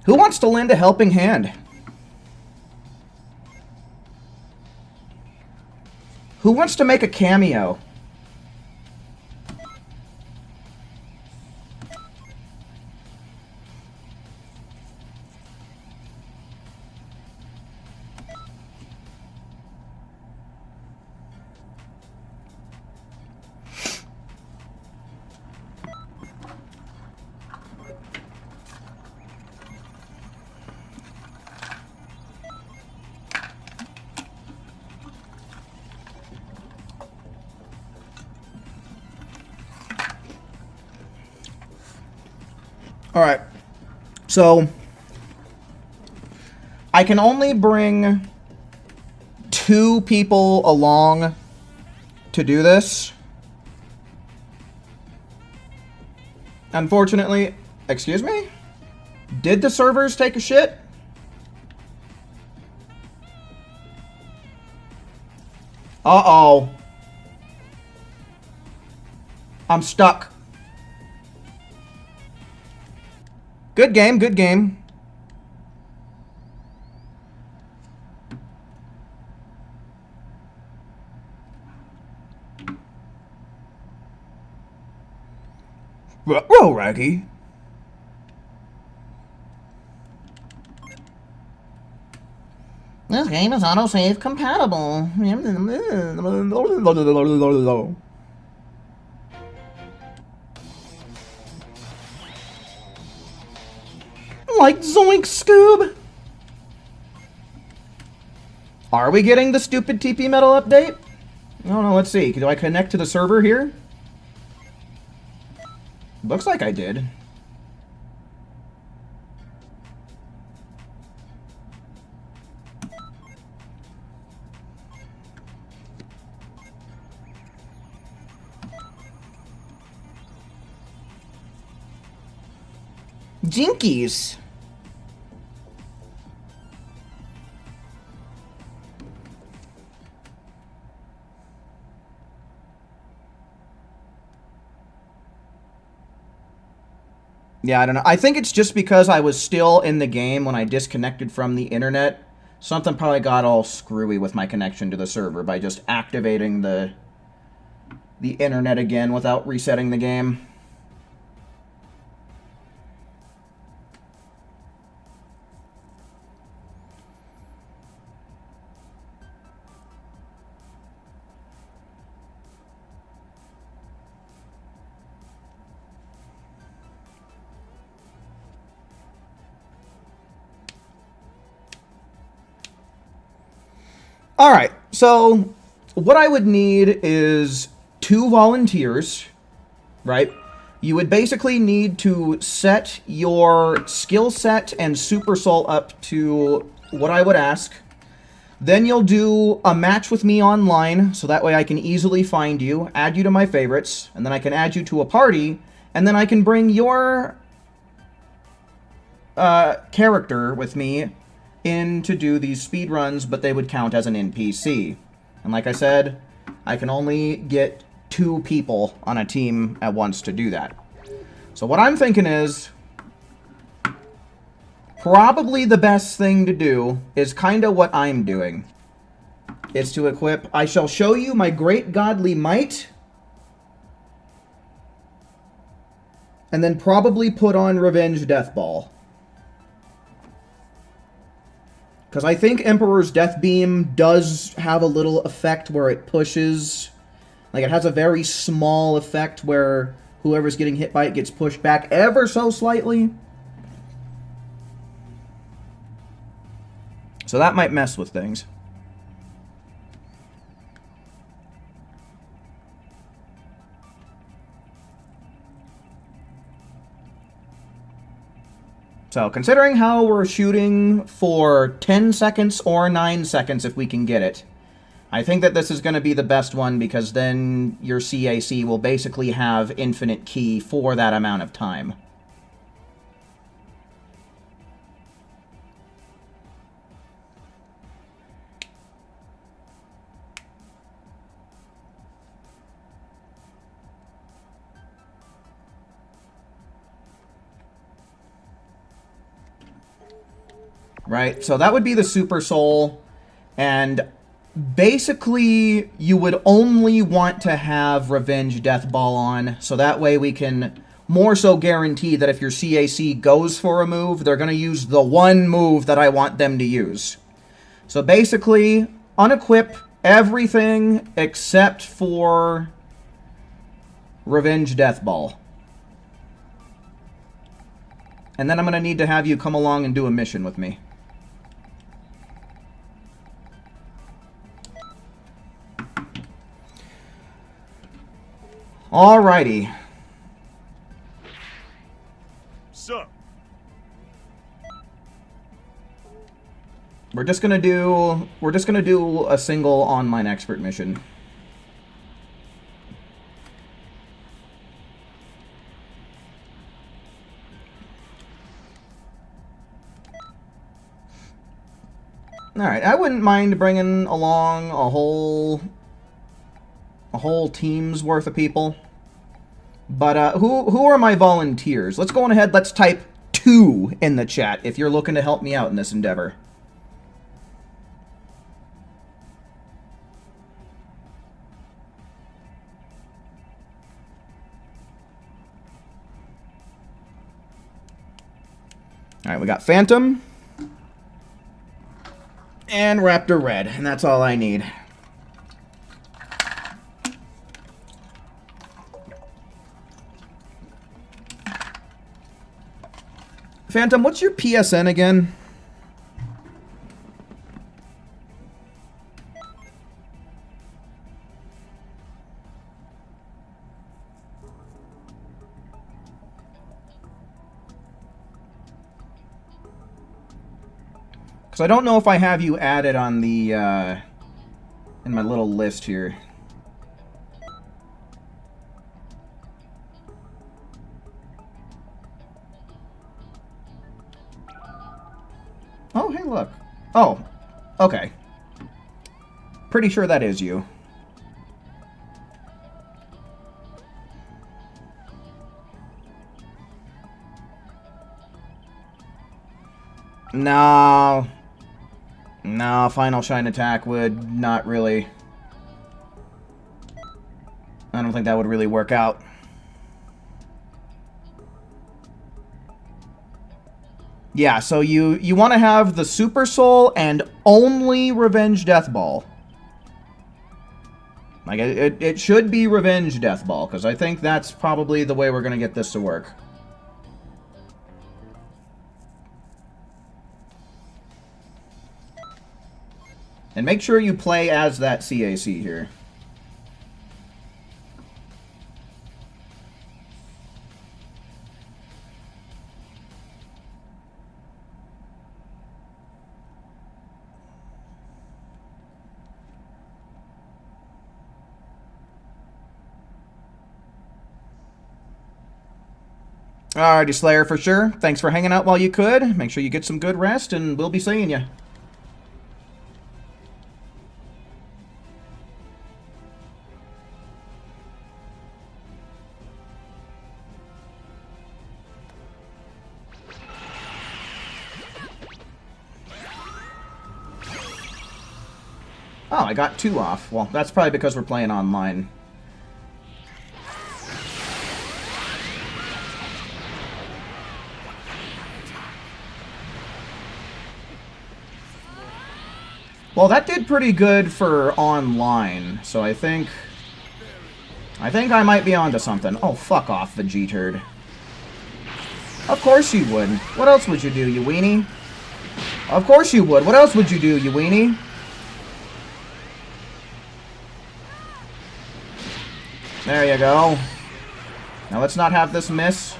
Who wants to lend a helping hand? Who wants to make a cameo? Alright, so I can only bring 2 people along to do this. Unfortunately, excuse me? Did the servers take a shit? Uh-oh. I'm stuck. Good game, good game. Whoa, Raggy. This game is autosave compatible. Like Zoink Scoob. Are we getting the stupid TP Metal update? I don't know, let's see. Do I connect to the server here? Looks like I did. Jinkies. Yeah, I don't know. I think it's just because I was still in the game when I disconnected from the internet. Something probably got all screwy with my connection to the server by just activating the internet again without resetting the game. All right, so what I would need is 2 volunteers, right? You would basically need to set your skill set and super soul up to what I would ask. Then you'll do a match with me online, so that way I can easily find you, add you to my favorites, and then I can add you to a party, and then I can bring your character with me in to do these speed runs, but they would count as an NPC. And like I said, I can only get 2 people on a team at once to do that. So what I'm thinking is, probably the best thing to do is kind of what I'm doing. It's to equip, I shall show you my great godly might, and then probably put on Revenge Death Ball. Because I think Emperor's Death Beam does have a little effect where it pushes. Like, it has a very small effect where whoever's getting hit by it gets pushed back ever so slightly. So that might mess with things. So, considering how we're shooting for 10 seconds or 9 seconds if we can get it, I think that this is going to be the best one because then your CAC will basically have infinite ki for that amount of time. Right, so that would be the Super Soul, and basically you would only want to have Revenge Death Ball on, so that way we can more so guarantee that if your CAC goes for a move, they're going to use the one move that I want them to use. So basically, unequip everything except for Revenge Death Ball. And then I'm going to need to have you come along and do a mission with me. Alrighty. Sir. We're just gonna do a single online expert mission. Alright, I wouldn't mind bringing along a whole team's worth of people. But who are my volunteers? Let's go on ahead, let's type 2 in the chat if you're looking to help me out in this endeavor. Alright, we got Phantom. And Raptor Red, and that's all I need. Phantom, what's your PSN again? Because I don't know if I have you added on the, in my little list here. Oh, hey, look. Oh, okay. Pretty sure that is you. No. No, Final Shine Attack would not really... I don't think that would really work out. Yeah, so you want to have the Super Soul and only Revenge Death Ball. Like, it should be Revenge Death Ball, because I think that's probably the way we're going to get this to work. And make sure you play as that CAC here. Alrighty, Slayer, for sure. Thanks for hanging out while you could. Make sure you get some good rest, and we'll be seeing you. Oh, I got 2 off. Well, that's probably because we're playing online. Well, that did pretty good for online, so I think I might be onto something. Oh, fuck off, Vegeta. Of course you would. What else would you do, you weenie? Of course you would. What else would you do, you weenie? There you go. Now let's not have this miss.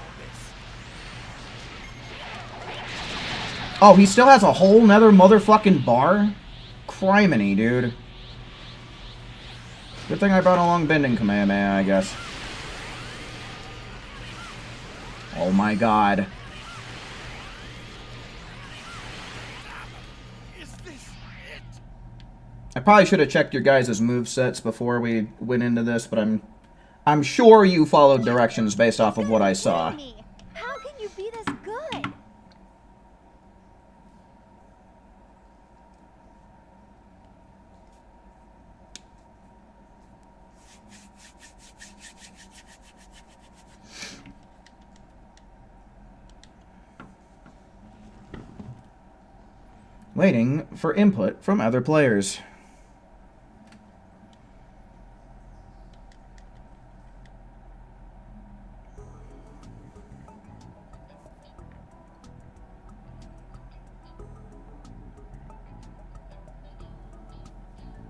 Oh, he still has a whole nother motherfucking bar? Criminy, dude. Good thing I brought along Bending Kamehameha, I guess. Oh my god. Is this it? I probably should have checked your guys' movesets before we went into this, but I'm sure you followed directions based off of what I saw. How can you be this good? Waiting for input from other players.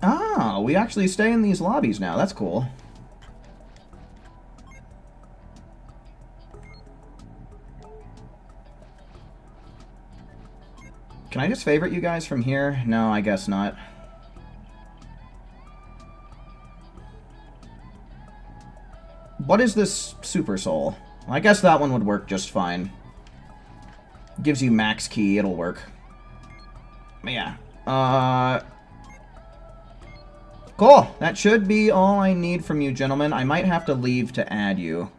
Ah, we actually stay in these lobbies now. That's cool. Can I just favorite you guys from here? No, I guess not. What is this Super Soul? Well, I guess that one would work just fine. Gives you max key, it'll work. But yeah. Cool. That should be all I need from you, gentlemen. I might have to leave to add you.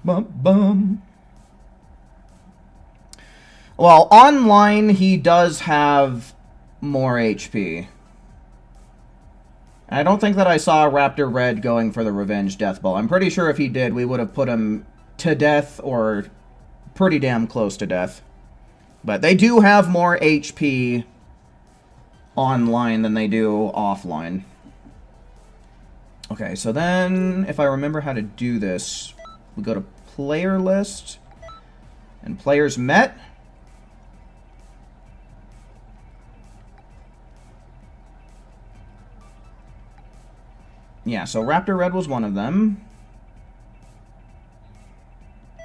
Bum, bum. Well, online, he does have more HP. I don't think that I saw Raptor Red going for the Revenge Death Ball. I'm pretty sure if he did, we would have put him to death or pretty damn close to death. But they do have more HP online than they do offline. Okay, so then, if I remember how to do this, we go to player list and players met. Yeah, so Raptor Red was one of them.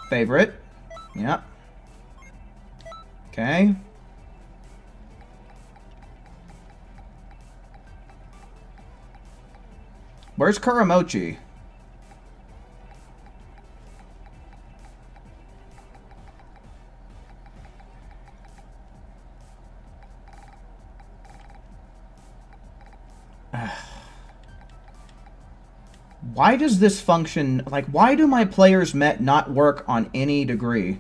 Favorite. Yeah. Okay. Where's Kuramochi? Why does this function... Like, why do my players met not work on any degree?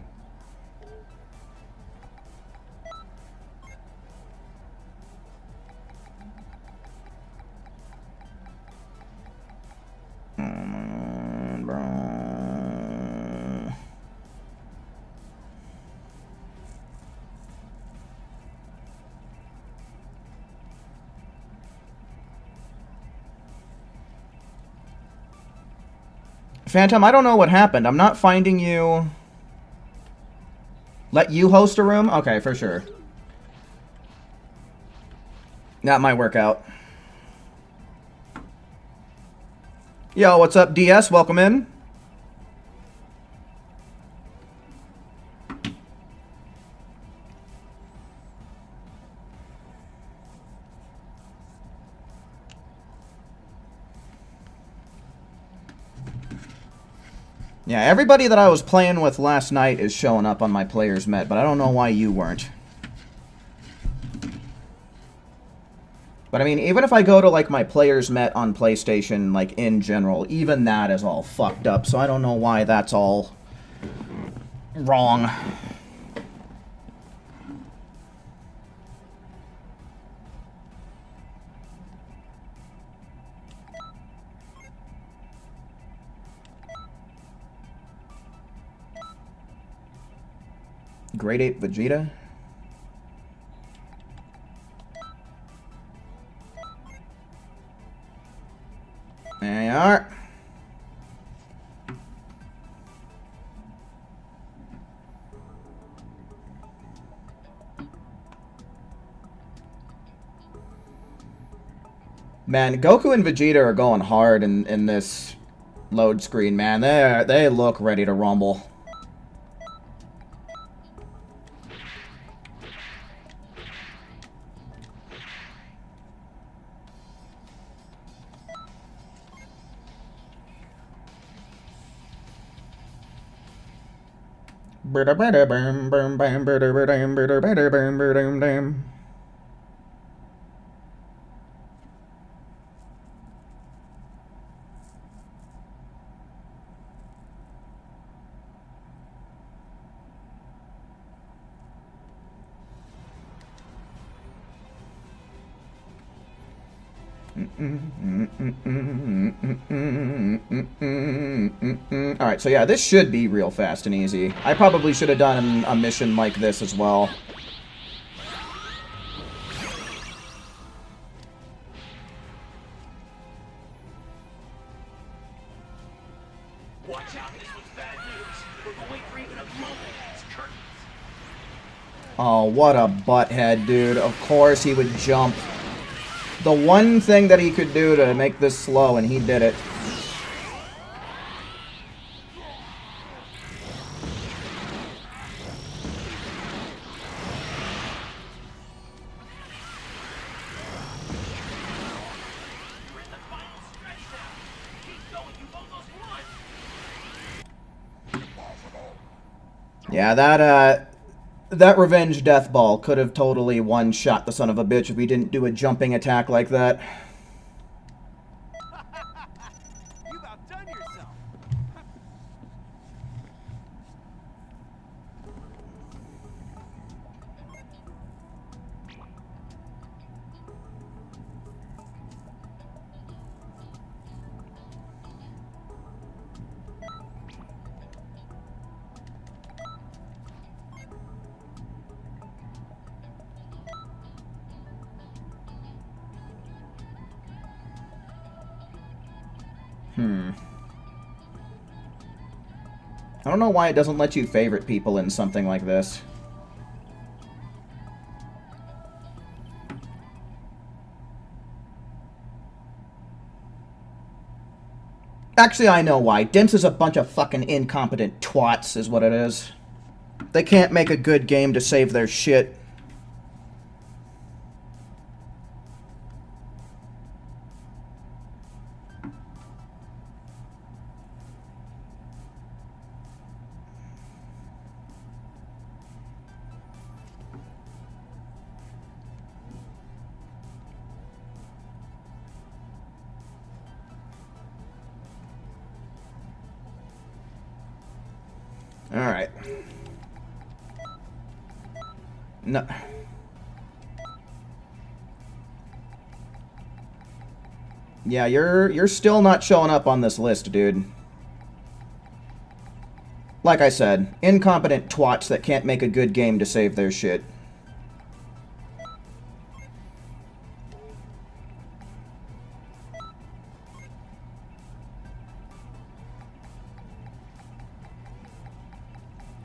Phantom, I don't know what happened. I'm not finding you. Let you host a room? Okay, for sure. That might work out. Yo, what's up, DS? Welcome in. Yeah, everybody that I was playing with last night is showing up on my players met, but I don't know why you weren't. But I mean, even if I go to like my players met on PlayStation, like in general, even that is all fucked up, so I don't know why that's all wrong. Grade 8 Vegeta. There you are. Man, Goku and Vegeta are going hard in this load screen, man. They look ready to rumble. Alright, so yeah, this should be real fast and easy. I probably should have done a mission like this as well. Watch out, this was bad news. We're going for even a moment. It's curtains. Oh, what a butthead, dude. Of course he would jump. The one thing that he could do to make this slow, and he did it. Yeah, that revenge death ball could have totally one-shot the son of a bitch if we didn't do a jumping attack like that. You've outdone yourself. I don't know why it doesn't let you favorite people in something like this. Actually, I know why. Dimps is a bunch of fucking incompetent twats, is what it is. They can't make a good game to save their shit. Alright. No. Yeah, you're still not showing up on this list, dude. Like I said, incompetent twats that can't make a good game to save their shit.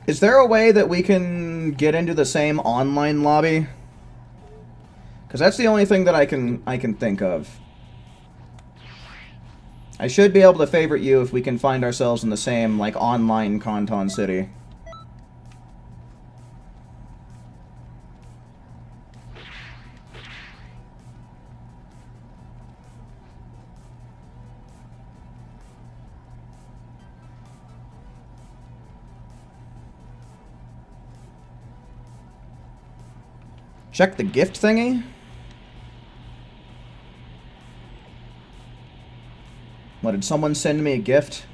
Is there a way that we can get into the same online lobby? Because that's the only thing that I can think of. I should be able to favorite you if we can find ourselves in the same, like, online Canton City. Check the gift thingy? What, did someone send me a gift?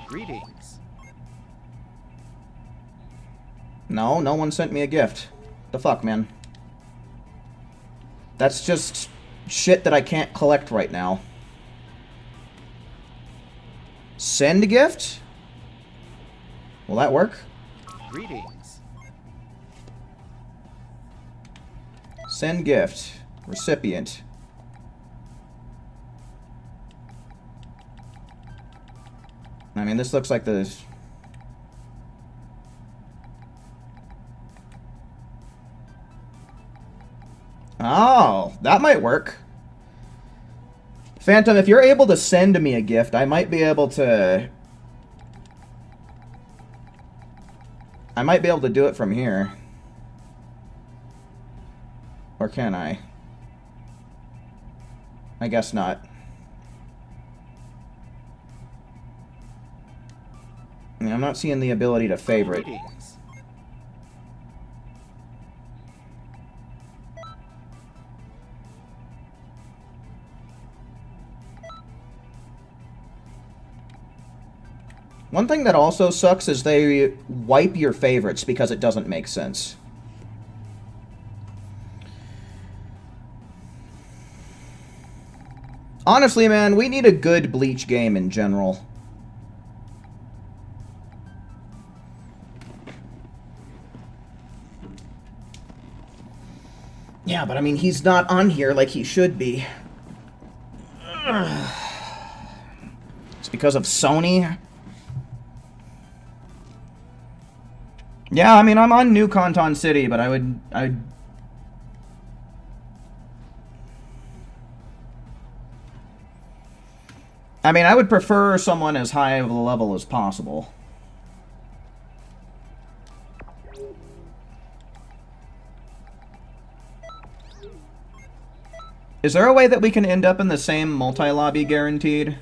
Greetings. No, no one sent me a gift. The fuck, man? That's just shit that I can't collect right now. Send a gift? Will that work? Greetings. Send gift. Recipient. I mean, this looks like the... Oh, that might work. Phantom, if you're able to send me a gift, I might be able to... I might be able to do it from here. Or can I? I guess not. Yeah, I'm not seeing the ability to favorite. Greetings. One thing that also sucks is they wipe your favorites because it doesn't make sense. Honestly, man, we need a good Bleach game in general. Yeah, but I mean, he's not on here like he should be. It's because of Sony? Yeah, I mean, I'm on New Canton City, but I'd... I mean, I would prefer someone as high of a level as possible. Is there a way that we can end up in the same multi-lobby guaranteed?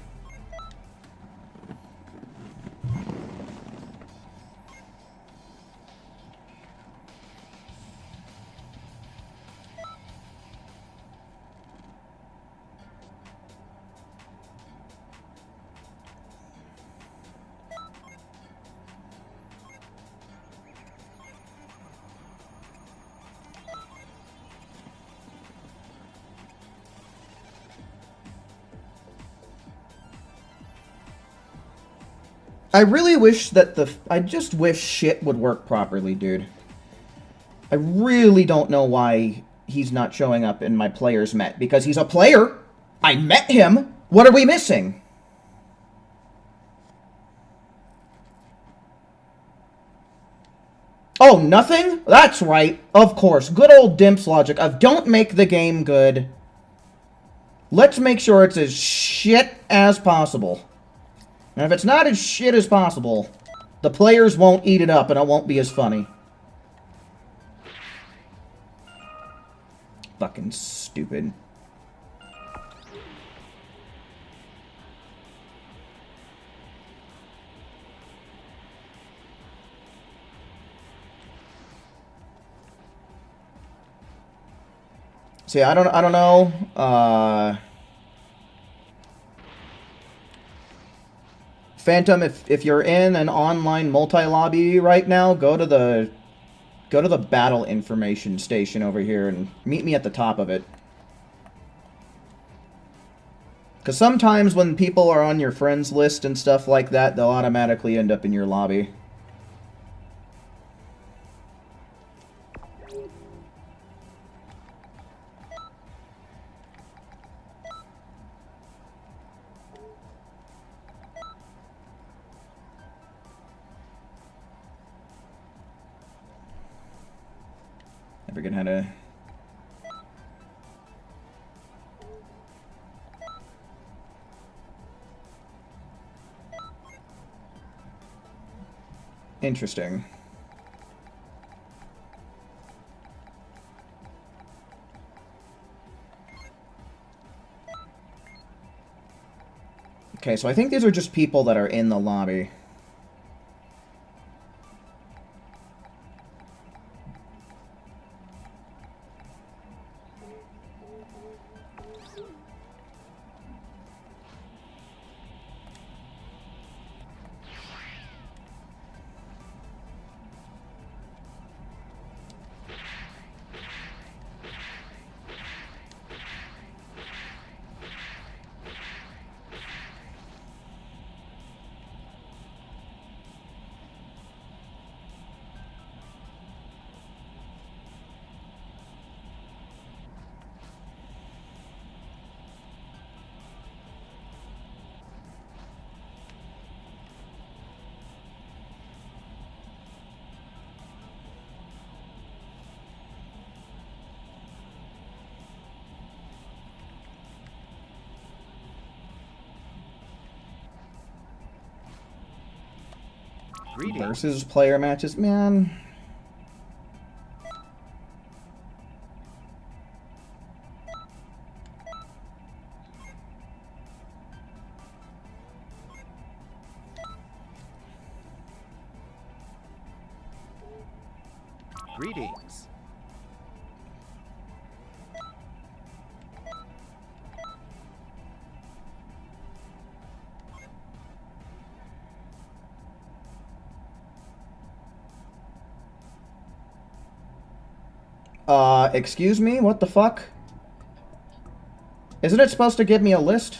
I really wish that I just wish shit would work properly, dude. I really don't know why he's not showing up in my players met? Because he's a player. I met him. What are we missing? Oh, nothing? That's right. Of course. Good old Dimp's logic of don't make the game good. Let's make sure it's as shit as possible. And if it's not as shit as possible, the players won't eat it up and it won't be as funny. Fucking stupid. See, I don't know. Phantom, if you're in an online multi-lobby right now, go to the battle information station over here and meet me at the top of it. Because sometimes when people are on your friends list and stuff like that, they'll automatically end up in your lobby. I forget how to... Interesting. Okay, so I think these are just people that are in the lobby. Greetings. Versus player matches, man. Greetings. Excuse me? What the fuck? Isn't it supposed to give me a list?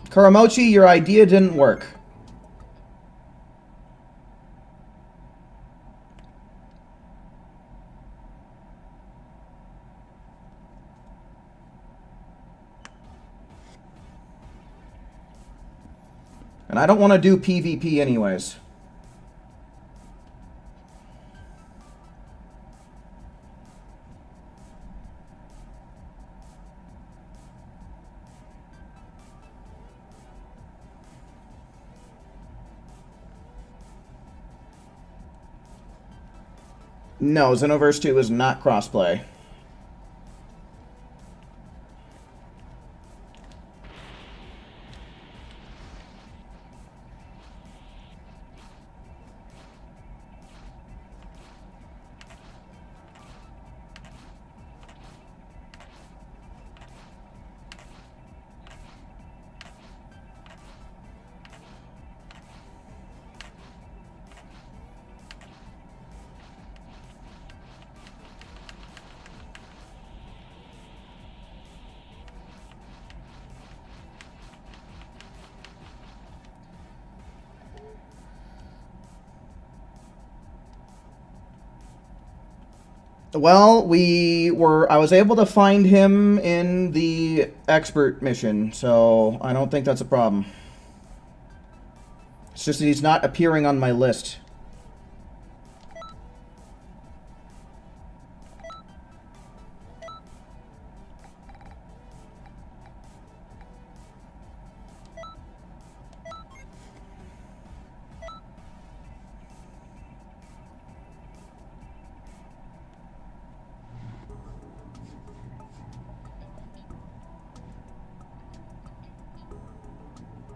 Kuramochi, your idea didn't work. And I don't want to do PvP anyways. No, Xenoverse 2 is not crossplay. Well, I was able to find him in the expert mission, so I don't think that's a problem. It's just that he's not appearing on my list.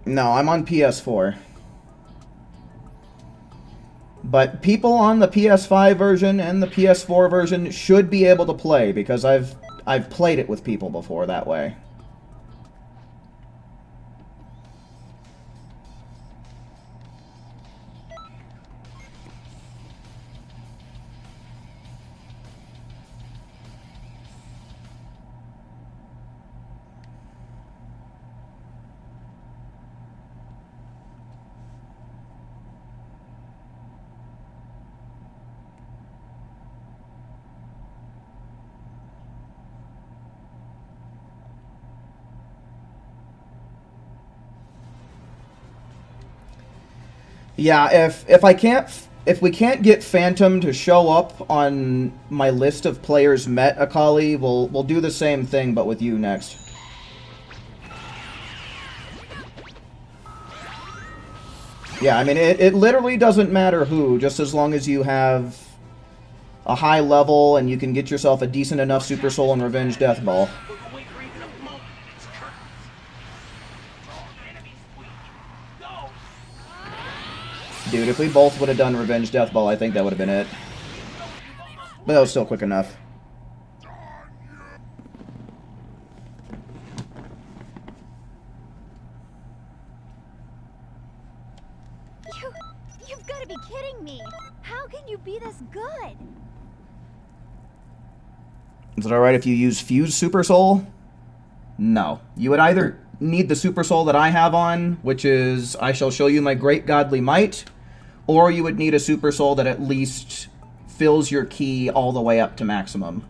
No, I'm on PS4. But people on the PS5 version and the PS4 version should be able to play, because I've played it with people before that way. Yeah, if we can't get Phantom to show up on my list of players met Akali, we'll do the same thing but with you next. Yeah, I mean it literally doesn't matter who, just as long as you have a high level and you can get yourself a decent enough Super Soul and Revenge Death Ball. Dude, if we both would have done Revenge Death Ball, I think that would have been it. But that was still quick enough. You've got to be kidding me. How can you be this good? Is it alright if you use Fuse Super Soul? No. You would either need the Super Soul that I have on, which is I shall show you my great godly might, or you would need a Super Soul that at least fills your key all the way up to maximum.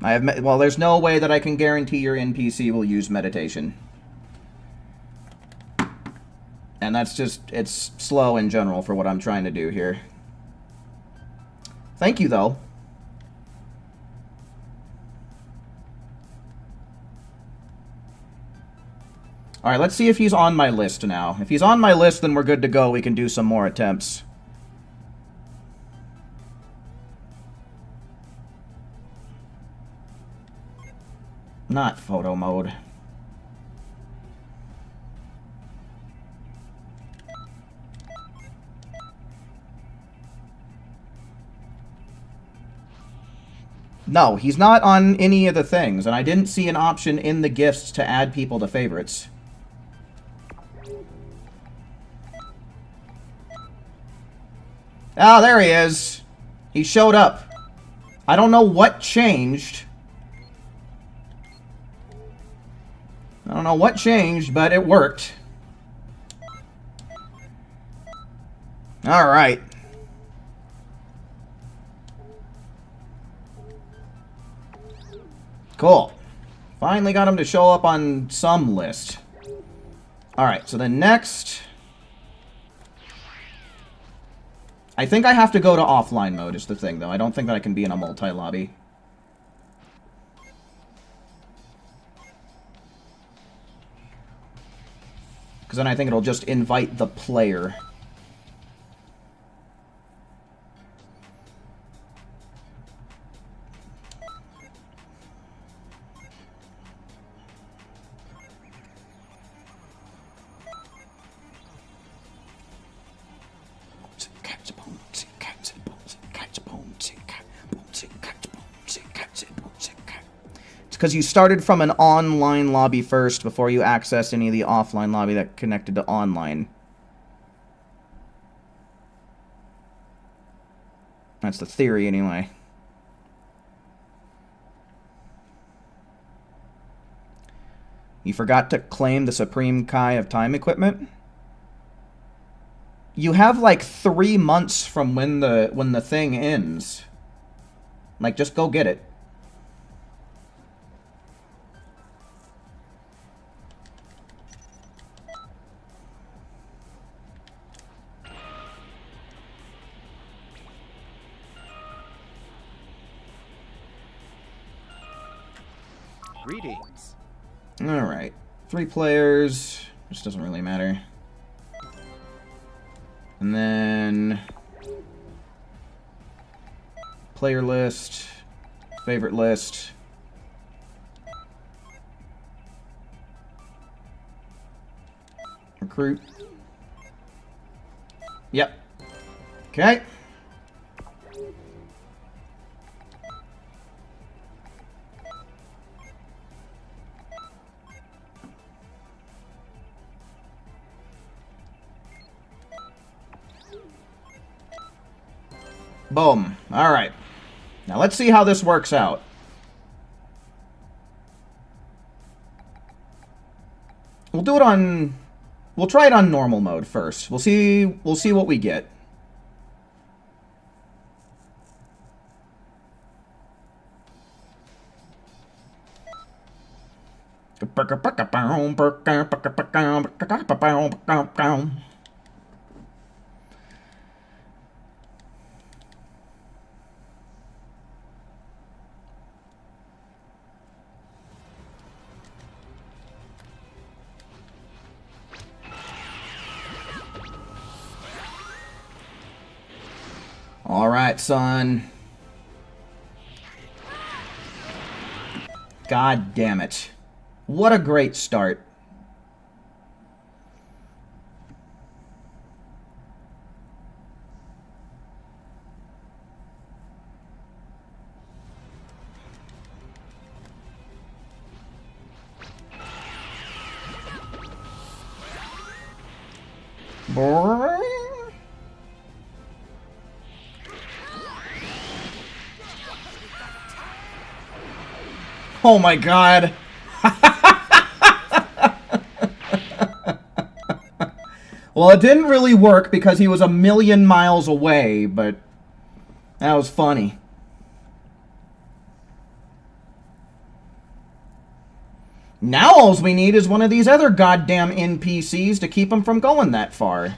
Well, there's no way that I can guarantee your NPC will use meditation. And that's just, it's slow in general for what I'm trying to do here. Thank you, though. Alright, let's see if he's on my list now. If he's on my list, then we're good to go. We can do some more attempts. Not photo mode. No, he's not on any of the things, and I didn't see an option in the gifts to add people to favorites. Ah, there he is. He showed up. I don't know what changed. I don't know what changed, but it worked. Alright. Cool. Finally got him to show up on some list. Alright, so the next... I think I have to go to offline mode is the thing, though. I don't think that I can be in a multi-lobby. Because then I think it'll just invite the player. Because you started from an online lobby first before you accessed any of the offline lobby that connected to online. That's the theory, anyway. You forgot to claim the Supreme Kai of Time equipment? You have like 3 months from when the thing ends. Like, just go get it. Greetings. Alright. 3 players, which doesn't really matter. And then player list, favorite list. Recruit. Yep. Okay. Boom. Alright. Now let's see how this works out. We'll do it on... We'll try it on normal mode first. We'll see what we get. Alright, son. God damn it. What a great start. Oh my god. Well, it didn't really work because he was a million miles away, but that was funny. Now all we need is one of these other goddamn NPCs to keep him from going that far.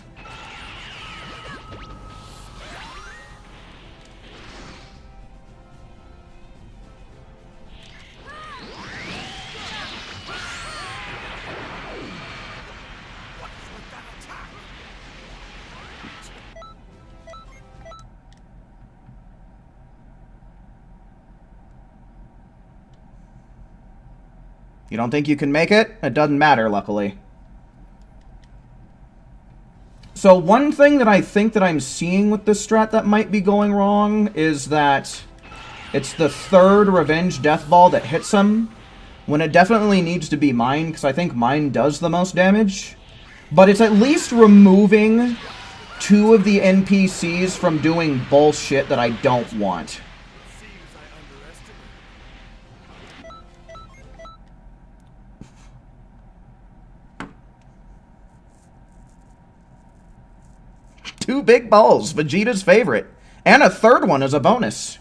You don't think you can make it? It doesn't matter, luckily. So one thing that I think that I'm seeing with this strat that might be going wrong is that it's the third Revenge Death Ball that hits him, when it definitely needs to be mine, because I think mine does the most damage. But it's at least removing 2 of the NPCs from doing bullshit that I don't want. Seems I underestimated. 2 big balls, Vegeta's favorite. And a third one as a bonus.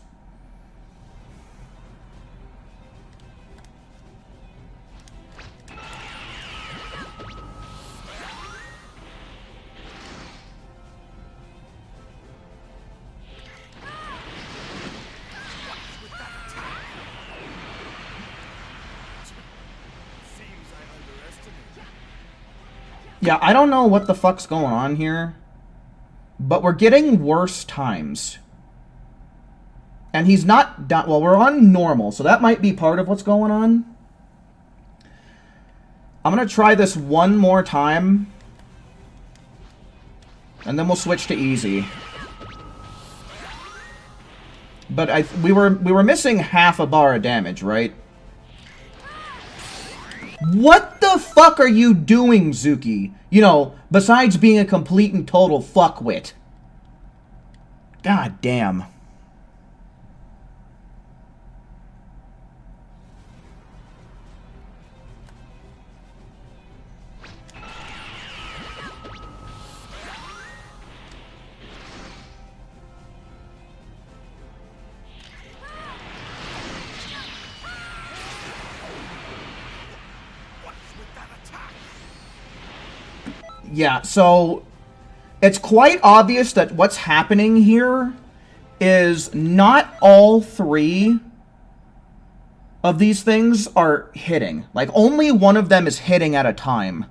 Seems I underestimated. Yeah, I don't know what the fuck's going on here, but we're getting worse times. And he's not done. Well, we're on normal, so that might be part of what's going on. I'm going to try this one more time, and then we'll switch to easy. But we were missing half a bar of damage, right? What the fuck are you doing, Zuki? You know, besides being a complete and total fuckwit. God damn. Yeah, so it's quite obvious that what's happening here is not all three of these things are hitting. Like, only one of them is hitting at a time.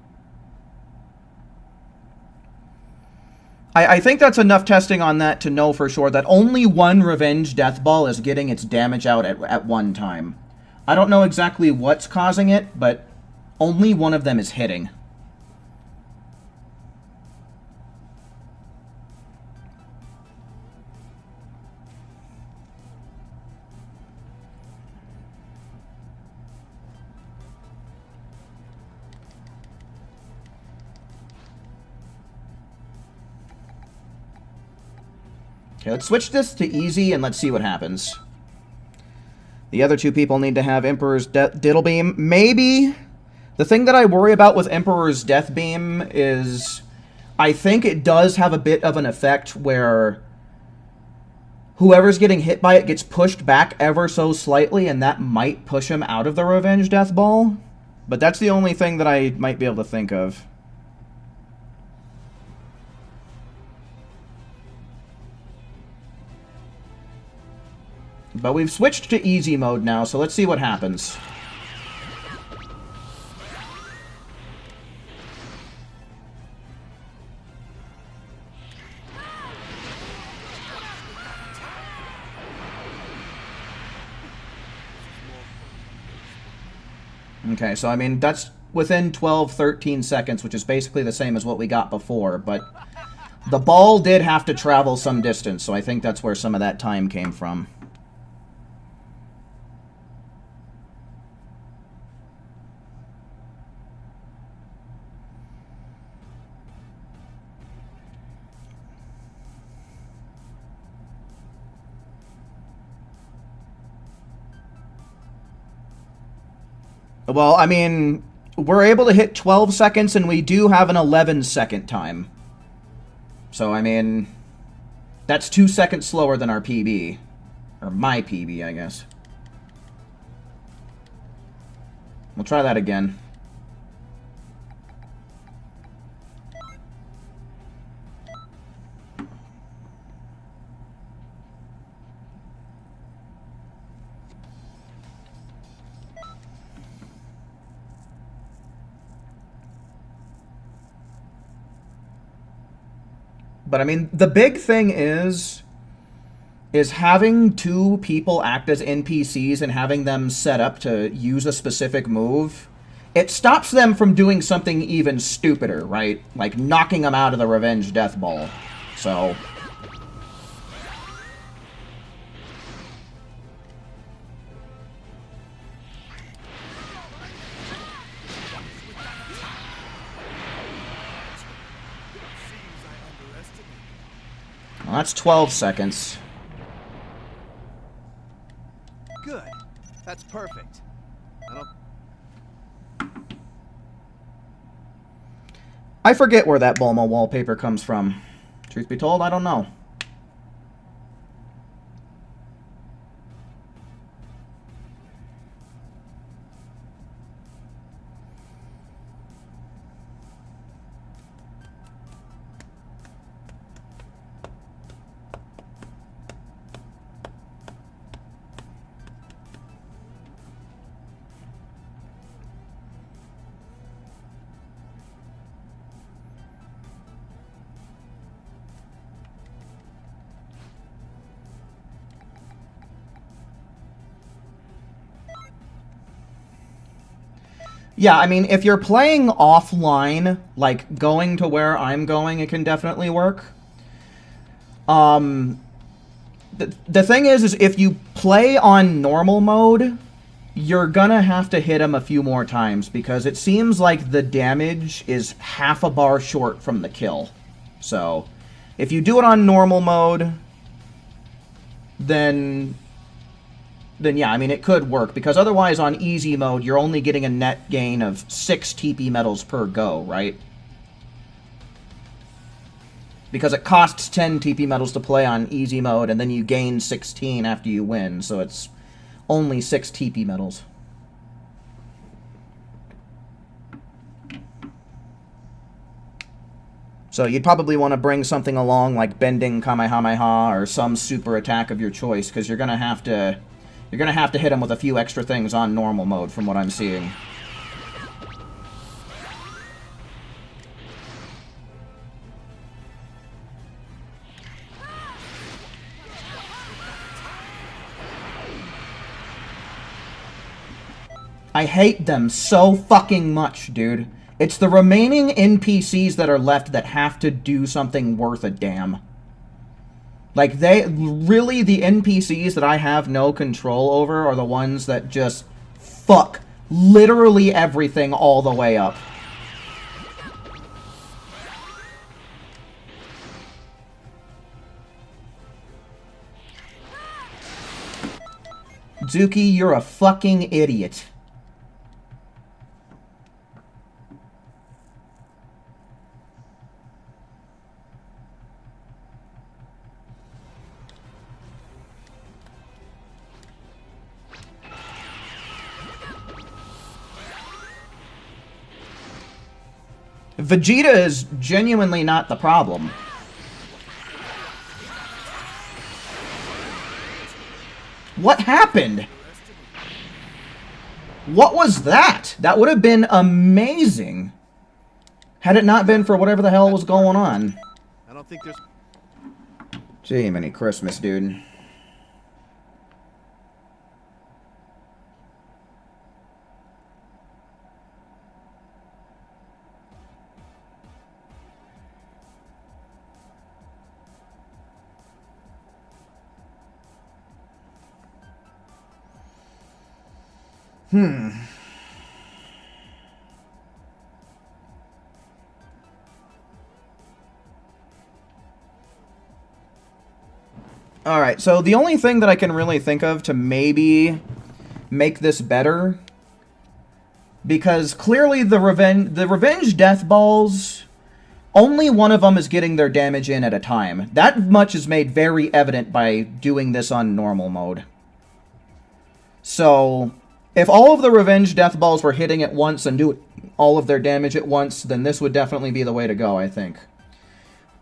I think that's enough testing on that to know for sure that only one Revenge Death Ball is getting its damage out at one time. I don't know exactly what's causing it, but only one of them is hitting. Okay, let's switch this to easy and let's see what happens. The other two people need to have Emperor's Diddle Beam. Maybe. The thing that I worry about with Emperor's Death Beam is I think it does have a bit of an effect where whoever's getting hit by it gets pushed back ever so slightly, and that might push him out of the Revenge Death Ball. But that's the only thing that I might be able to think of. But we've switched to easy mode now, so let's see what happens. Okay, so I mean, that's within 12, 13 seconds, which is basically the same as what we got before, but the ball did have to travel some distance, so I think that's where some of that time came from. Well, I mean, we're able to hit 12 seconds, and we do have an 11-second time. So, I mean, that's 2 seconds slower than our PB. Or my PB, I guess. We'll try that again. But, I mean, the big thing is having two people act as NPCs and having them set up to use a specific move. It stops them from doing something even stupider, right? Like knocking them out of the Revenge Death Ball. So... well, that's 12 seconds. Good. That's perfect. I forget where that Bulma wallpaper comes from. Truth be told, I don't know. Yeah, I mean, if you're playing offline, like going to where I'm going, it can definitely work. The thing is if you play on normal mode, you're gonna have to hit him a few more times because it seems like the damage is half a bar short from the kill. So, if you do it on normal mode, then yeah, I mean, it could work, because otherwise on easy mode, you're only getting a net gain of 6 TP medals per go, right? Because it costs 10 TP medals to play on easy mode, and then you gain 16 after you win, so it's only 6 TP medals. So you'd probably want to bring something along like bending Kamehameha or some super attack of your choice, because you're gonna have to hit him with a few extra things on normal mode, from what I'm seeing. I hate them so fucking much, dude. It's the remaining NPCs that are left that have to do something worth a damn. Like, really, the NPCs that I have no control over are the ones that just fuck literally everything all the way up. Zuki, you're a fucking idiot. Vegeta is genuinely not the problem. What happened? What was that? That would have been amazing. Had it not been for whatever the hell was going on. I don't think there's... Gee, many Christmas, dude. Alright, so the only thing that I can really think of to maybe make this better, because clearly the revenge death balls, only one of them is getting their damage in at a time. That much is made very evident by doing this on normal mode. So, if all of the revenge death balls were hitting at once and doing all of their damage at once, then this would definitely be the way to go, I think.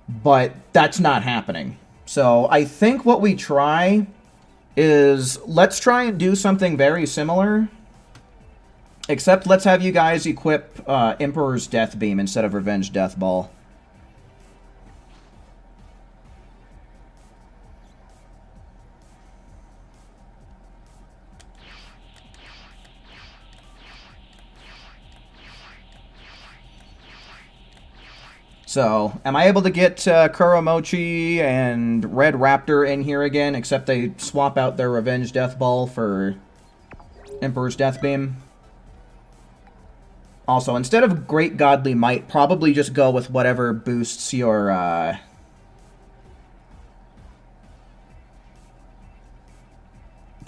But that's not happening. So, I think what we try is, let's try and do something very similar. Except, let's have you guys equip Emperor's Death Beam instead of Revenge Death Ball. So, am I able to get Kuromochi and Red Raptor in here again, except they swap out their Revenge Death Ball for Emperor's Death Beam? Also, instead of Great Godly Might, probably just go with whatever boosts your,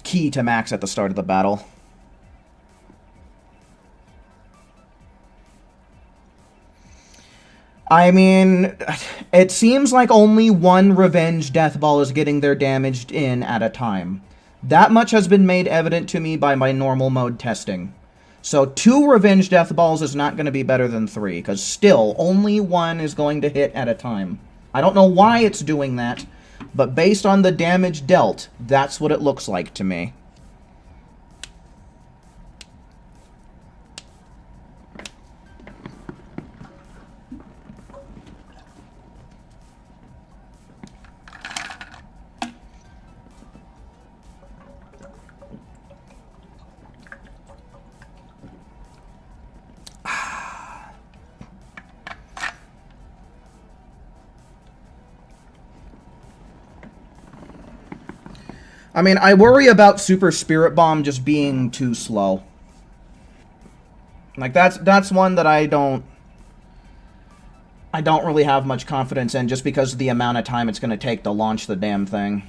key to max at the start of the battle. I mean, it seems like only one Revenge Death Ball is getting their damage in at a time. That much has been made evident to me by my normal mode testing. So 2 Revenge Death Balls is not going to be better than 3, because still, only one is going to hit at a time. I don't know why it's doing that, but based on the damage dealt, that's what it looks like to me. I mean, I worry about Super Spirit Bomb just being too slow. Like, that's one that I don't really have much confidence in, just because of the amount of time it's going to take to launch the damn thing.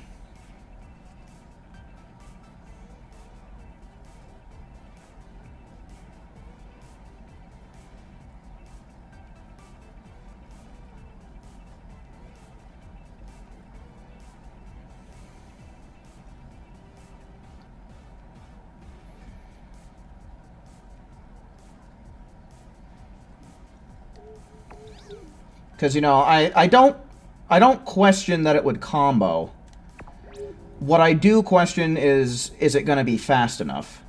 Because, you know, I don't question that it would combo. What I do question is it going to be fast enough?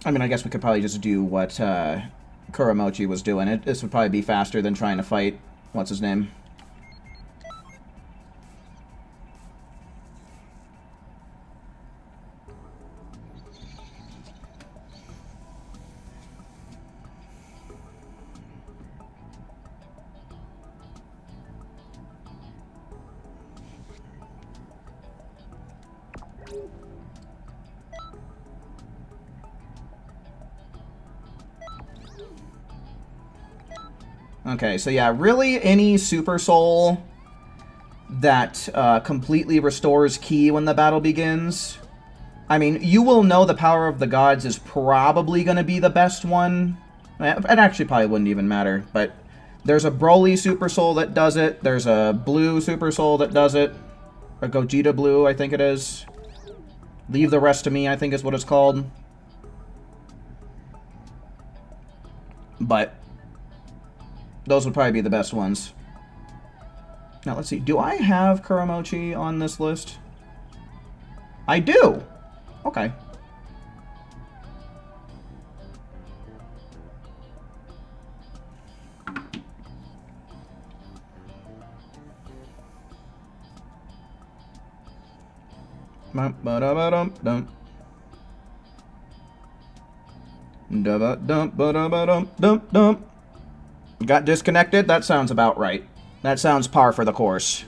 I mean, I guess we could probably just do what Kuramochi was doing. This would probably be faster than trying to fight, what's his name? Okay, so yeah, really any Super Soul that completely restores Ki when the battle begins. I mean, you will know the Power of the Gods is probably going to be the best one. It actually probably wouldn't even matter, but there's a Broly Super Soul that does it. There's a Blue Super Soul that does it. A Gogeta Blue, I think it is. Leave the Rest to Me, I think is what it's called. But those would probably be the best ones. Now, let's see. Do I have Kuramochi on this list? I do! Okay. Ba-da-ba-dum-dum. Da-ba-dum-ba-da-ba-dum-dum-dum. Got disconnected? That sounds about right. That sounds par for the course.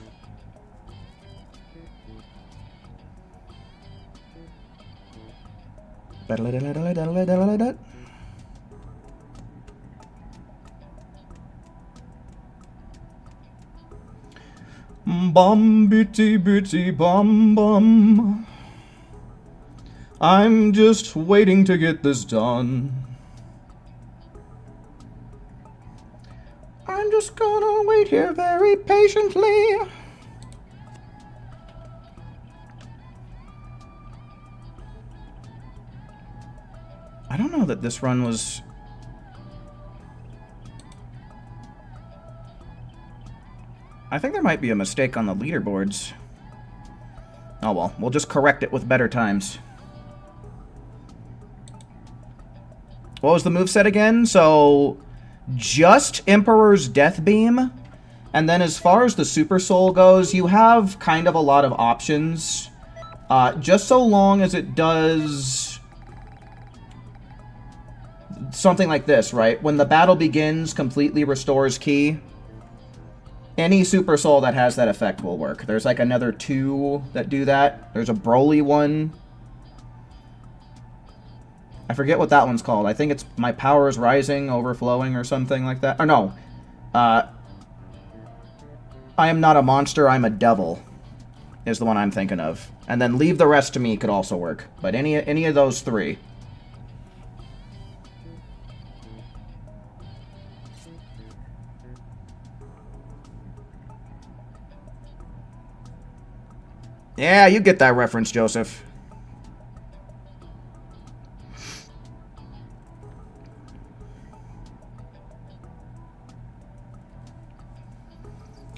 Bum bitty bitty bum bum. I'm just waiting to get this done. I'm just gonna wait here very patiently. I don't know that this run was... I think there might be a mistake on the leaderboards. Oh well, we'll just correct it with better times. What was the moveset again? So, just Emperor's Death Beam. And then as far as the Super Soul goes, you have kind of a lot of options. Just so long as it does something like this, right? When the battle begins, completely restores Ki. Any Super Soul that has that effect will work. There's like another 2 that do that. There's a Broly one. I forget what that one's called. I think it's My Power is Rising, Overflowing, or something like that. Or no. I Am Not a Monster, I'm a Devil is the one I'm thinking of. And then Leave the Rest to Me could also work. But any of those 3. Yeah, you get that reference, Joseph.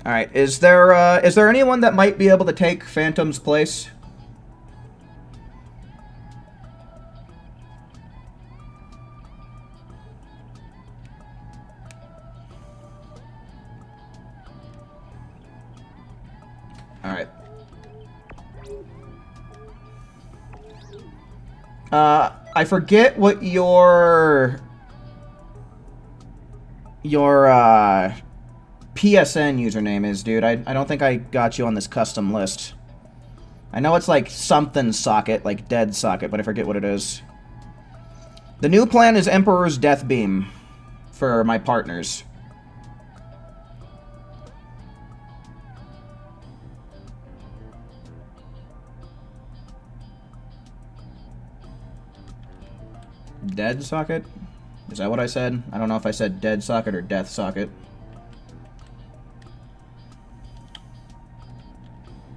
All right, is there anyone that might be able to take Phantom's place? All right. I forget what your PSN username is, dude. I don't think I got you on this custom list. I know it's like something socket, like dead socket, but I forget what it is. The new plan is Emperor's Death Beam for my partners. Dead socket? Is that what I said? I don't know if I said dead socket or death socket.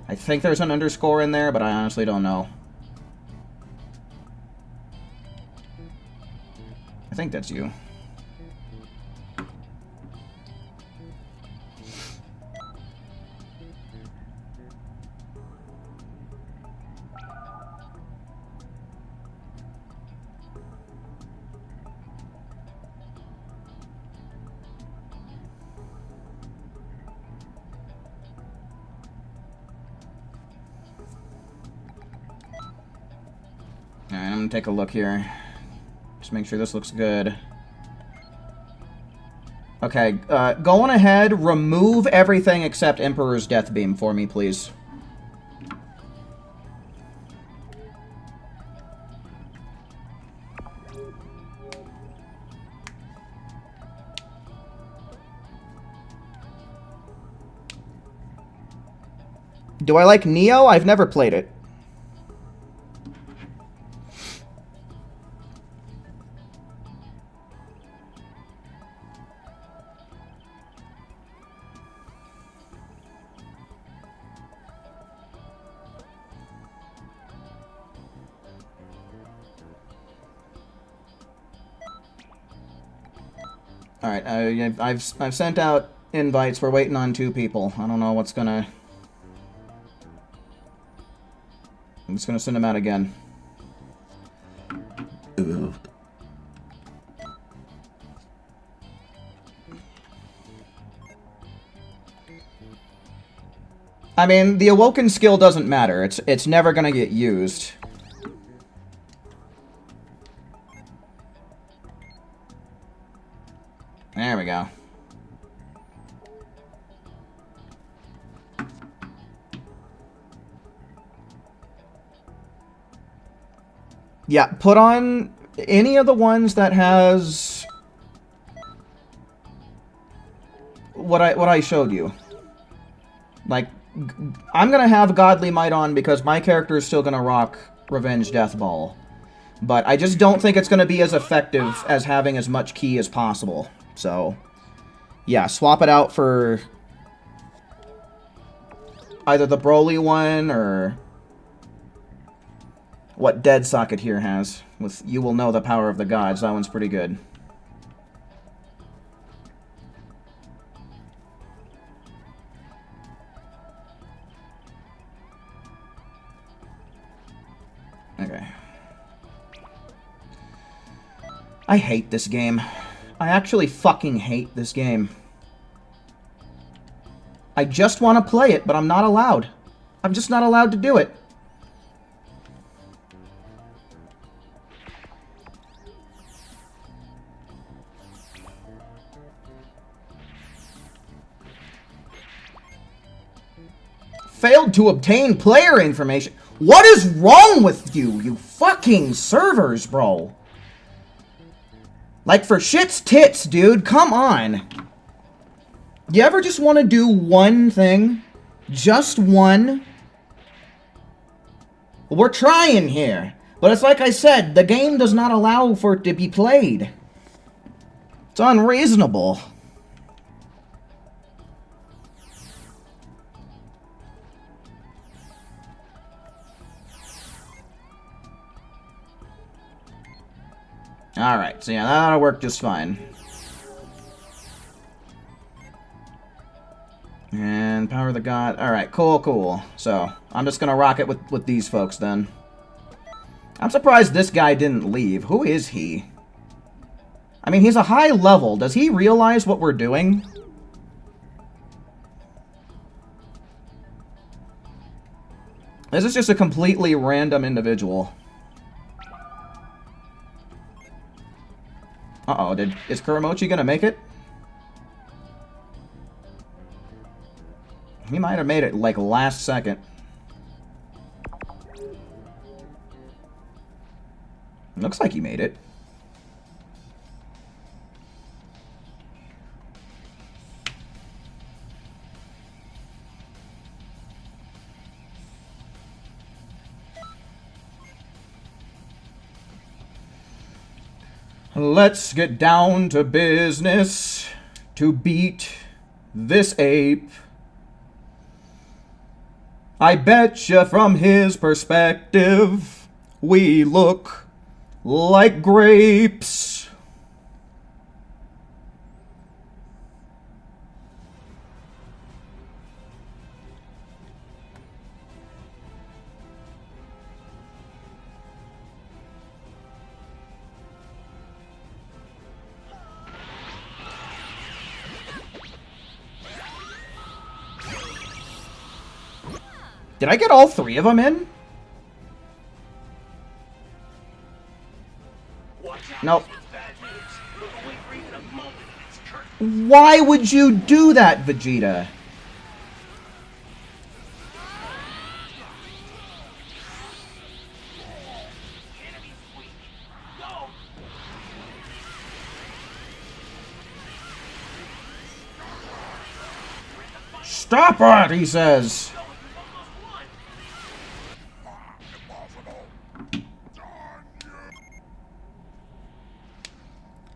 I think there's an underscore in there, but I honestly don't know. I think that's you. Alright, I'm gonna take a look here. Just make sure this looks good. Okay, go on ahead, remove everything except Emperor's Death Beam for me, please. Do I like Neo? I've never played it. Alright, I've sent out invites. We're waiting on 2 people. I don't know what's gonna... I'm just gonna send them out again. Ugh. I mean, the Awoken skill doesn't matter. It's never gonna get used. There we go. Yeah, put on any of the ones that has what I showed you. Like, I'm gonna have Godly Might on because my character is still gonna rock Revenge Death Ball. But I just don't think it's gonna be as effective as having as much ki as possible. So, yeah, swap it out for either the Broly one or what Dead Socket here has. With You Will Know the Power of the Gods. That one's pretty good. Okay. I hate this game. I actually fucking hate this game. I just want to play it, but I'm not allowed. I'm just not allowed to do it. Failed to obtain player information. What is wrong with you, you fucking servers, bro? Like, for shit's tits, dude, come on. You ever just want to do one thing? Just one? We're trying here. But it's like I said, the game does not allow for it to be played. It's unreasonable. Alright, so yeah, that'll work just fine. And Power of the God. Alright, cool, cool. So, I'm just gonna rock it with these folks then. I'm surprised this guy didn't leave. Who is he? I mean, he's a high level. Does he realize what we're doing? This is just a completely random individual. Uh-oh, is Kuramochi gonna make it? He might have made it, like, last second. Looks like he made it. Let's get down to business to beat this ape. I betcha from his perspective, we look like grapes. Did I get all three of them in? Nope. Why would you do that, Vegeta? Stop it, he says.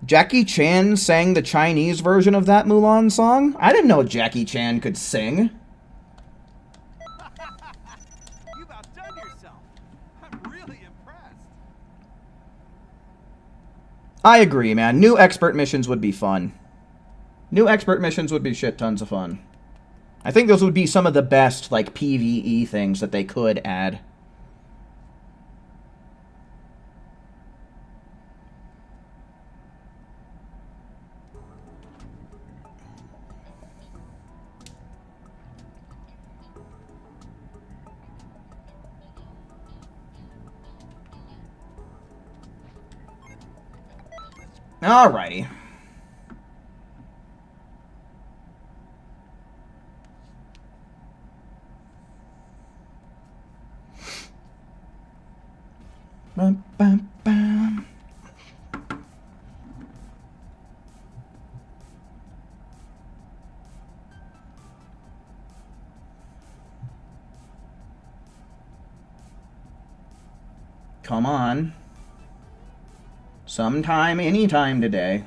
Jackie Chan sang the Chinese version of that Mulan song? I didn't know Jackie Chan could sing. You've outdone yourself. I'm really impressed. I agree, man. New expert missions would be fun. New expert missions would be shit tons of fun. I think those would be some of the best, like, PvE things that they could add. Alrighty. Bum, bum, bum. Come on. Sometime, anytime today.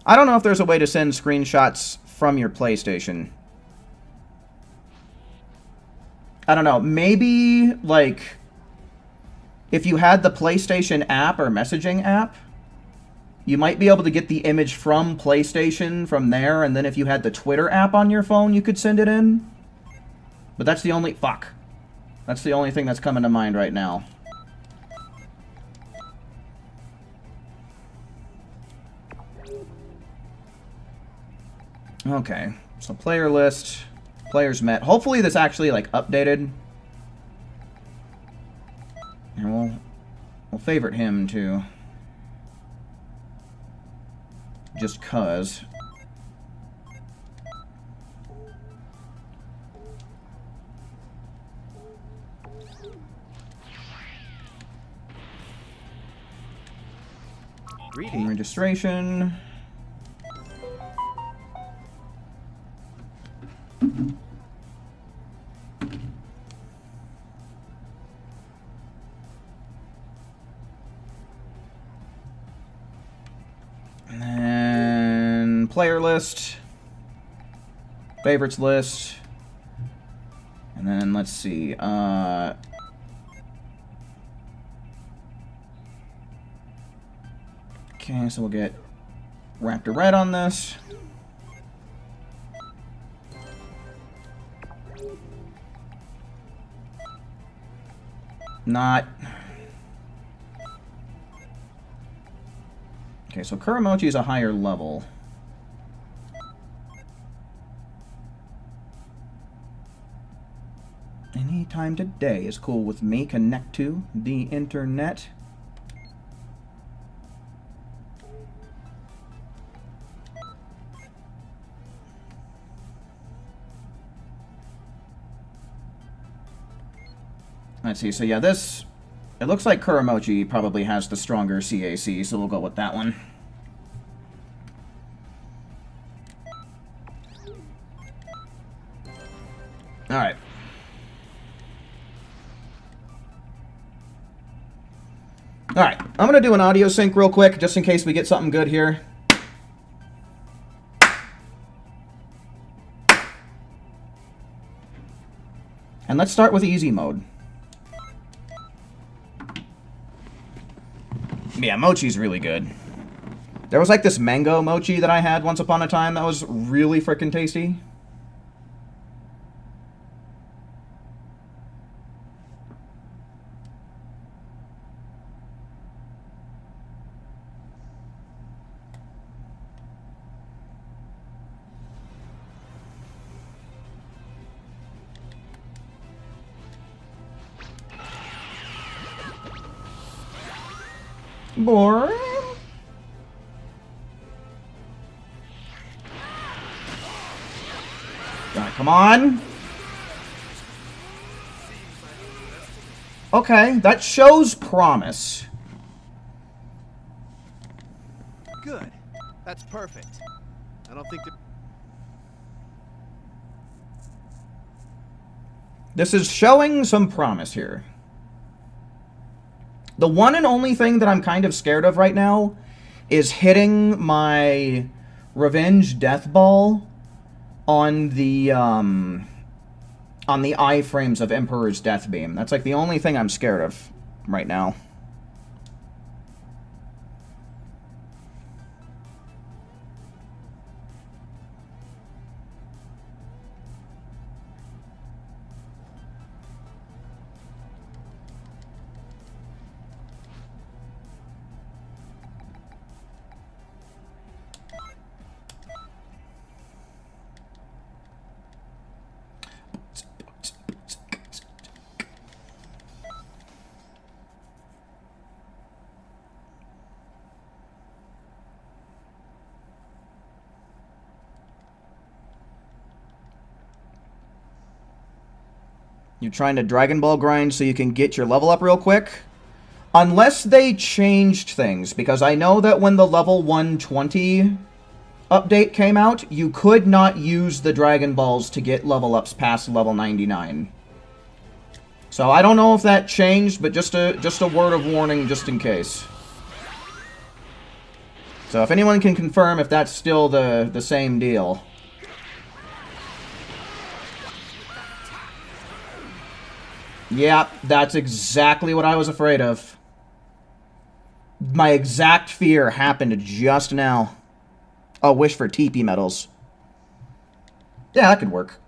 I don't know if there's a way to send screenshots from your PlayStation. I don't know. Maybe, like, if you had the PlayStation app or messaging app, you might be able to get the image from PlayStation from there, and then if you had the Twitter app on your phone, you could send it in. But that's the only... Fuck. That's the only thing that's coming to mind right now. Okay, so player list, players met. Hopefully this actually, like, updated. And we'll favorite him, too. Just 'cause. Greetings. Registration. And then player list, favorites list, and then let's see. Okay, so we'll get Raptor Red on this. Not. Okay, so Kuramochi is a higher level. Anytime today is cool with me. Connect to the internet. Let's see, so yeah, this... It looks like Kuramochi probably has the stronger CAC, so we'll go with that one. Alright. Alright, I'm going to do an audio sync real quick, just in case we get something good here. And let's start with easy mode. Yeah, mochi's really good. There was like this mango mochi that I had once upon a time that was really freaking tasty. Boring. Alright, come on. Okay, that shows promise. Good. That's perfect. I don't think that... This is showing some promise here. The one and only thing that I'm kind of scared of right now is hitting my revenge death ball on the iframes of Emperor's Death Beam. That's like the only thing I'm scared of right now. You're trying to Dragon Ball grind so you can get your level up real quick? Unless they changed things, because I know that when the level 120 update came out, you could not use the Dragon Balls to get level ups past level 99. So I don't know if that changed, but just a word of warning just in case. So if anyone can confirm if that's still the same deal. Yeah, that's exactly what I was afraid of. My exact fear happened just now. Oh, wish for TP medals. Yeah, that could work.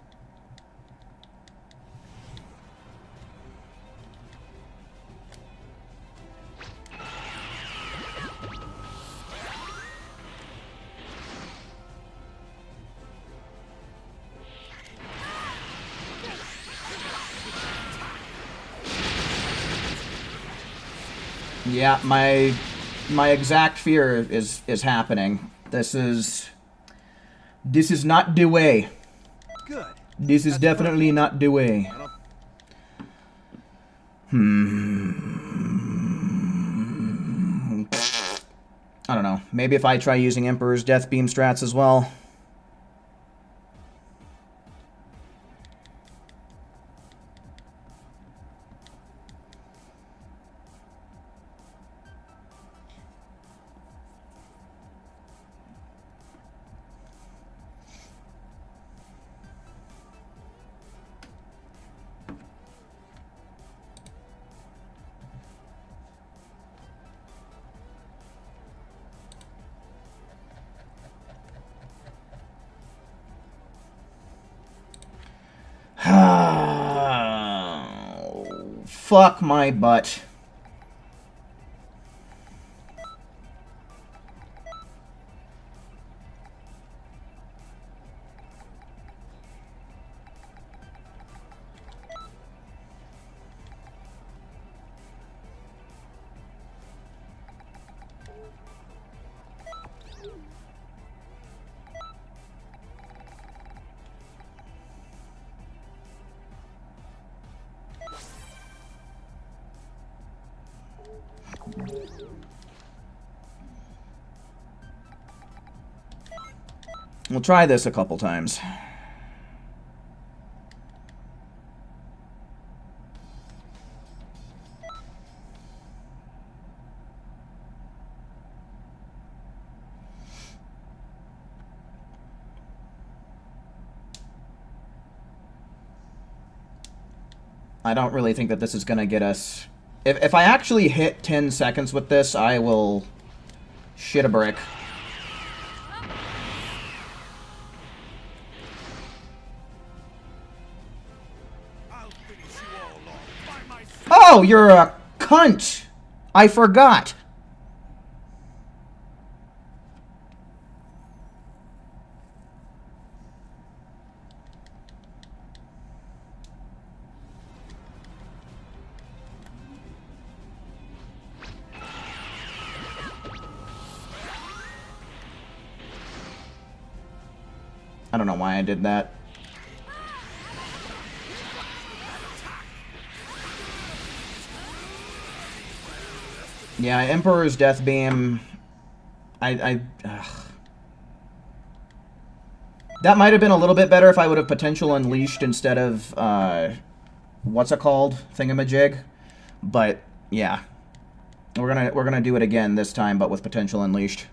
Yeah, my exact fear is happening. This is not the way. Good. This is definitely not the way. I don't know. Maybe if I try using Emperor's Death Beam strats as well. Fuck my butt. We'll try this a couple times. I don't really think that this is gonna get us... If I actually hit 10 seconds with this, I will shit a brick. I'll finish you all off by myself. Oh, you're a cunt! I forgot. I don't know why I did that. Yeah, Emperor's Death Beam... Ugh. That might have been a little bit better if I would have Potential Unleashed instead of, what's it called? Thingamajig. But, yeah. We're gonna do it again this time, but with Potential Unleashed.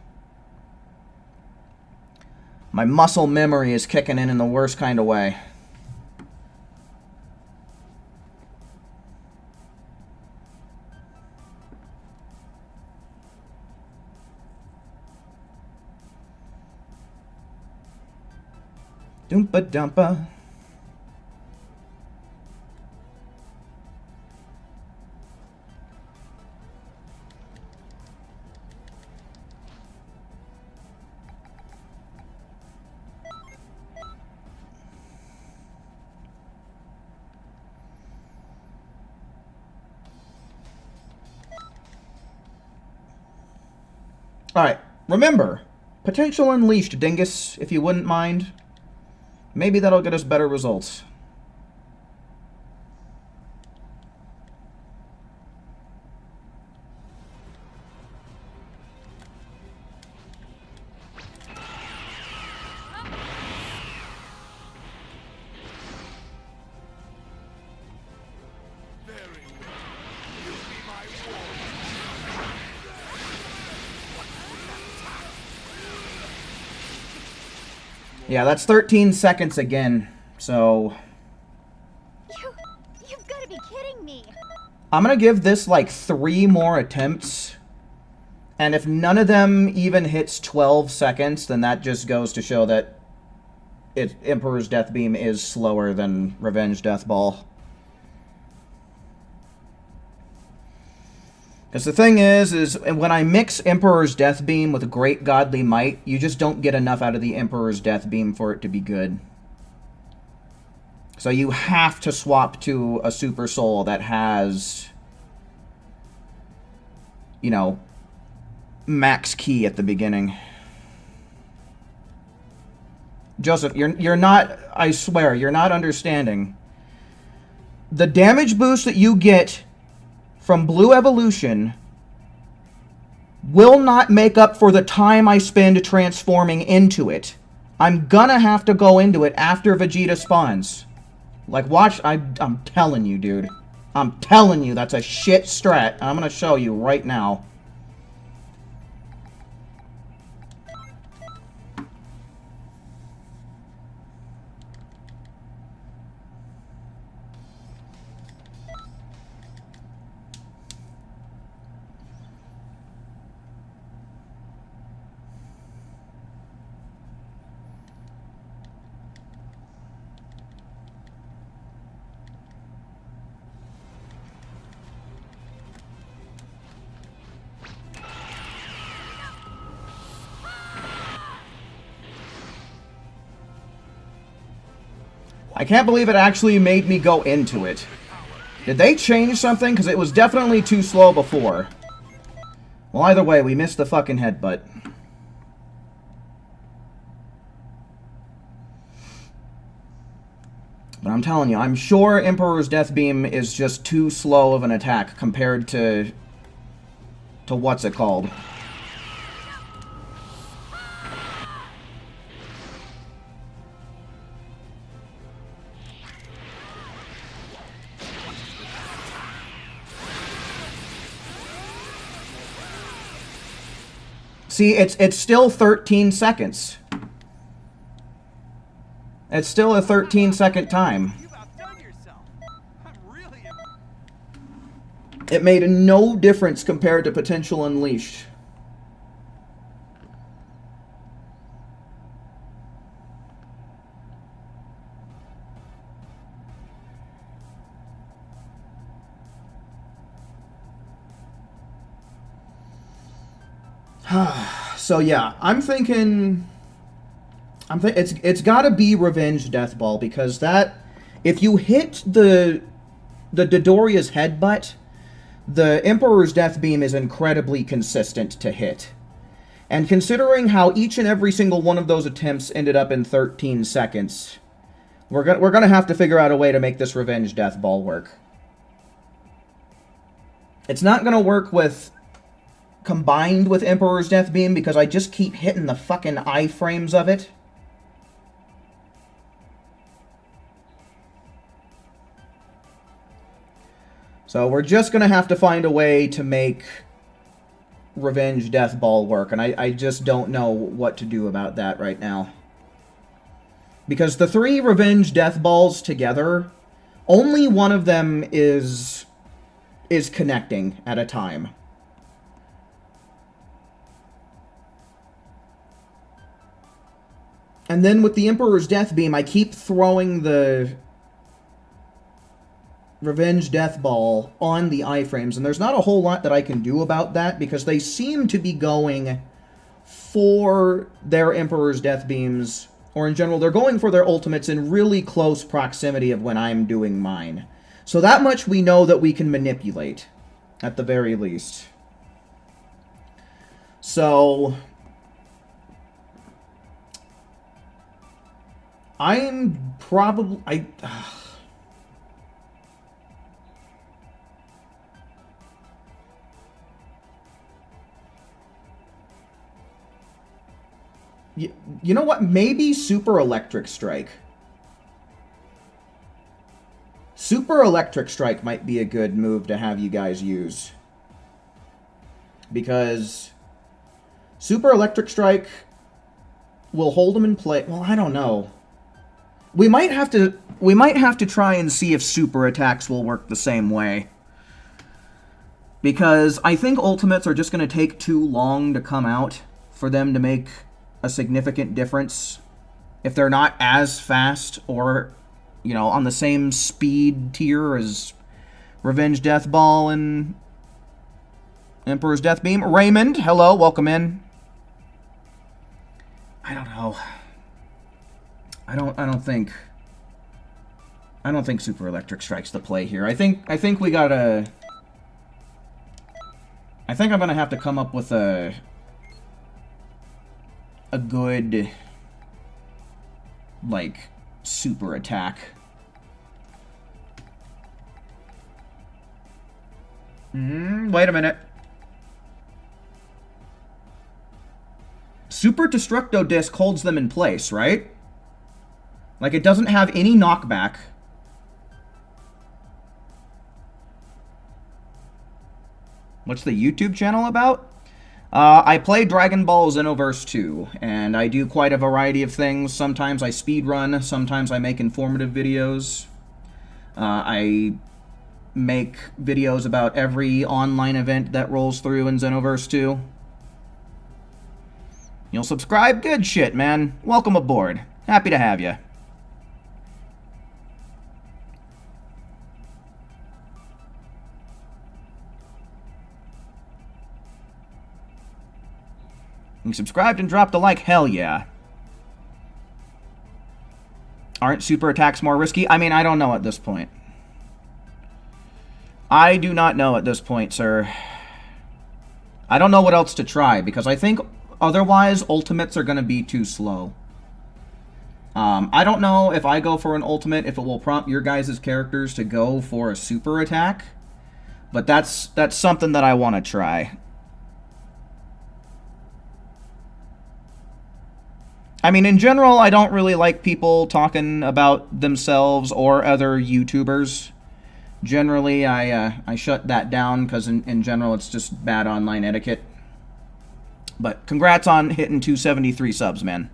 My muscle memory is kicking in the worst kind of way. Doompa dumpa. Alright, remember, Potential Unleashed, Dingus, if you wouldn't mind. Maybe that'll get us better results. Very well. You'll be my war. Yeah, that's 13 seconds again, so... You've got to be kidding me. I'm gonna give this like 3 more attempts, and if none of them even hits 12 seconds, then that just goes to show that Emperor's Death Beam is slower than Revenge Death Ball. Because the thing is when I mix Emperor's Death Beam with Great Godly Might, you just don't get enough out of the Emperor's Death Beam for it to be good. So you have to swap to a Super Soul that has, you know, max key at the beginning. Joseph, you're not, I swear, you're not understanding. The damage boost that you get from Blue Evolution will not make up for the time I spend transforming into it. I'm gonna have to go into it after Vegeta spawns. Like, watch, I'm telling you, dude. I'm telling you, that's a shit strat, and I'm gonna show you right now. I can't believe it actually made me go into it. Did they change something? Because it was definitely too slow before. Well, either way, we missed the fucking headbutt. But I'm telling you, I'm sure Emperor's Death Beam is just too slow of an attack compared to what's it called? See, it's still 13 seconds. It's still a 13-second time. You've outdone yourself. I'm really impressed. It made no difference compared to Potential Unleashed. So yeah, I'm thinking it's got to be Revenge Death Ball, because that, if you hit the Dodoria's headbutt, the Emperor's Death Beam is incredibly consistent to hit. And considering how each and every single one of those attempts ended up in 13 seconds, we're gonna have to figure out a way to make this Revenge Death Ball work. It's not gonna work with combined with Emperor's Death Beam, because I just keep hitting the fucking iframes of it. So we're just going to have to find a way to make Revenge Death Ball work, and I just don't know what to do about that right now. Because the 3 Revenge Death Balls together, only one of them is connecting at a time. And then with the Emperor's Death Beam, I keep throwing the Revenge Death Ball on the iframes, and there's not a whole lot that I can do about that, because they seem to be going for their Emperor's Death Beams, or in general, they're going for their ultimates in really close proximity of when I'm doing mine. So that much we know that we can manipulate, at the very least. So I'm probably... You know what? Maybe Super Electric Strike. Super Electric Strike might be a good move to have you guys use. Because Super Electric Strike will hold them in play. Well, I don't know. We might have to try and see if super attacks will work the same way. Because I think ultimates are just going to take too long to come out for them to make a significant difference if they're not as fast or, you know, on the same speed tier as Revenge Death Ball and Emperor's Death Beam. Raymond, hello, welcome in. I don't know. I don't think Super Electric Strike's the play here. I think we gotta... I think I'm gonna have to come up with a good, like, super attack. Wait a minute. Super Destructo Disc holds them in place, right? Like, it doesn't have any knockback. What's the YouTube channel about? I play Dragon Ball Xenoverse 2, and I do quite a variety of things. Sometimes I speedrun, sometimes I make informative videos. I make videos about every online event that rolls through in Xenoverse 2. You'll subscribe? Good shit, man. Welcome aboard. Happy to have you. You subscribed and dropped a like? Hell yeah. Aren't super attacks more risky? I mean, I don't know at this point. I do not know at this point, sir. I don't know what else to try, because I think otherwise ultimates are going to be too slow. I don't know if I go for an ultimate, if it will prompt your guys' characters to go for a super attack. But that's something that I want to try. I mean, in general, I don't really like people talking about themselves or other YouTubers. Generally, I shut that down because in general, it's just bad online etiquette. But congrats on hitting 273 subs, man.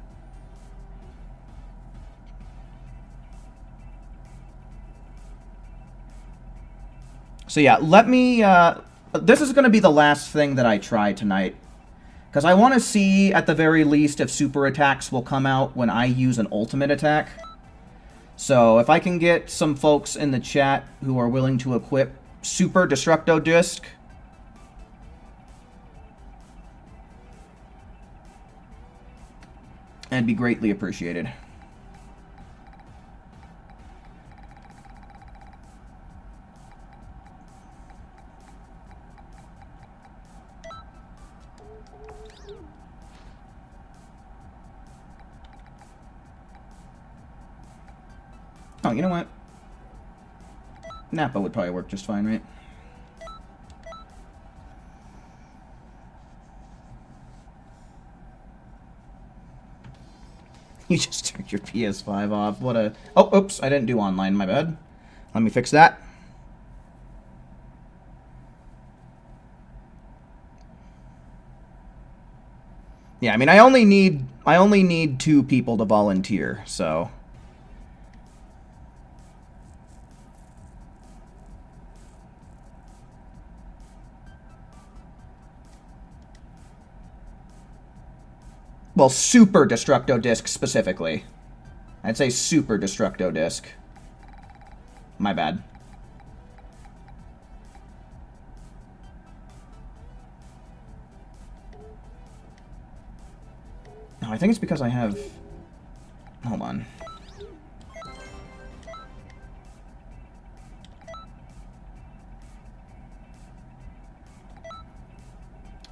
So yeah, let me... this is going to be the last thing that I try tonight. Because I want to see, at the very least, if super attacks will come out when I use an ultimate attack. So if I can get some folks in the chat who are willing to equip Super Destructo Disc... that'd be greatly appreciated. Oh, you know what? Nappa would probably work just fine, right? You just turned your PS5 off. What a... Oh, oops, I didn't do online, my bad. Let me fix that. Yeah, I mean, I only need 2 people to volunteer, so... Well, Super Destructo Disc specifically. I'd say Super Destructo Disc. My bad. No, I think it's because I have... Hold on.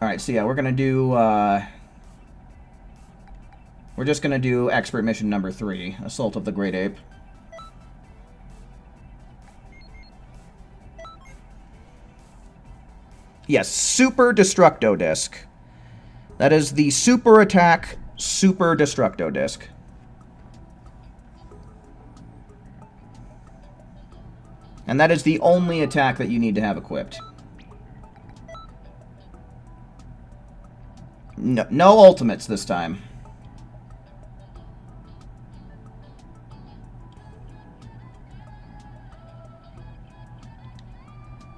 Alright, so yeah, we're gonna do, we're just gonna do Expert Mission number 3, Assault of the Great Ape. Yes, Super Destructo Disc. That is the Super Attack Super Destructo Disc. And that is the only attack that you need to have equipped. No ultimates this time.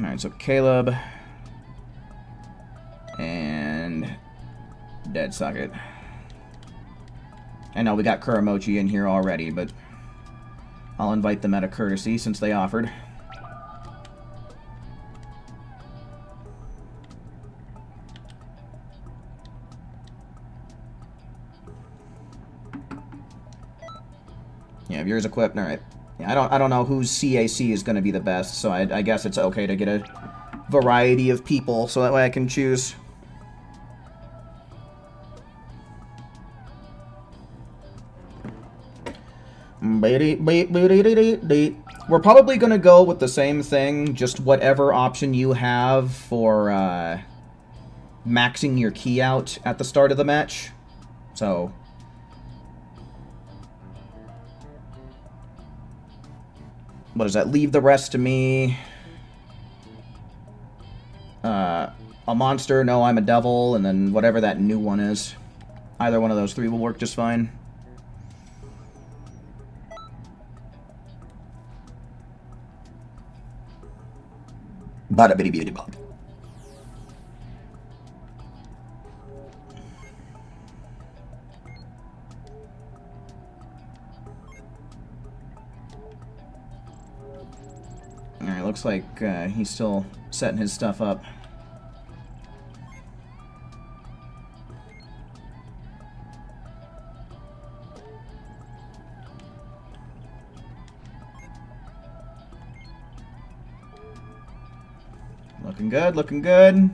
Alright, so Caleb and Dead Socket. I know we got Kuramochi in here already, but I'll invite them out of courtesy since they offered. Yeah, if yours equipped, alright. Yeah, I don't know whose CAC is going to be the best, so I guess it's okay to get a variety of people, so that way I can choose. We're probably going to go with the same thing, just whatever option you have for maxing your key out at the start of the match. So... what does that? Leave the rest to me. A monster, no, I'm a devil, and then whatever that new one is. Either one of those 3 will work just fine. Bada bitty bitty bop. Alright, looks like he's still setting his stuff up. Looking good, looking good.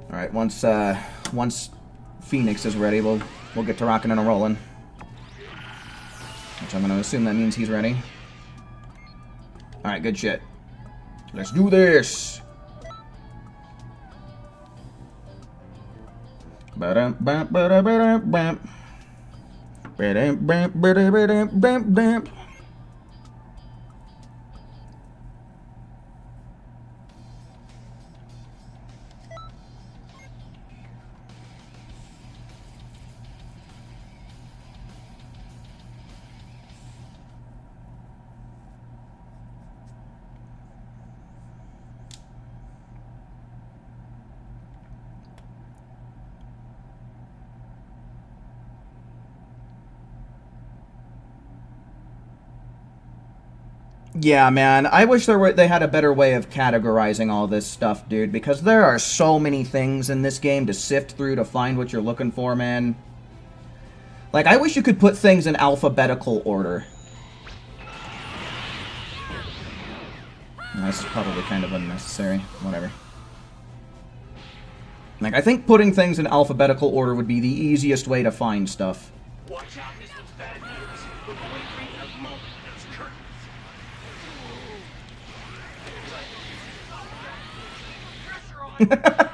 Alright, once Phoenix is ready, we'll get to rocking and a rolling. Which I'm going to assume that means he's ready. Alright, good shit. Let's do this! Ba-dum, bam, ba-dum, ba-dum, bam. Ba-dum, bam, ba-dum, ba-dum, bam, bam. Yeah, man. I wish they had a better way of categorizing all this stuff, dude, because there are so many things in this game to sift through to find what you're looking for, man. Like, I wish you could put things in alphabetical order. That's probably kind of unnecessary. Whatever. Like, I think putting things in alphabetical order would be the easiest way to find stuff. Watch out, this looks bad news. The waiting of moment is curtains. Pressure on.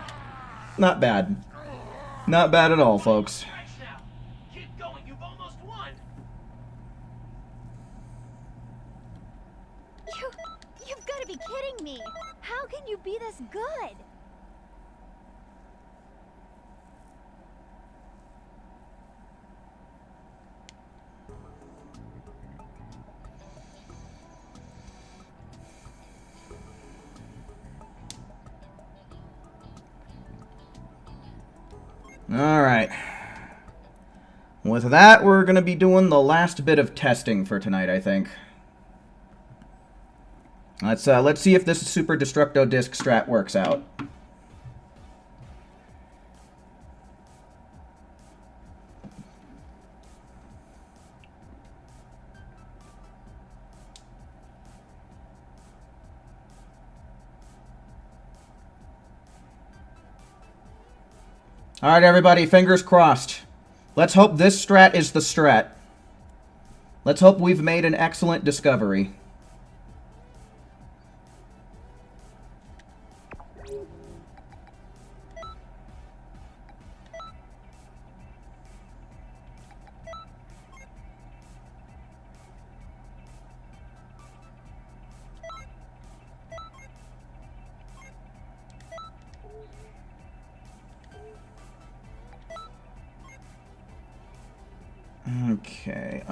Not bad. Not bad at all, folks. Now. Keep going, you've almost won. You've got to be kidding me. How can you be this good? Alright. With that, we're going to be doing the last bit of testing for tonight, I think. Let's see if this Super Destructo Disc strat works out. Alright, everybody, fingers crossed. Let's hope this strat is the strat. Let's hope we've made an excellent discovery. Okay,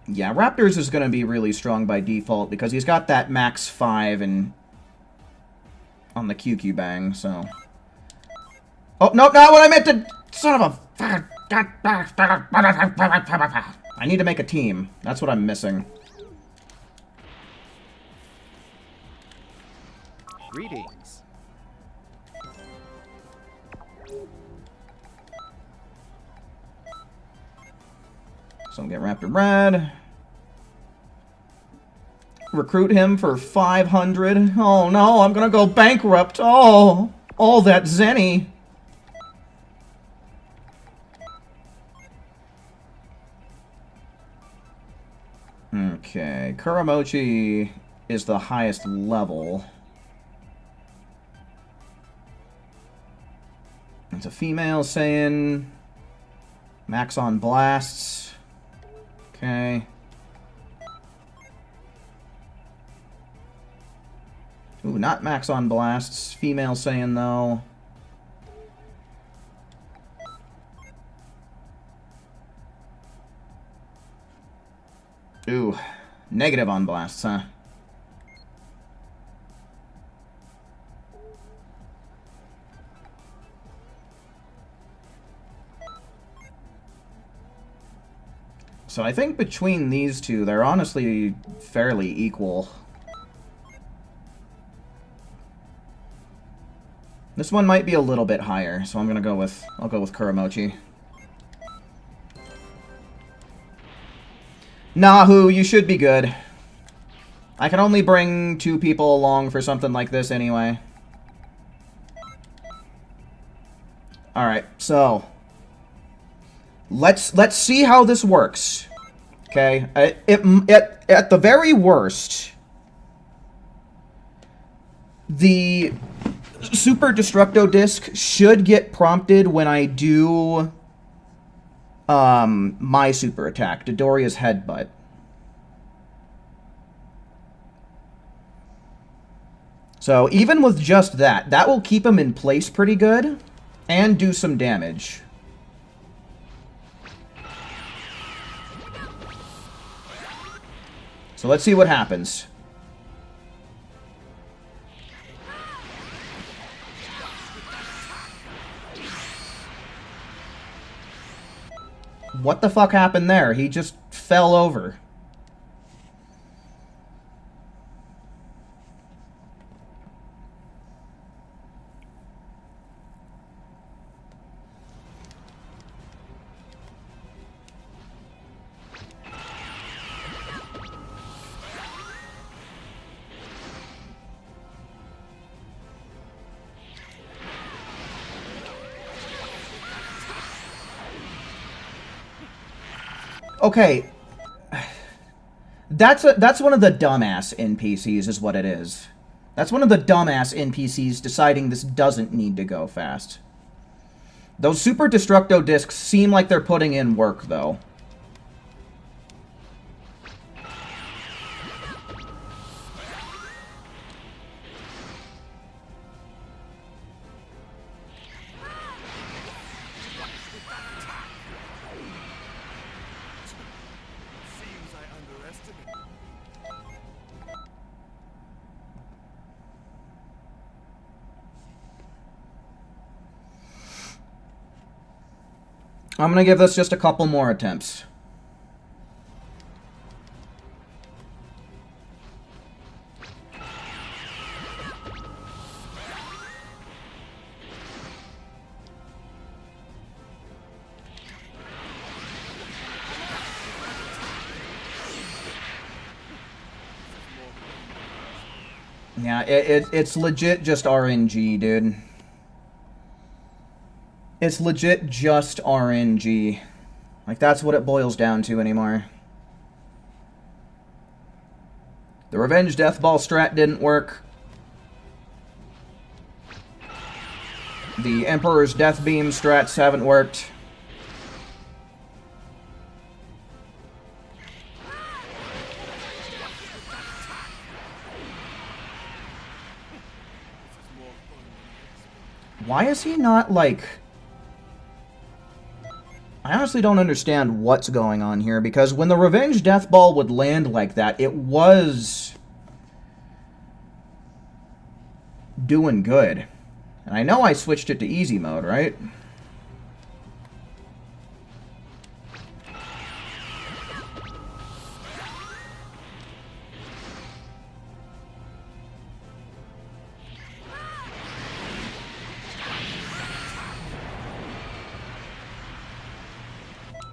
yeah, Raptors is going to be really strong by default because he's got that max 5 and on the QQ bang, so... Oh, no, not what I meant to... Son of a... I need to make a team. That's what I'm missing. Greetings. So I'll get Raptor Red. Recruit him for 500. Oh no, I'm gonna go bankrupt. Oh, all that Zenny. Okay, Kuramochi is the highest level. It's a female Saiyan. Max on blasts. Okay. Ooh, not max on blasts. Female Saiyan, though. Ooh, negative on blasts, huh? So I think between these two, they're honestly fairly equal. This one might be a little bit higher, so I'll go with Kuramochi. Nahu, you should be good. I can only bring 2 people along for something like this anyway. Alright, so... Let's see how this works. Okay? At the very worst, the Super Destructo Disc should get prompted when I do my super attack, Dodoria's Headbutt. So even with just that, that will keep him in place pretty good and do some damage. So let's see what happens. What the fuck happened there? He just fell over. Okay, that's one of the dumbass NPCs is what it is. That's one of the dumbass NPCs deciding this doesn't need to go fast. Those Super Destructo discs seem like they're putting in work, though. Seems I underestimated. I'm gonna give this just a couple more attempts. Yeah, it's legit just RNG, dude. It's legit just RNG. Like, that's what it boils down to anymore. The Revenge Death Ball strat didn't work. The Emperor's Death Beam strats haven't worked. Why is he not, like... I honestly don't understand what's going on here, because when the Revenge Death Ball would land like that, it was... doing good. And I know I switched it to easy mode, right?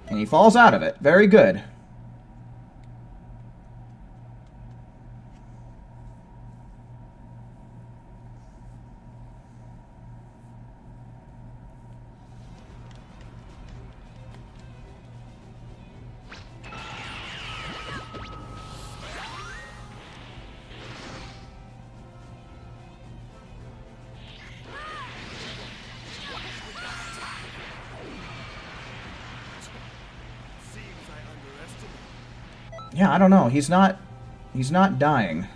And he falls out of it. Very good. Yeah, I don't know. He's not dying.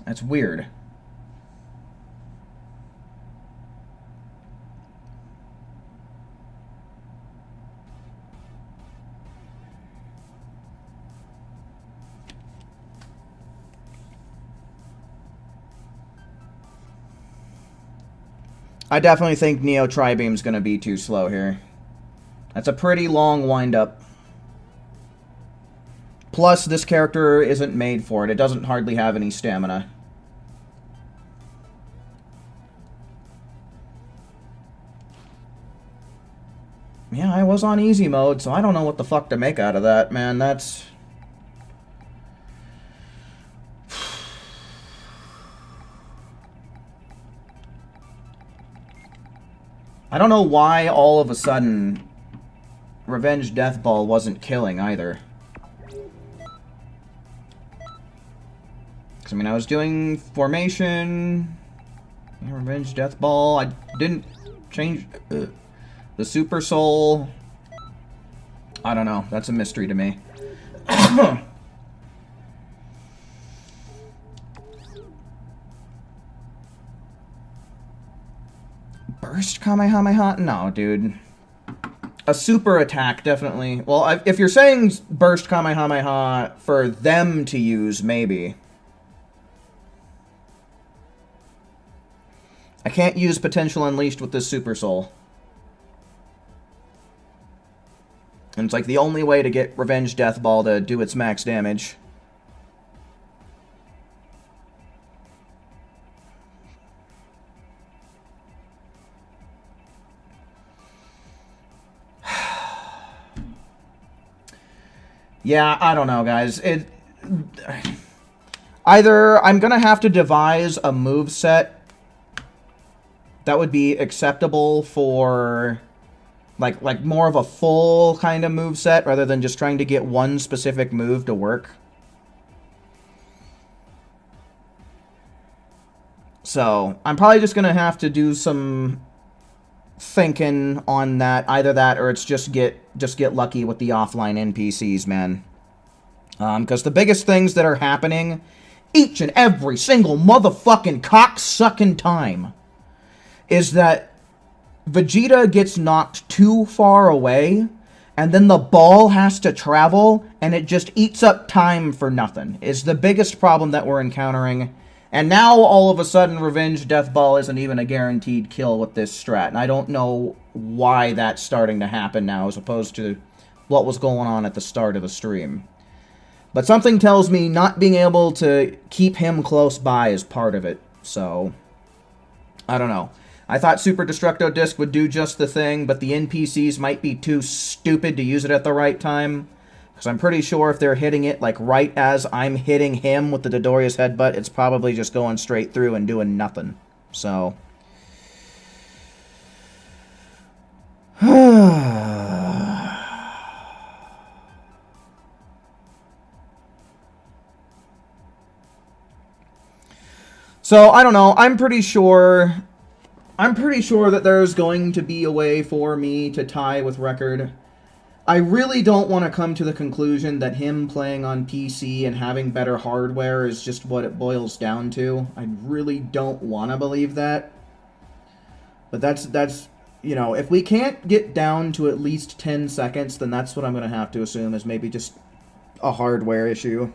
That's weird. I definitely think Neo Tri-Beam's gonna be too slow here. That's a pretty long wind-up. Plus, this character isn't made for it. It doesn't hardly have any stamina. Yeah, I was on easy mode, so I don't know what the fuck to make out of that, man. That's... I don't know why all of a sudden Revenge Death Ball wasn't killing either. Because, I mean, I was doing formation, Revenge Death Ball. I didn't change the Super Soul. I don't know. That's a mystery to me. Burst Kamehameha? No, dude. A super attack, definitely. Well, if you're saying Burst Kamehameha for them to use, maybe. I can't use Potential Unleashed with this Super Soul. And it's like the only way to get Revenge Death Ball to do its max damage. Yeah, I don't know, guys. Either I'm gonna have to devise a moveset that would be acceptable for like more of a full kind of moveset rather than just trying to get one specific move to work. So I'm probably just gonna have to do some thinking on that. Either that or it's just get lucky with the offline NPCs, man. Because the biggest things that are happening each and every single motherfucking cock-sucking time is that Vegeta gets knocked too far away, and then the ball has to travel, and it just eats up time for nothing. Is the biggest problem that we're encountering. And now, all of a sudden, Revenge Death Ball isn't even a guaranteed kill with this strat. And I don't know why that's starting to happen now, as opposed to what was going on at the start of the stream. But something tells me not being able to keep him close by is part of it. So, I don't know. I thought Super Destructo Disc would do just the thing, but the NPCs might be too stupid to use it at the right time. Because I'm pretty sure if they're hitting it, like, right as I'm hitting him with the Dodoria's headbutt, it's probably just going straight through and doing nothing. So... So, I don't know. I'm pretty sure that there's going to be a way for me to tie with Record. I really don't want to come to the conclusion that him playing on PC and having better hardware is just what it boils down to. I really don't want to believe that. But that's you know, if we can't get down to at least 10 seconds, then that's what I'm going to have to assume is maybe just a hardware issue.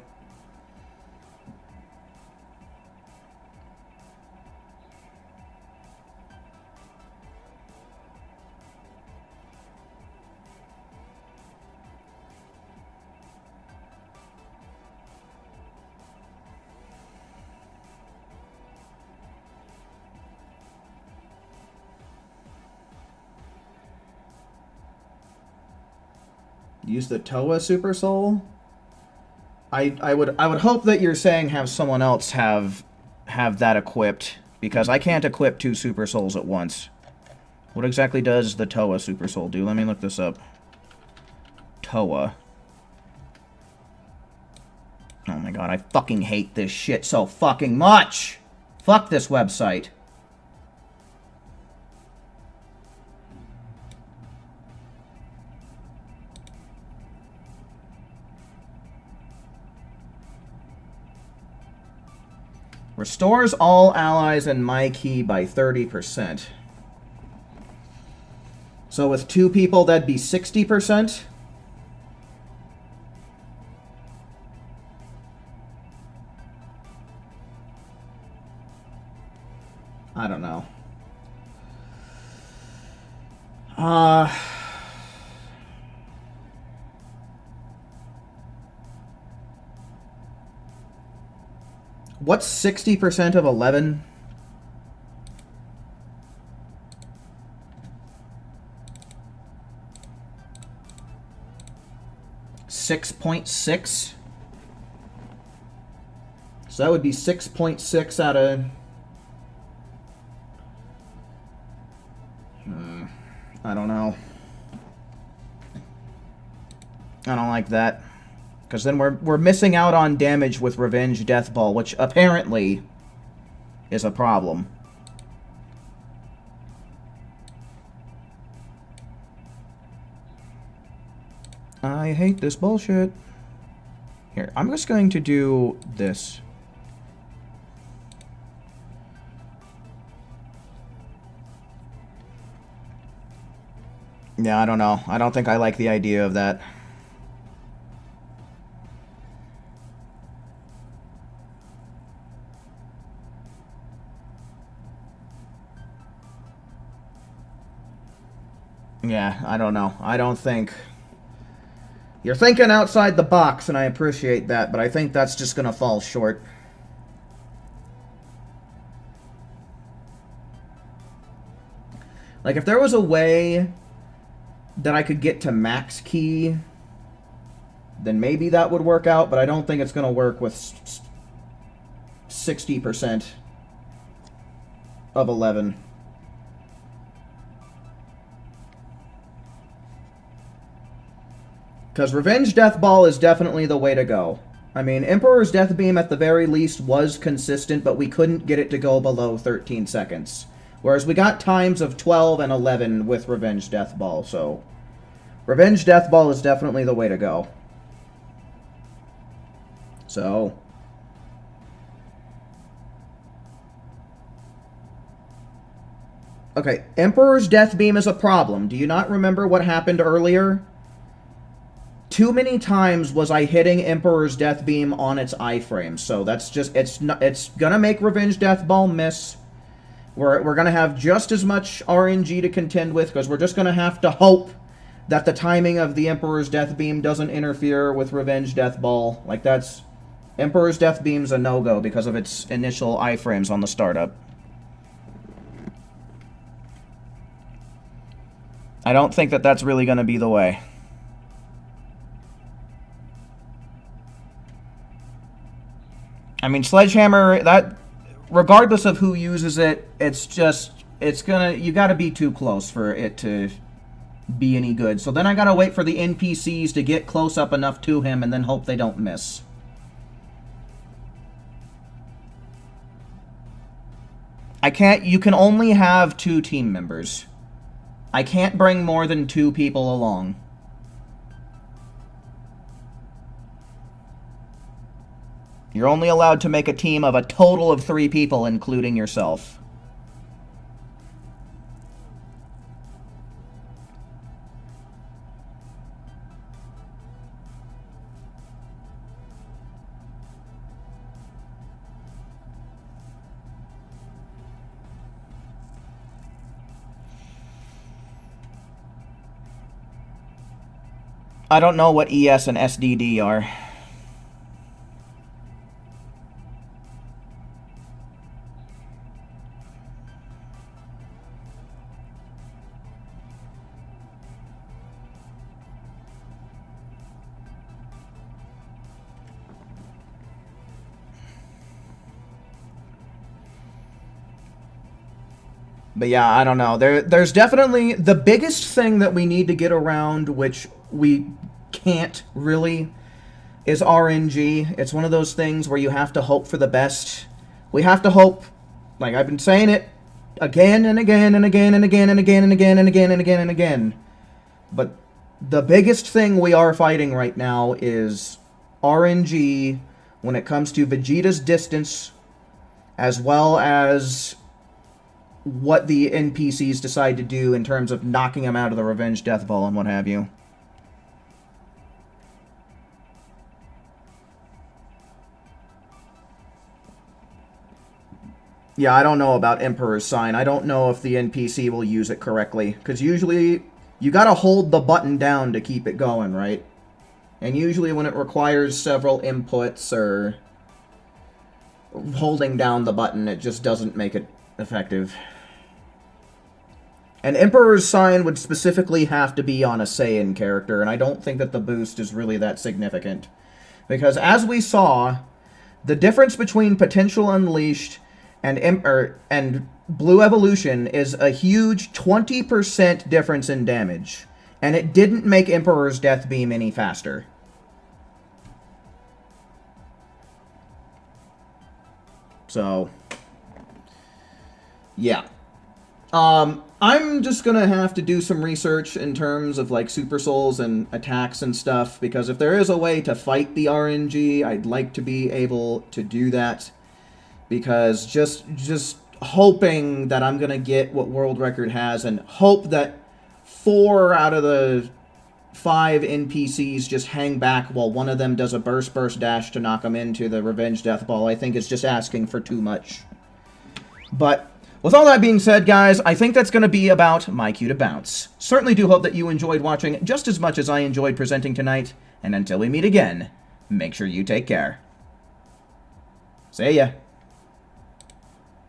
Use the Toa Super Soul? I would hope that you're saying have someone else have that equipped, because I can't equip 2 Super Souls at once. What exactly does the Toa Super Soul do? Let me look this up. Toa. Oh my god, I fucking hate this shit so fucking much! Fuck this website. Restores all allies in my key by 30%. So with 2 people, that'd be 60%? I don't know. What's 60% of 11? $6.6. So that would be 6.6 out of... I don't know. I don't like that. Because then we're missing out on damage with Revenge Death Ball, which apparently is a problem. I hate this bullshit. Here, I'm just going to do this. Yeah, I don't know. I don't think I like the idea of that. Yeah, I don't know. I don't think You're thinking outside the box, and I appreciate that, but I think that's just gonna fall short. Like, if there was a way that I could get to max key, then maybe that would work out, but I don't think it's gonna work with 60% of 11. Because Revenge Death Ball is definitely the way to go. I mean, Emperor's Death Beam at the very least was consistent, but we couldn't get it to go below 13 seconds. Whereas we got times of 12 and 11 with Revenge Death Ball, so... Revenge Death Ball is definitely the way to go. So... Okay, Emperor's Death Beam is a problem. Do you not remember what happened earlier? Too many times was I hitting Emperor's Death Beam on its iframe, so that's just, it's gonna make Revenge Death Ball miss. We're gonna have just as much RNG to contend with, because we're just gonna have to hope that the timing of the Emperor's Death Beam doesn't interfere with Revenge Death Ball. Like, that's... Emperor's Death Beam's a no-go because of its initial iframes on the startup. I don't think that that's really gonna be the way. I mean, Sledgehammer, that, regardless of who uses it, it's just, it's gonna, you gotta be too close for it to be any good. So then I gotta wait for the NPCs to get close up enough to him and then hope they don't miss. I can't, you can only have 2 team members. I can't bring more than 2 people along. You're only allowed to make a team of a total of 3 people, including yourself. I don't know what ES and SDD are. But yeah, I don't know. There's definitely the biggest thing that we need to get around, which we can't really, is RNG. It's one of those things where you have to hope for the best. We have to hope, like I've been saying it again and again and again and again and again and again and again and again and again. But the biggest thing we are fighting right now is RNG when it comes to Vegeta's distance, as well as what the NPCs decide to do in terms of knocking him out of the Revenge Death Ball and what have you. Yeah, I don't know about Emperor's Sign. I don't know if the NPC will use it correctly, because usually you gotta hold the button down to keep it going, right? And usually when it requires several inputs or holding down the button, it just doesn't make it effective. And Emperor's Sign would specifically have to be on a Saiyan character, and I don't think that the boost is really that significant. Because as we saw, the difference between Potential Unleashed and Blue Evolution is a huge 20% difference in damage. And it didn't make Emperor's Death Beam any faster. So, yeah. I'm just gonna have to do some research in terms of, like, Super Souls and attacks and stuff, because if there is a way to fight the RNG, I'd like to be able to do that, because just hoping that I'm gonna get what World Record has, and hope that 4 out of the 5 NPCs just hang back while one of them does a burst dash to knock them into the Revenge Death Ball, I think is just asking for too much. But With all that being said, guys, I think that's going to be about my cue to bounce. Certainly do hope that you enjoyed watching just as much as I enjoyed presenting tonight, and until we meet again, make sure you take care. See ya.